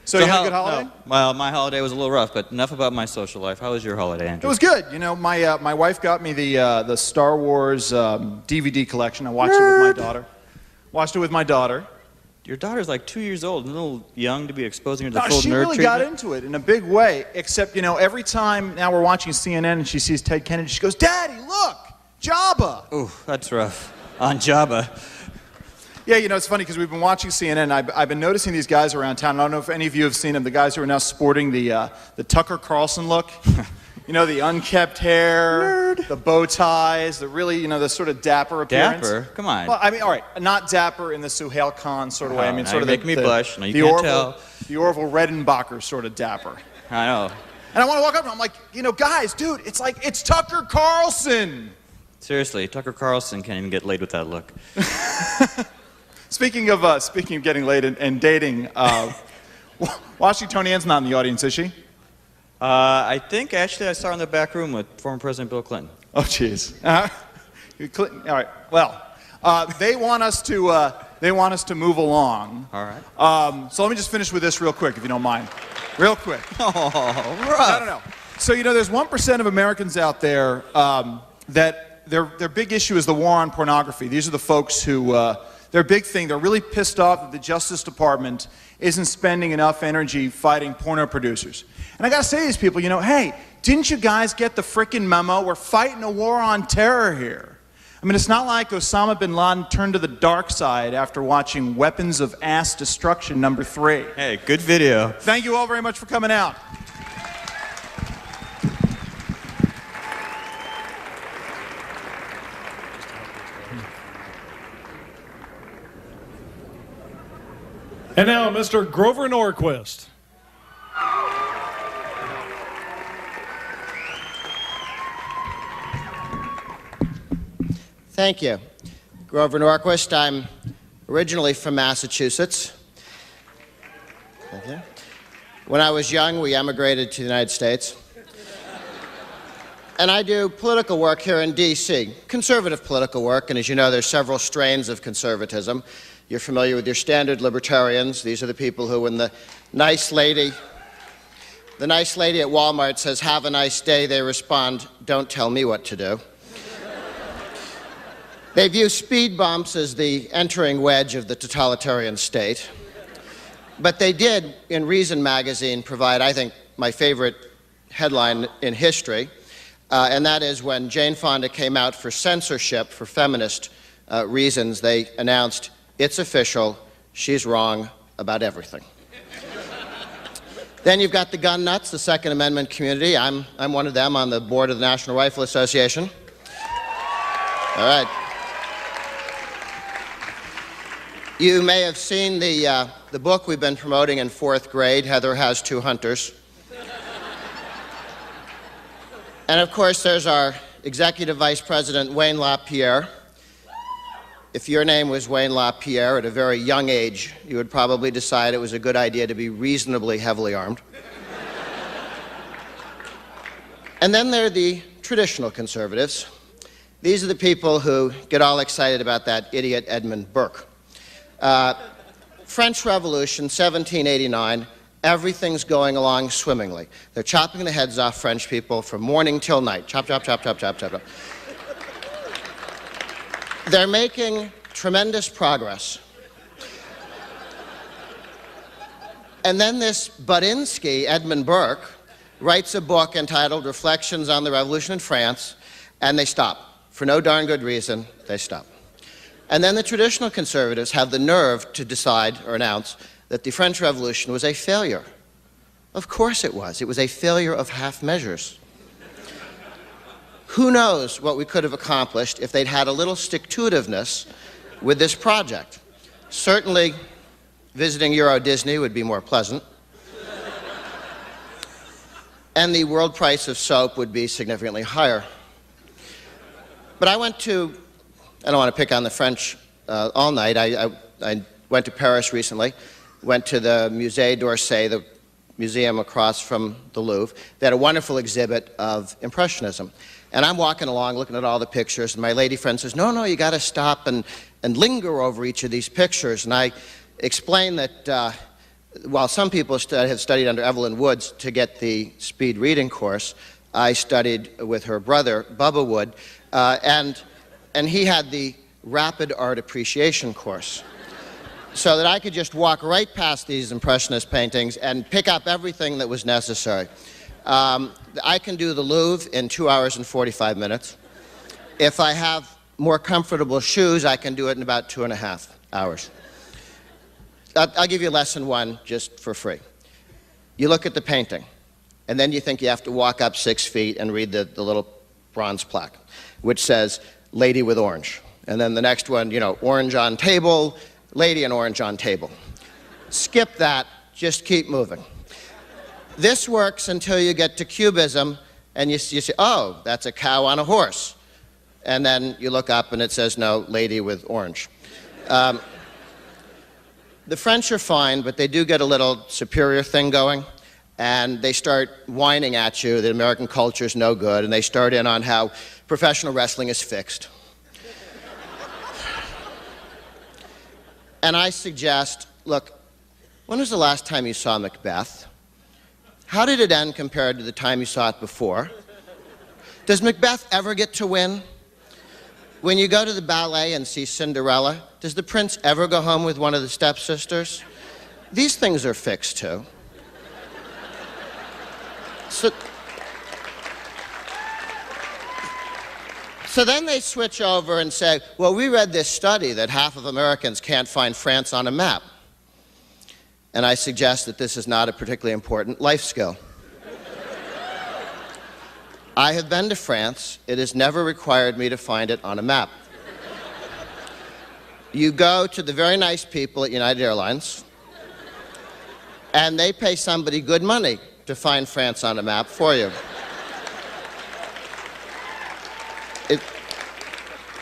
Speaker 20: So you had a good holiday?
Speaker 21: No, well, my holiday was a little rough, but enough about my social life. How was your holiday, Andrew?
Speaker 20: It was good. You know, my wife got me the Star Wars DVD collection. I watched it with my daughter. Watched it with my daughter.
Speaker 21: Your daughter's like 2 years old, a little young to be exposing her to the
Speaker 20: No,
Speaker 21: full
Speaker 20: she
Speaker 21: nerd
Speaker 20: really
Speaker 21: treatment.
Speaker 20: got into it in a big way, except, you know, every time now we're watching CNN and she sees Ted Kennedy, she goes, Daddy, look, Jabba.
Speaker 21: Ooh, that's rough. On Jabba.
Speaker 20: Yeah, you know, it's funny because we've been watching CNN. I've been noticing these guys around town. I don't know if any of you have seen them, the guys who are now sporting the Tucker Carlson look. You know, the unkept hair, the bow ties, the really, you know, the sort of dapper appearance.
Speaker 21: Dapper? Come on.
Speaker 20: Well, I mean, all right, not dapper in the Suhail Khan sort of way. I mean,
Speaker 21: now
Speaker 20: sort of
Speaker 21: you're making me blush. No, you can't tell.
Speaker 20: The Orville Redenbacher sort of dapper.
Speaker 21: I know.
Speaker 20: And I want to walk up and I'm like, you know, guys, dude, it's Tucker Carlson.
Speaker 21: Seriously, Tucker Carlson can't even get laid with that look.
Speaker 20: Speaking of getting laid and dating, Washingtonian's not in the audience, is she?
Speaker 21: I think actually I saw her in the back room with former President Bill Clinton.
Speaker 20: Oh, jeez. All right. Well, they want us to move along.
Speaker 21: All right.
Speaker 20: So let me just finish with this real quick, if you don't mind. Real quick.
Speaker 21: Oh, rough.
Speaker 20: No. So there's 1% of Americans out there that their big issue is the war on pornography. These are the folks who their big thing. They're really pissed off that the Justice Department isn't spending enough energy fighting porno producers. And I gotta say to these people, hey, didn't you guys get the frickin' memo? We're fighting a war on terror here. I mean, it's not like Osama bin Laden turned to the dark side after watching Weapons of Ass Destruction #3.
Speaker 21: Hey, good video.
Speaker 20: Thank you all very much for coming out.
Speaker 1: And now, Mr. Grover Norquist.
Speaker 2: Thank you. Grover Norquist. I'm originally from Massachusetts. Thank you. When I was young, we emigrated to the United States. And I do political work here in D.C., conservative political work, and as you know, there's several strains of conservatism. You're familiar with your standard libertarians. These are the people who, when the nice lady at Walmart says, "Have a nice day," they respond, "Don't tell me what to do." They view speed bumps as the entering wedge of the totalitarian state. But they did, in Reason magazine, provide, I think, my favorite headline in history, and that is when Jane Fonda came out for censorship for feminist reasons, they announced, "It's official, she's wrong about everything." Then you've got the gun nuts, the Second Amendment community. I'm one of them on the board of the National Rifle Association. All right. You may have seen the book we've been promoting in 4th grade, Heather Has Two Hunters. And of course, there's our Executive Vice President, Wayne LaPierre. If your name was Wayne LaPierre at a very young age, you would probably decide it was a good idea to be reasonably heavily armed. And then there are the traditional conservatives. These are the people who get all excited about that idiot Edmund Burke. French Revolution, 1789, everything's going along swimmingly. They're chopping the heads off French people from morning till night. Chop, chop, chop, chop, chop, chop, chop. They're making tremendous progress. And then this Budinsky, Edmund Burke, writes a book entitled Reflections on the Revolution in France, and they stop. For no darn good reason, they stop. And then the traditional conservatives have the nerve to decide or announce that the French Revolution was a failure. Of course it was. It was a failure of half measures. Who knows what we could have accomplished if they'd had a little stick-to-itiveness with this project. Certainly, visiting Euro Disney would be more pleasant. And the world price of soap would be significantly higher. But I went to, I don't want to pick on the French all night. I went to Paris recently, went to the Musée d'Orsay, the museum across from the Louvre. They had a wonderful exhibit of Impressionism. And I'm walking along looking at all the pictures, and my lady friend says, no, you got to stop and linger over each of these pictures. And I explained that while some people have studied under Evelyn Woods to get the speed reading course, I studied with her brother, Bubba Wood, and he had the rapid art appreciation course. So that I could just walk right past these Impressionist paintings and pick up everything that was necessary. I can do the Louvre in 2 hours and 45 minutes. If I have more comfortable shoes, I can do it in about 2.5 hours. I'll give you lesson one just for free. You look at the painting, and then you think you have to walk up 6 feet and read the little bronze plaque, which says, lady with orange. And then the next one, orange on table, lady and orange on table. Skip that, just keep moving. This works until you get to cubism, and you say, oh, that's a cow on a horse. And then you look up and it says, no, lady with orange. the French are fine, but they do get a little superior thing going, and they start whining at you that American culture is no good, and they start in on how professional wrestling is fixed. And I suggest, look, when was the last time you saw Macbeth? How did it end compared to the time you saw it before? Does Macbeth ever get to win? When you go to the ballet and see Cinderella, does the prince ever go home with one of the stepsisters? These things are fixed too. So then they switch over and say, well, we read this study that half of Americans can't find France on a map. And I suggest that this is not a particularly important life skill. I have been to France. It has never required me to find it on a map. You go to the very nice people at United Airlines, and they pay somebody good money to find France on a map for you.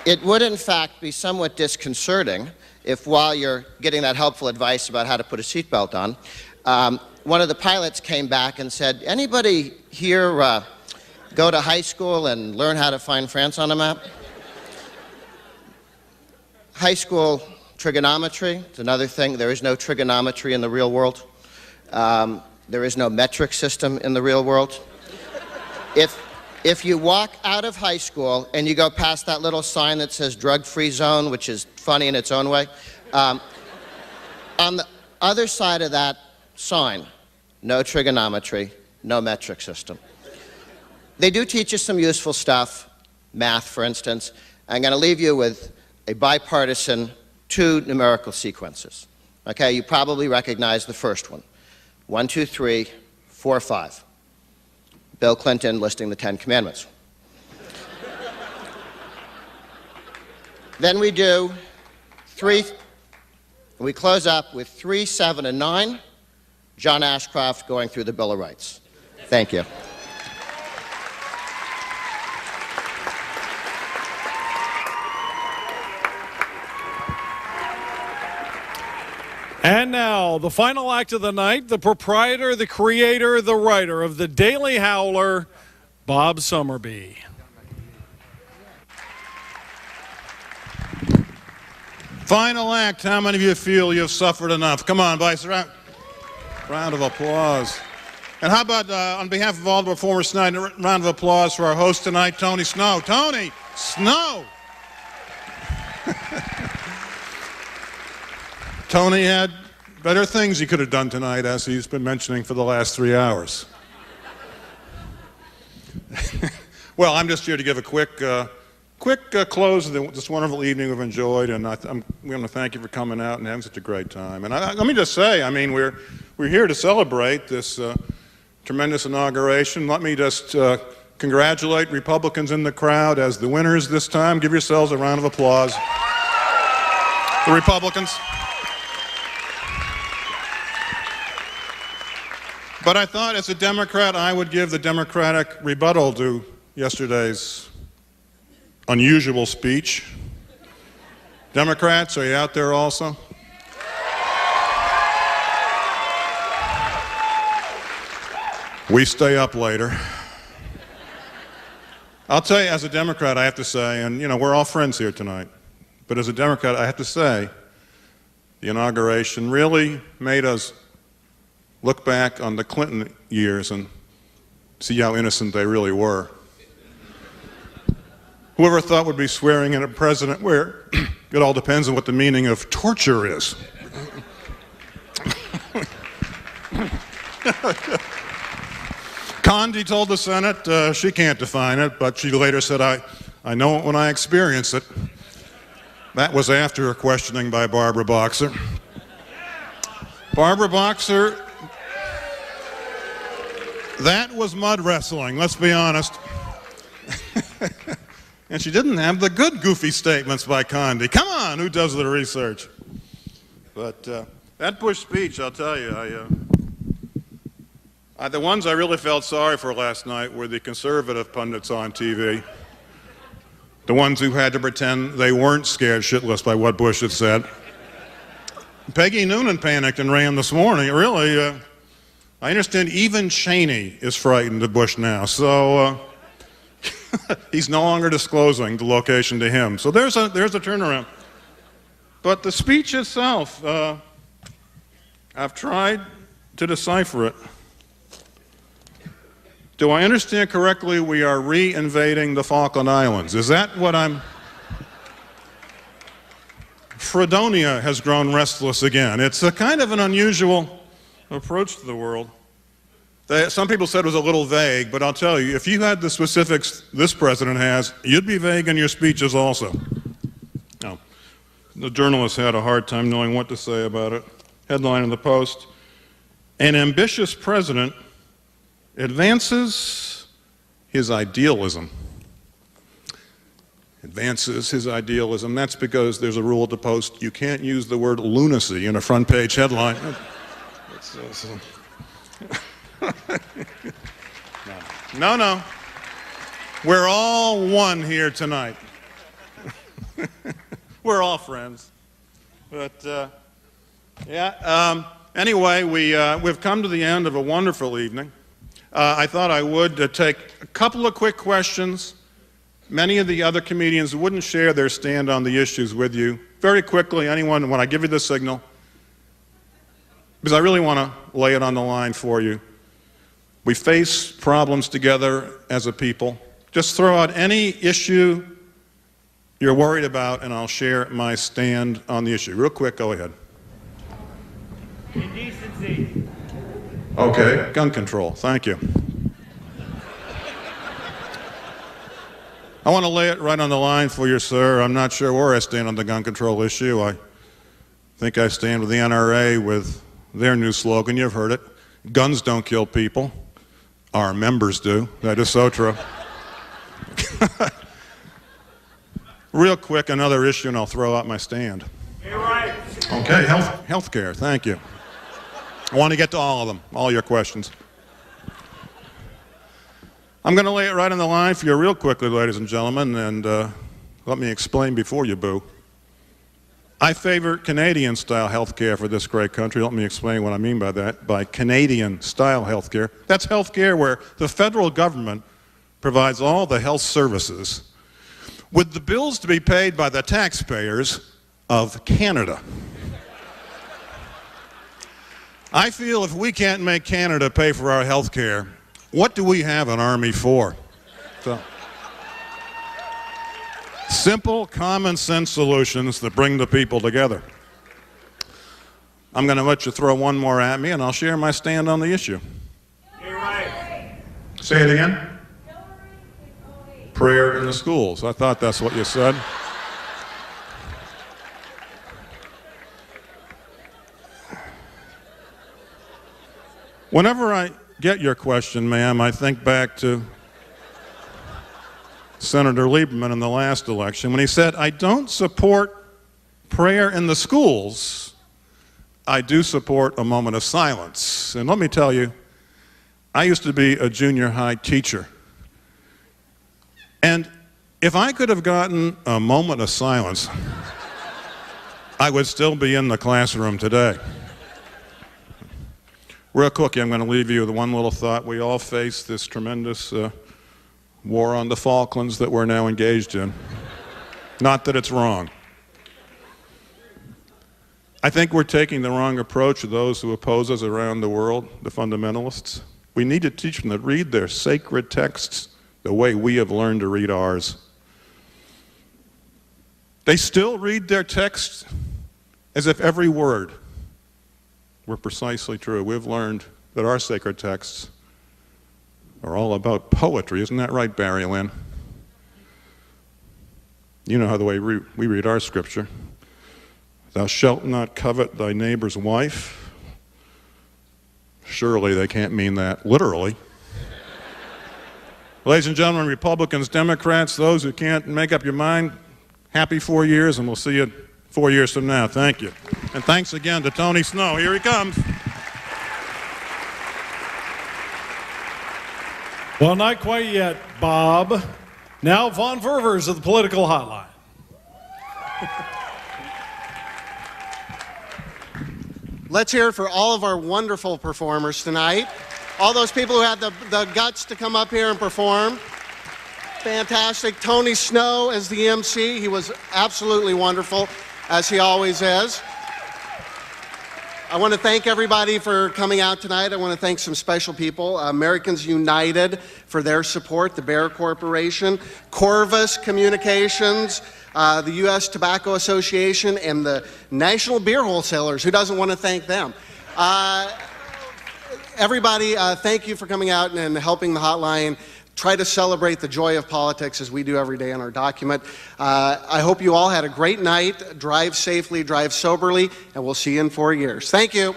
Speaker 2: It would, in fact, be somewhat disconcerting if, while you're getting that helpful advice about how to put a seatbelt on, one of the pilots came back and said, anybody here go to high school and learn how to find France on a map? High school trigonometry is another thing. There is no trigonometry in the real world. There is no metric system in the real world. If you walk out of high school and you go past that little sign that says drug-free zone, which is funny in its own way, on the other side of that sign, no trigonometry, no metric system. They do teach you some useful stuff, math, for instance. I'm going to leave you with a bipartisan 2 numerical sequences. Okay, you probably recognize the first one. 1, 2, 3, 4, 5. Bill Clinton listing the 10 Commandments. Then we do 3, we close up with 3, 7, and 9. John Ashcroft going through the Bill of Rights. Thank you.
Speaker 1: And now, the final act of the night, the proprietor, the creator, the writer of the Daily Howler, Bob Summerby.
Speaker 3: Final act. How many of you feel you've suffered enough? Come on, Vice. Round of applause. And how about, on behalf of all the performers tonight, a round of applause for our host tonight, Tony Snow. Tony Snow! Tony had better things he could have done tonight, as he's been mentioning for the last 3 hours. Well, I'm just here to give a quick close of this wonderful evening we've enjoyed, and I'm going to thank you for coming out and having such a great time. And let me just say, I mean, we're here to celebrate this tremendous inauguration. Let me just congratulate Republicans in the crowd as the winners this time. Give yourselves a round of applause. The Republicans. But I thought, as a Democrat, I would give the Democratic rebuttal to yesterday's unusual speech. Democrats, are you out there also? We stay up later. I'll tell you, as a Democrat, I have to say, and you know, we're all friends here tonight, but as a Democrat, I have to say, the inauguration really made us look back on the Clinton years and see how innocent they really were. Whoever thought would be swearing in a president where it all depends on what the meaning of torture is. Condi told the Senate she can't define it, but she later said, I know it when I experience it. That was after her questioning by Barbara Boxer. Barbara Boxer, that was mud wrestling, let's be honest. And she didn't have the good goofy statements by Condi. Come on, who does the research? But that Bush speech, I'll tell you, the ones I really felt sorry for last night were the conservative pundits on TV. The ones who had to pretend they weren't scared shitless by what Bush had said. Peggy Noonan panicked and ran this morning. Really, I understand even Cheney is frightened of Bush now. So he's no longer disclosing the location to him. So there's a turnaround. But the speech itself, I've tried to decipher it. Do I understand correctly we are re-invading the Falkland Islands? Is that what I'm... Fredonia has grown restless again. It's a kind of an unusual approach to the world. Some people said it was a little vague, but I'll tell you, if you had the specifics this president has, you'd be vague in your speeches also. Now, the journalists had a hard time knowing what to say about it. Headline in the Post, an ambitious president advances his idealism. Advances his idealism. That's because there's a rule at the Post. You can't use the word lunacy in a front page headline. No. We're all one here tonight. We're all friends. But, anyway, we've come to the end of a wonderful evening. I thought I would take a couple of quick questions. Many of the other comedians wouldn't share their stand on the issues with you. Very quickly, anyone, when I give you the signal, because I really want to lay it on the line for you. We face problems together as a people. Just throw out any issue you're worried about, and I'll share my stand on the issue. Real quick, go ahead.
Speaker 4: Indecency.
Speaker 3: Okay, gun control. Thank you. I want to lay it right on the line for you, sir. I'm not sure where I stand on the gun control issue. I think I stand with the NRA with their new slogan. You've heard it. Guns don't kill people. Our members do. That is so true. Real quick, another issue, and I'll throw out my stand.
Speaker 4: You're right.
Speaker 3: Okay, health care. Thank you. I want to get to all of them, all your questions. I'm going to lay it right on the line for you real quickly, ladies and gentlemen, and let me explain before you boo. I favor Canadian-style health care for this great country. Let me explain what I mean by that. By Canadian-style health care, that's health care where the federal government provides all the health services with the bills to be paid by the taxpayers of Canada. I feel if we can't make Canada pay for our health care, what do we have an army for? So, simple, common sense solutions that bring the people together. I'm going to let you throw one more at me, and I'll share my stand on the issue.
Speaker 4: You're right.
Speaker 3: Say it again. Prayer in the schools. I thought that's what you said. Whenever I get your question, ma'am, I think back to Senator Lieberman in the last election when he said, I don't support prayer in the schools. I do support a moment of silence. And let me tell you, I used to be a junior high teacher. And if I could have gotten a moment of silence, I would still be in the classroom today. Real quick, I'm going to leave you with one little thought. We all face this tremendous war on the Falklands that we're now engaged in. Not that it's wrong. I think we're taking the wrong approach to those who oppose us around the world, the fundamentalists. We need to teach them to read their sacred texts the way we have learned to read ours. They still read their texts as if every word were precisely true. We've learned that our sacred texts are all about poetry. Isn't that right, Barry Lynn? You know how the way we read our scripture. Thou shalt not covet thy neighbor's wife. Surely they can't mean that literally. Ladies and gentlemen, Republicans, Democrats, those who can't make up your mind, happy 4 years, and we'll see you 4 years from now. Thank you. And thanks again to Tony Snow. Here he comes.
Speaker 1: Well, not quite yet, Bob. Now, Von Ververs of the Political Hotline.
Speaker 5: Let's hear it for all of our wonderful performers tonight. All those people who had the guts to come up here and perform. Fantastic. Tony Snow as the MC. He was absolutely wonderful, as he always is. I want to thank everybody for coming out tonight. I want to thank some special people. Americans United for their support, the Bear Corporation, Corvus Communications, the U.S. Tobacco Association, and the National Beer Wholesalers. Who doesn't want to thank them? Everybody, thank you for coming out and helping the hotline try to celebrate the joy of politics as we do every day in our document. I hope you all had a great night. Drive safely, drive soberly, and we'll see you in 4 years. Thank you.